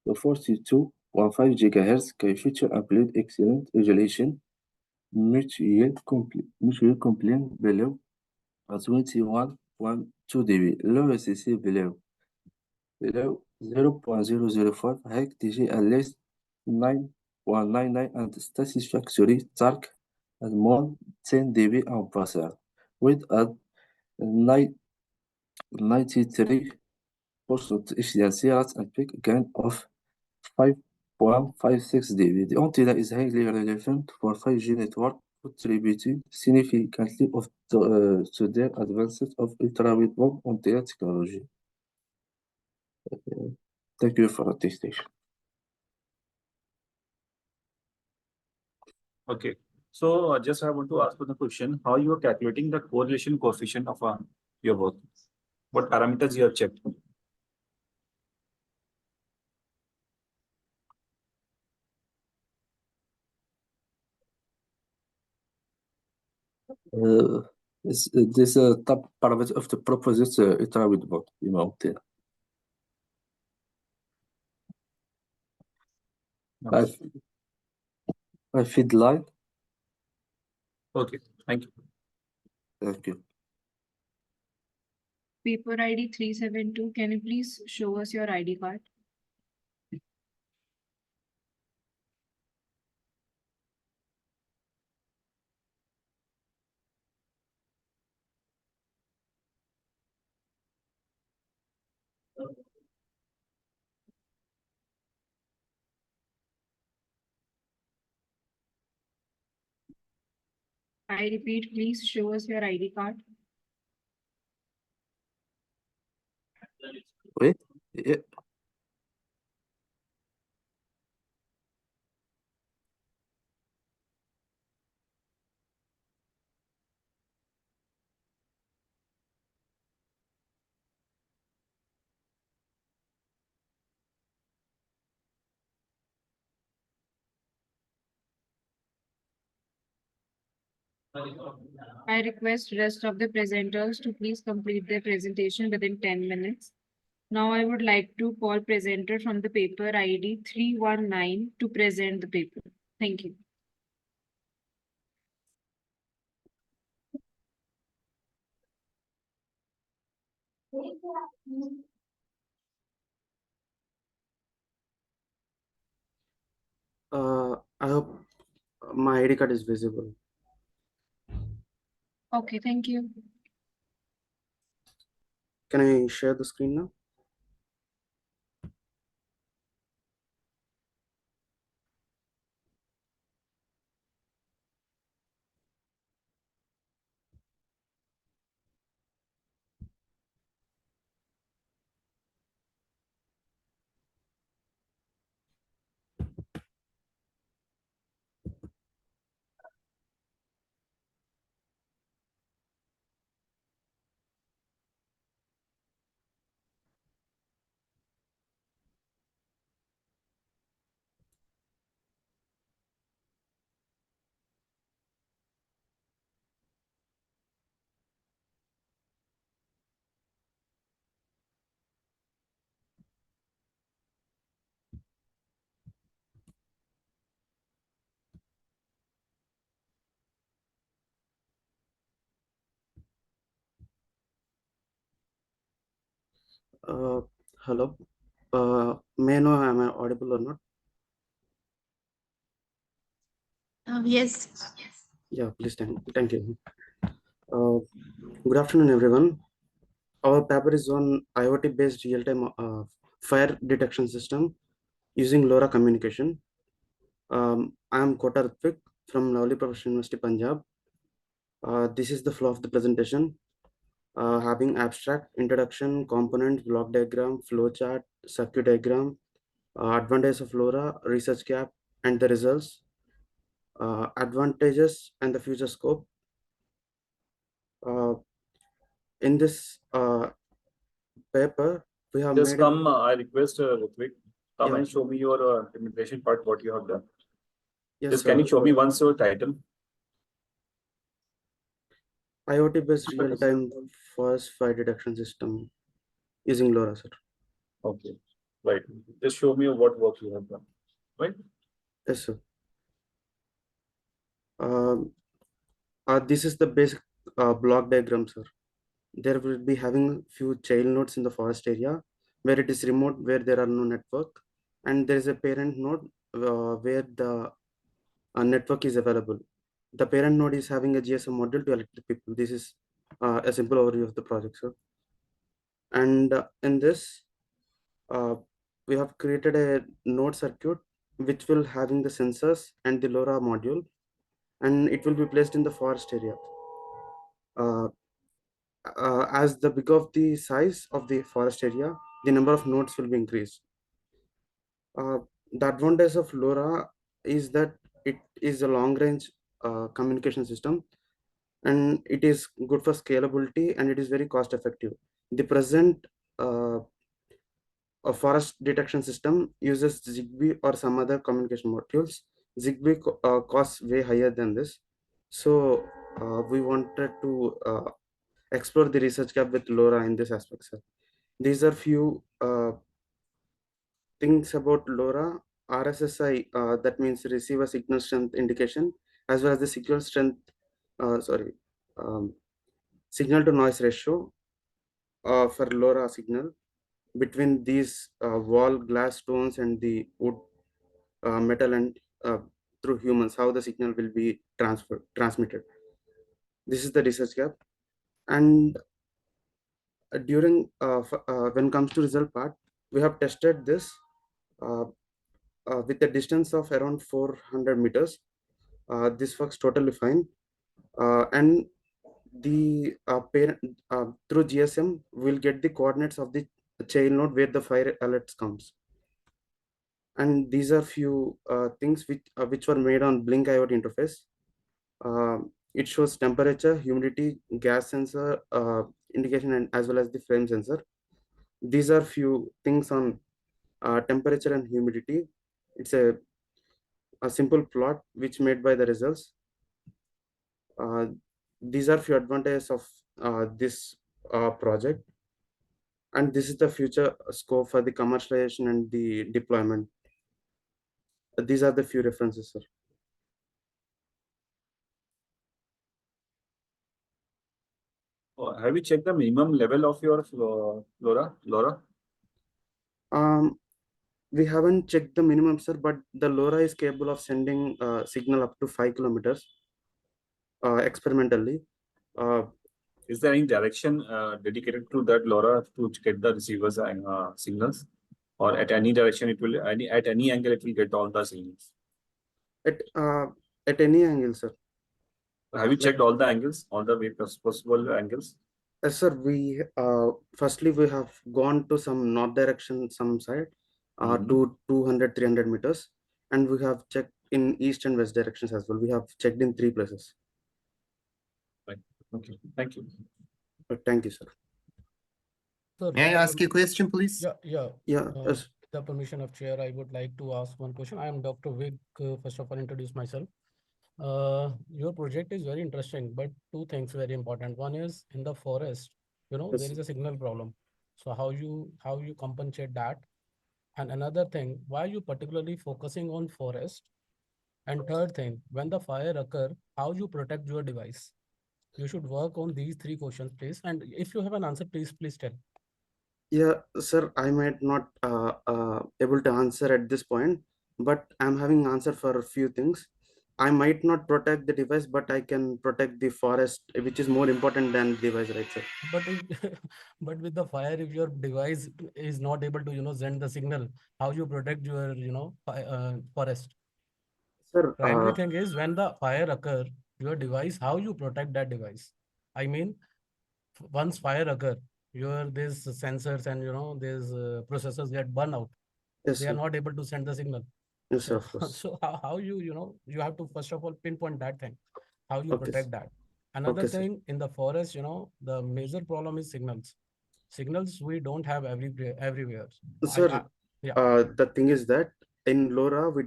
42.5 GHz can feature include excellent resolution, mutual compliant below 21.2 dB, low SCC below 0.005, high TG at least 9.99 and satisfactory TARC at more 10 dB en passant, with a 93% efficiency rate and peak gain of 5.56 dB. The antenna is highly relevant for 5G network, contributing significantly to the advances of ultra-wideband antenna technology. Thank you for attention. Okay. So just I want to ask you the question, how you are calculating the correlation coefficient of your work? What parameters you have checked? This top parameter of the proposed ultra-wideband antenna. I feed line. Okay, thank you. Thank you. Paper ID 372, can you please show us your ID card? I repeat, please show us your ID card. Wait. Yeah. I request rest of the presenters to please complete their presentation within 10 minutes. Now I would like to call presenter from the paper ID 319 to present the paper. Thank you. I hope my ID card is visible. Okay, thank you. Can I share the screen now? Hello. May I know am I audible or not? Yes. Yeah, please thank you. Good afternoon, everyone. Our paper is on IoT-based real-time fire detection system using LoRa communication. I am Kota Ritvik from Lovely Professional University, Punjab. This is the flow of the presentation, having abstract, introduction, components, block diagram, flow chart, circuit diagram, advantages of LoRa, research gap, and the results, advantages and the future scope. In this paper, we have Just made come, I request Ritvik, come Yeah. and show me your implementation part, what you have done. Yes, Just can you show me once your title? IoT-based real-time forest fire detection system using LoRa, sir. Okay, right. Just show me what work you have done, right? Yes, sir. This is the basic block diagram, sir. There will be having few child nodes in the forest area where it is remote, where there are no network, and there is a parent node where the network is available. The parent node is having a GSM module to elect the people. This is a simple overview of the project, sir. And in this, we have created a node circuit which will having the sensors and the LoRa module, and it will be placed in the forest area. As the big of the size of the forest area, the number of nodes will be increased. The advantage of LoRa is that it is a long range communication system, and it is good for scalability, and it is very cost effective. The present a forest detection system uses Zigbee or some other communication modules. Zigbee costs way higher than this. So we wanted to explore the research gap with LoRa in this aspect, sir. These are few things about LoRa. RSSI, that means receiver signal strength indication, as well as the signal strength, signal to noise ratio for LoRa signal between these wall glass stones and the wood metal and through humans, how the signal will be transmitted. This is the research gap. And during when it comes to result part, we have tested this uh, with a distance of around 400 meters. This works totally fine. And the parent through GSM will get the coordinates of the child node where the fire alerts comes. And these are few things which were made on Blink IoT interface. It shows temperature, humidity, gas sensor indication, and as well as the frame sensor. These are few things on temperature and humidity. It's a simple plot which made by the results. These are few advantages of this project, and this is the future scope for the commercialization and the deployment. These are the few references, sir. Have you checked the minimum level of your LoRa? We haven't checked the minimum, sir, but the LoRa is capable of sending signal up to 5 kilometers experimentally. Is there any direction dedicated to that LoRa to get the receivers signals, or at any direction it will at any angle it will get all the signals? At any angle, sir. Have you checked all the angles, all the way possible angles? Yes, sir. We firstly we have gone to some north direction, some side, to 200, 300 meters, and we have checked in east and west directions as well. We have checked in 3 places. Right. Okay. Thank you. Thank you, sir. Sir, May I ask you a question, please? Yeah. Yes. With the permission of chair, I would like to ask one question. I am Dr. Vig. First of all, introduce myself. Your project is very interesting, but two things very important. One is in the forest, Yes. there is a signal problem. So how you compensate that? And another thing, why you particularly focusing on forest? And third thing, when the fire occur, how you protect your device? You should work on these three questions, please. And if you have an answer, please tell. Yeah, sir, I might not able to answer at this point, but I'm having answer for a few things. I might not protect the device, but I can protect the forest, which is more important than the device, right, sir? But if but with the fire, if your device is not able to, send the signal, how you protect your, forest? Sir, Primary thing is when the fire occur, your device, how you protect that device. I mean, once fire occur, these sensors and these processors get burned out. yes, They are sir. not able to send the signal. Yes, sir, So of course. so how you have to first of all pinpoint that thing, how you Okay, protect that. Another okay, sir. thing in the forest, the major problem is signals. Signals we don't have everywhere. Sir, Yeah. the thing is that in LoRa we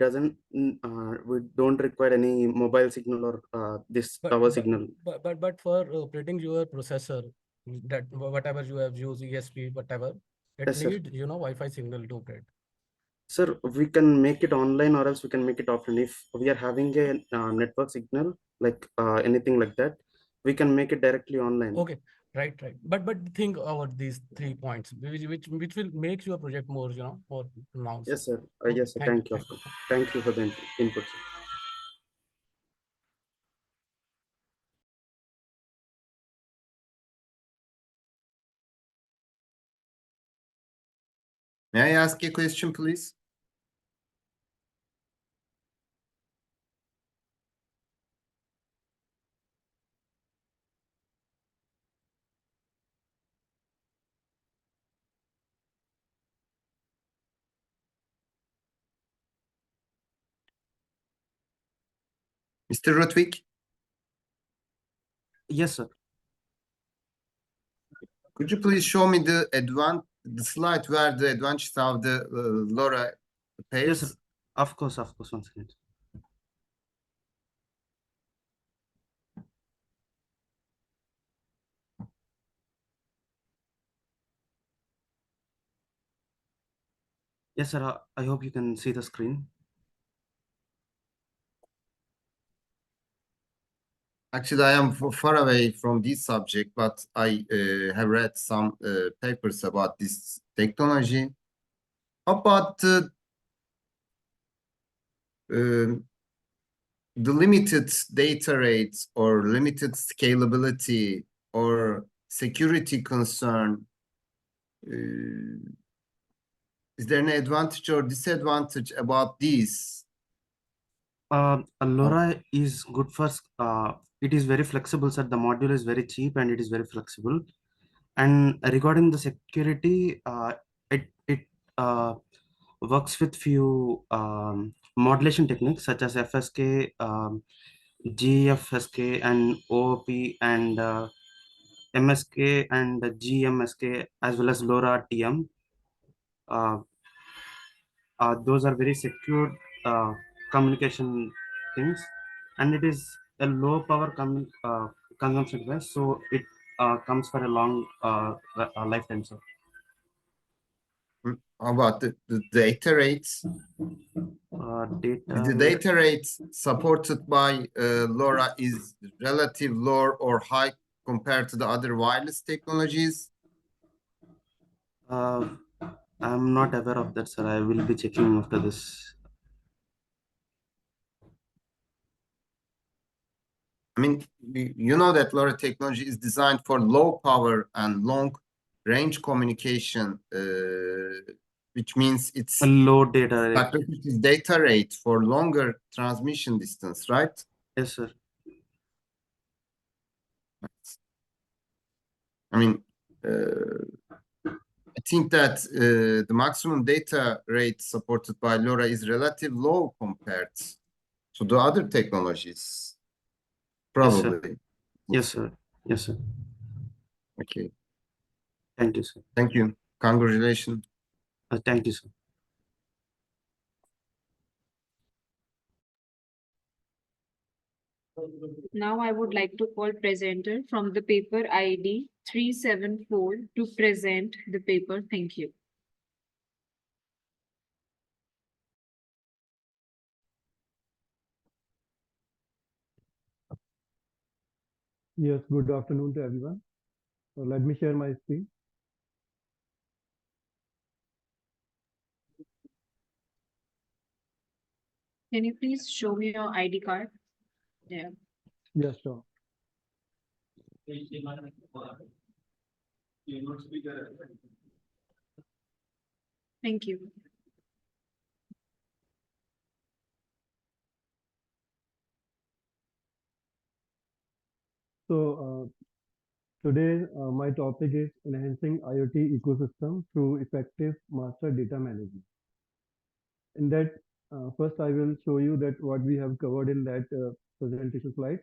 don't require any mobile signal or this But tower but signal. but for operating your processor, that whatever you have used, ESP, whatever, it Yes, sir. need Wi-Fi signal to operate. Sir, we can make it online or else we can make it offline. If we are having a network signal, like anything like that, we can make it directly online. Okay, right. But think about these 3 points, which will make your project more more pronounced. Yes, sir. Okay, Yes, sir. Thank you. Thank you for the input, sir. May I ask a question, please? Mr. Rutwig? Yes, sir. Could you please show me the slide where the advantages of the LoRa appears? Yes, sir. Of course, of course. One second. Yes, sir. I hope you can see the screen. Actually, I am far away from this subject, but I have read some papers about this technology. How about the limited data rates or limited scalability or security concern? Is there an advantage or disadvantage about these? LoRa is good for it is very flexible, sir. The module is very cheap and it is very flexible. And regarding the security, it works with few modulation techniques such as FSK, GFSK, and OOP, and MSK and GMSK, as well as LoRa TM. Uh, those are very secure communication things, and it is a low power consumption device, so it comes for a long lifetime, sir. How about the data rates? The data rates supported by LoRa is relative low or high compared to the other wireless technologies? I'm not aware of that, sir. I will be checking after this. I mean, you know that LoRa technology is designed for low power and long range communication, which means it's A low data rate. sacrifices data rate for longer transmission distance, right? Yes, sir. I mean, I think that the maximum data rate supported by LoRa is relatively low compared to the other technologies. Probably. Yes, sir. Yes, sir. Okay. Thank you, sir. Thank you. Congratulations. Thank you, sir. Now I would like to call presenter from the paper ID 374 to present the paper. Thank you. Yes, good afternoon to everyone. So let me share my screen. Can you please show me your ID card? Yeah. Yes, sure. Thank you. So today my topic is enhancing IoT ecosystem through effective master data management. In that, first I will show you that what we have covered in that presentation slides.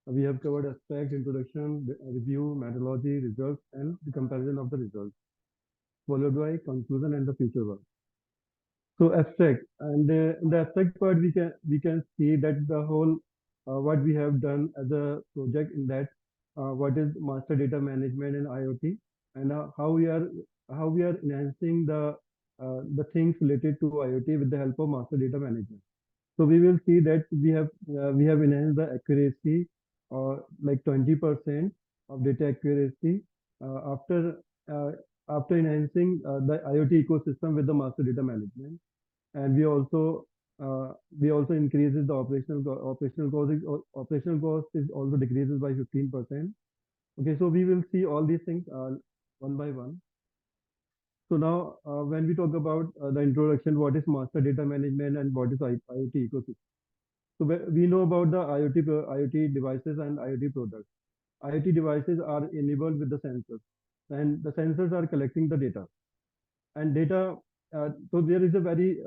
We have covered abstract, introduction, review, methodology, results, and the comparison of the results, followed by conclusion and the future work. So abstract, and in the abstract part, we can see that the whole what we have done as a project in that what is master data management in IoT, and how we are enhancing the things related to IoT with the help of master data management. So we will see that we have enhanced the accuracy like 20% of data accuracy after after enhancing the IoT ecosystem with the master data management. And we also increases the operational cost is also decreases by 15%. Okay, so we will see all these things one by one. So now, when we talk about the introduction, what is master data management and what is IoT ecosystem? So we know about the IoT devices and IoT products. IoT devices are enabled with the sensors, and the sensors are collecting the data. And data, so there is a very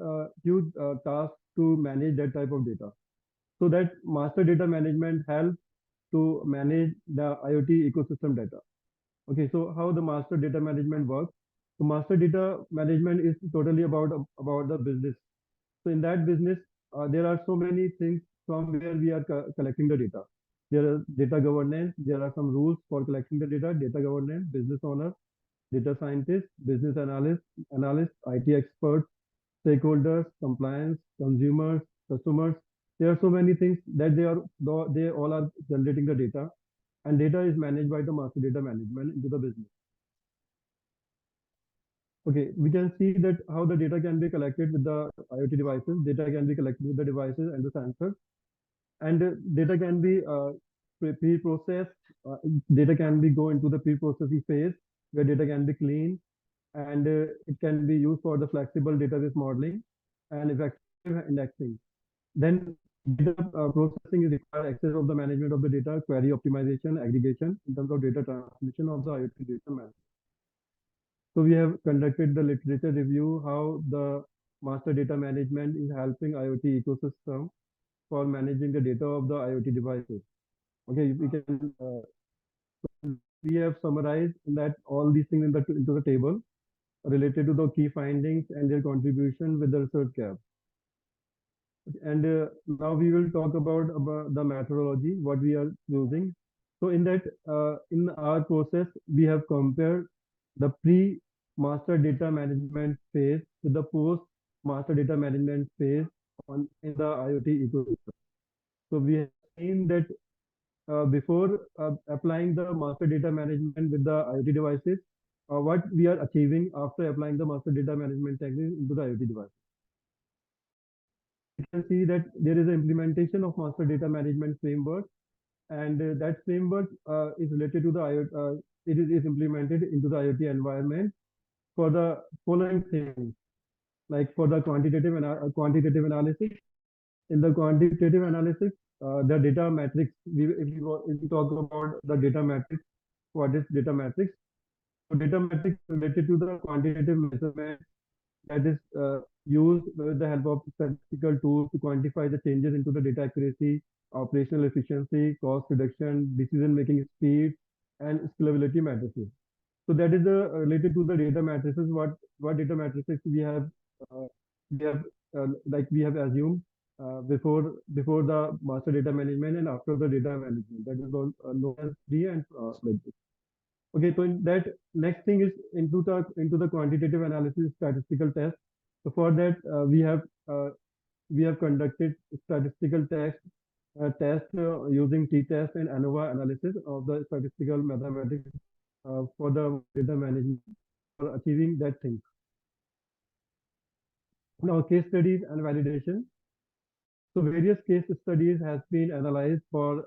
huge task to manage that type of data. So that master data management helps to manage the IoT ecosystem data. Okay, so how the master data management works? So master data management is totally about the business. So in that business, there are so many things from where we are collecting the data. There is data governance. There are some rules for collecting the data governance, business owner, data scientists, business analysts, IT experts, stakeholders, compliance, consumers, customers. There are so many things that they all are generating the data, and data is managed by the master data management into the business. Okay, we can see that how the data can be collected with the IoT devices. Data can be collected with the devices and the sensors, and data can be pre-processed. Data can be go into the pre-processing phase where data can be cleaned, and it can be used for the flexible database modeling and effective indexing. Then data processing is required access of the management of the data, query optimization, aggregation in terms of data transmission of the IoT data management. So we have conducted the literature review, how the master data management is helping IoT ecosystem for managing the data of the IoT devices. Okay, we have summarized that all these things into the table related to the key findings and their contribution with the research gap. And now we will talk about the methodology, what we are using. So in that, in our process, we have compared the pre-master data management phase with the post-master data management phase in the IoT ecosystem. So we have seen that before applying the master data management with the IoT devices, what we are achieving after applying the master data management technique into the IoT device. You can see that there is an implementation of master data management framework, and that framework is related to the IoT. It is implemented into the IoT environment for the following things, like for the quantitative analysis. In the quantitative analysis, the data matrix. If we talk about the data matrix, what is data matrix? So data matrix related to the quantitative measurement that is used with the help of statistical tools to quantify the changes into the data accuracy, operational efficiency, cost reduction, decision-making speed, and scalability matrices. So that is related to the data matrices. What data matrices we have assumed before the master data management and after the data management. That is known as D and like this. Okay, so in that next thing is into the quantitative analysis statistical test. So for that we have conducted statistical test using t-test and ANOVA analysis of the statistical mathematics for the data management for achieving that thing. Now case studies and validation. So various case studies has been analyzed for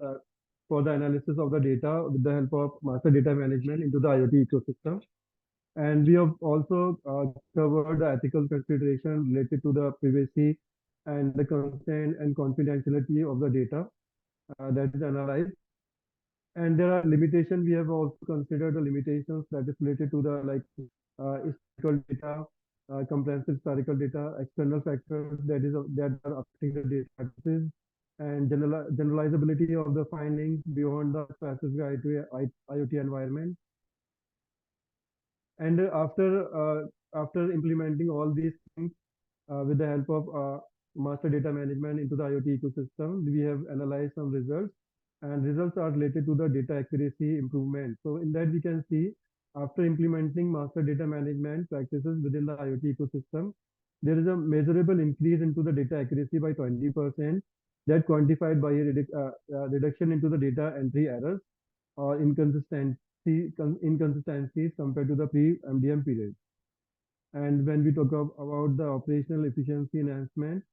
the analysis of the data with the help of master data management into the IoT ecosystem. And we have also covered the ethical consideration related to the privacy and the consent and confidentiality of the data that is analyzed. And there are limitations. We have also considered the limitations that is related to the historical data, comprehensive historical data, external factors that are affecting the data practices, and generalizability of the findings beyond the specific IoT environment. And after implementing all these things with the help of master data management into the IoT ecosystem, we have analyzed some results, and results are related to the data accuracy improvement. So in that we can see, after implementing master data management practices within the IoT ecosystem, there is a measurable increase into the data accuracy by 20%, that quantified by a reduction into the data entry errors or inconsistencies compared to the pre-MDM period. And when we talk about the operational efficiency enhancement,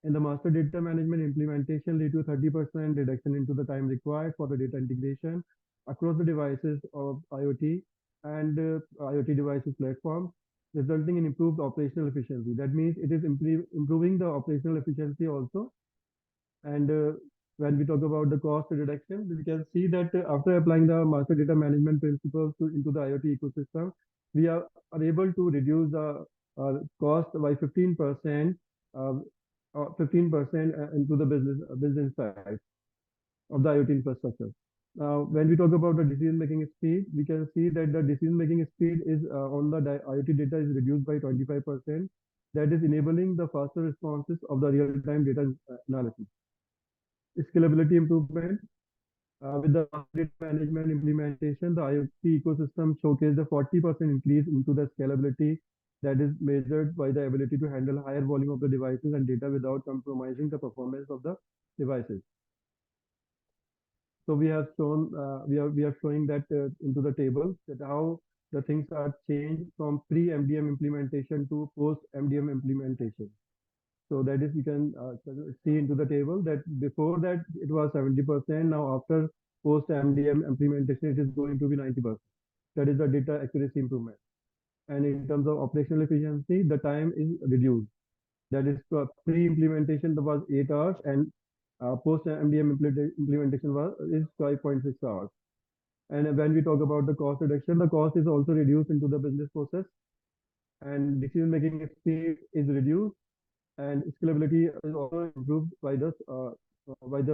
in the master data management implementation lead to 30% reduction into the time required for the data integration across the devices of IoT and IoT devices platforms, resulting in improved operational efficiency. That means it is improving the operational efficiency also. And when we talk about the cost reduction, we can see that after applying the master data management principles into the IoT ecosystem, we are able to reduce the cost by 15%, 15% into the business side of the IoT infrastructure. Now, when we talk about the decision-making speed, we can see that the decision-making speed is on the IoT data is reduced by 25%. That is enabling the faster responses of the real-time data analysis. Scalability improvement. With the data management implementation, the IoT ecosystem showcased a 40% increase into the scalability that is measured by the ability to handle higher volume of the devices and data without compromising the performance of the devices. So we have shown we are showing that into the table, that how the things are changed from pre-MDM implementation to post-MDM implementation. So that is, you can see into the table that before that it was 70%. Now after post-MDM implementation, it is going to be 90%. That is the data accuracy improvement. And in terms of operational efficiency, the time is reduced. That is, pre-implementation was 8 hours, and post-MDM implementation is 5.6 hours. And when we talk about the cost reduction, the cost is also reduced into the business process, and decision-making speed is reduced, and scalability is also improved by the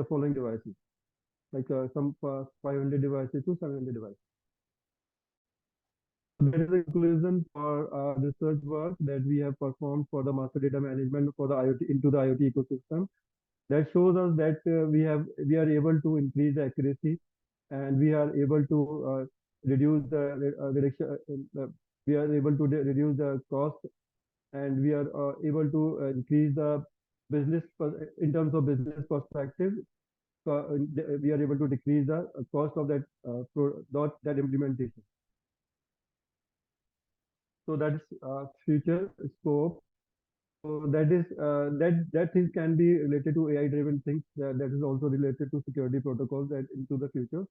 following devices, like some 500 devices to 700 devices. That is the conclusion for research work that we have performed for the master data management for the IoT into the IoT ecosystem. That shows us that we are able to increase the accuracy, and we are able to reduce the reduction. We are able to reduce the cost, and we are able to increase the business in terms of business perspective. We are able to decrease the cost of that implementation. So that is future scope. So that is that things can be related to AI-driven things. That is also related to security protocols that into the future,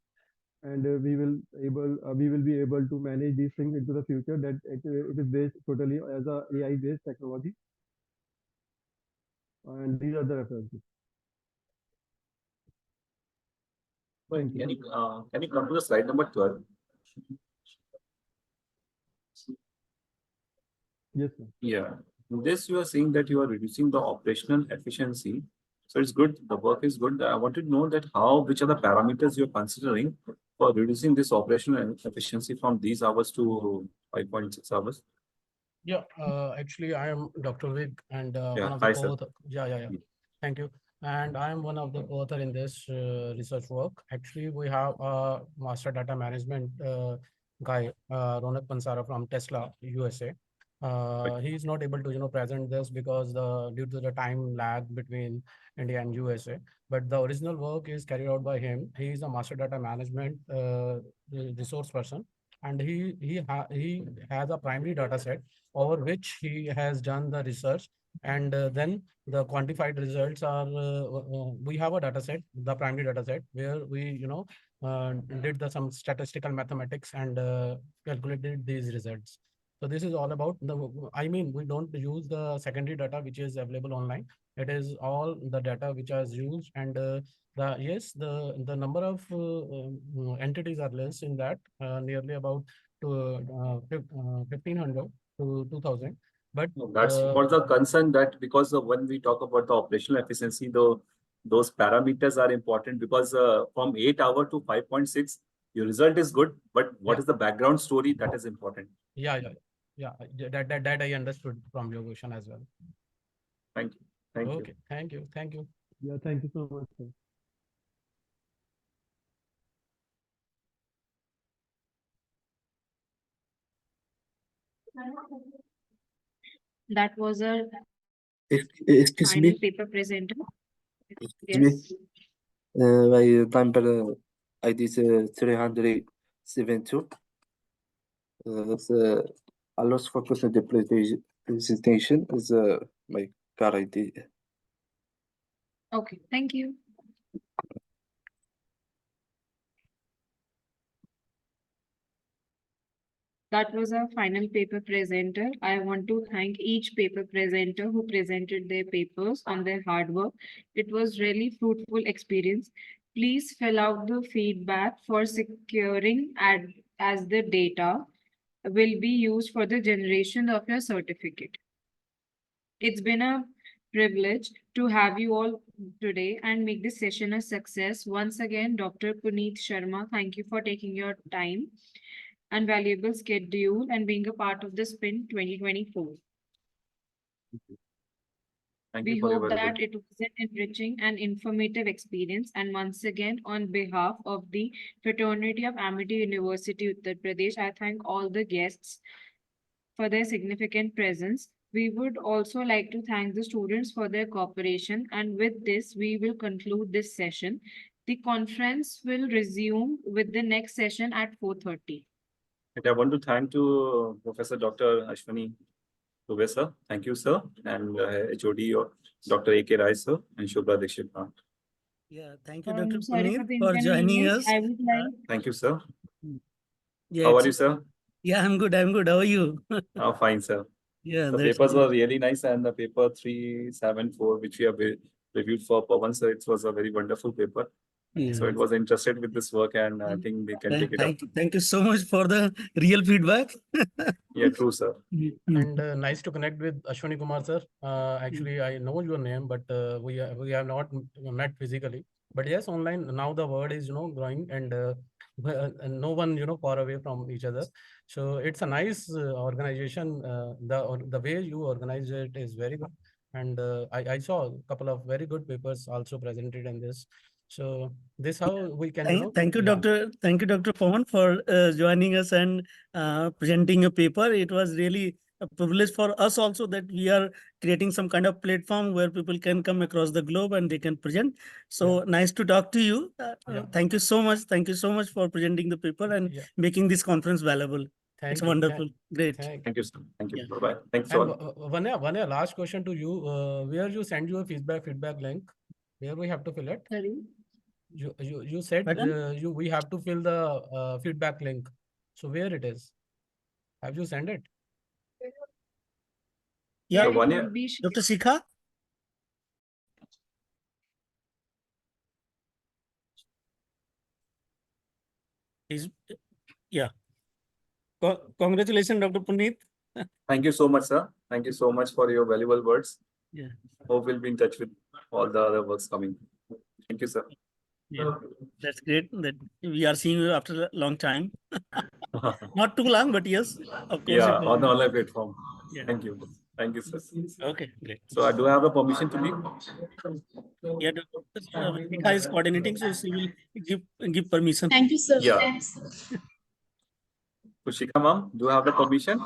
and we will be able to manage these things into the future. That it is based totally as a AI-based technology, and these are the references. Well, can you come to the slide number 12? Yes, sir. Yeah. In this, you are saying that you are reducing the operational efficiency. So it's good. The work is good. I want to know that which are the parameters you're considering for reducing this operational efficiency from these hours to 5.6 hours? Yeah, actually, I am Dr. Vig, and one of the hi, sir. co-author. Yeah. Thank you. And I am one of the co-author in this research work. Actually, we have a master data management guy, Ronak Pansara from Tesla, USA. He is not able to, present this because due to the time lag between India and USA. But the original work is carried out by him. He is a master data management resource person, and he has a primary data set over which he has done the research And then the quantified results are, we have a data set, the primary data set, where we, did some statistical mathematics and calculated these results. So this is all about we don't use the secondary data which is available online. It is all the data which is used, and the number of entities are less in that, nearly about 1,500 to 2,000. But No, that's for the concern that because when we talk about the operational efficiency, those parameters are important because from 8 hour to 5.6, your result is good, but what is the background story that is important? Yeah. That I understood from your question as well. Thank you. Thank you. Okay. Thank you. Thank you. Yeah, thank you so much, sir. That was a Excuse final me. paper presenter. Excuse me. Yes. My number ID is 372. That's I lost focus on the presentation is my car ID. Okay, thank you. That was our final paper presenter. I want to thank each paper presenter who presented their papers on their hard work. It was really fruitful experience. Please fill out the feedback for securing as the data will be used for the generation of your certificate. It's been a privilege to have you all today and make this session a success. Once again, Dr. Puneet Sharma, thank you for taking your time and valuable schedule and being a part of the Spin 2024. Thank We you for your hope that valuable. it was an enriching and informative experience. And once again, on behalf of the fraternity of Amity University, Uttar Pradesh, I thank all the guests for their significant presence. We would also like to thank the students for their cooperation. And with this, we will conclude this session. The conference will resume with the next session at 4:30. I want to thank to Professor Dr. Ashwani Dubey, sir. Thank you, sir. And HOD or Dr. A.K. Rai, sir, and Shubha Dikshit. Yeah, thank you, Dr. Sorry for Puneet, the for joining inconvenience. us. I would like. Thank you, sir. Yeah, How are you, sir? Yeah, I'm good. I'm good. How are you? Oh, fine, sir. Yeah, the that's papers good. were really nice, and the paper 374, which we have reviewed for Pawan, sir, it was a very wonderful paper. Yeah. So it was interested with this work, and I think they can take it up. Thank you so much for the real feedback. Yeah, true, sir. And nice to connect with Ashwani Kumar, sir. Actually, I know your name, but we have not met physically. But yes, online now the word is growing, and no one far away from each other. So it's a nice organization. The way you organize it is very good, and I saw a couple of very good papers also presented in this. So this how we can Thank you, Dr. Thank you, Dr. Pawan, for joining us and presenting a paper. It was really a privilege for us also that we are creating some kind of platform where people can come across the globe and they can present. So nice to talk to you. Thank you so much. Thank you so much for presenting the paper and making this conference valuable. It's wonderful. Great. Thank you, sir. Thank you. Bye-bye. Thanks And all. one last question to you. Where you send your feedback link, where we have to fill it? Sorry. You said we have to fill the feedback link. So where it is? Have you sent it? Yeah, So one year. Dr. Sikha. Yeah. Congratulations, Dr. Puneet. Thank you so much, sir. Thank you so much for your valuable words. Yeah. Hope we'll be in touch with all the other works coming. Thank you, sir. Yeah, that's great that we are seeing you after a long time. Not too long, but yes, of course. Yeah, on the online platform. Yeah. Thank you. Thank you, sir. Okay, great. So I do have the permission to leave. Yeah, Sikha is coordinating, so she will give permission. Thank you, sir. Yeah. So Shikha ma'am, do you have the permission?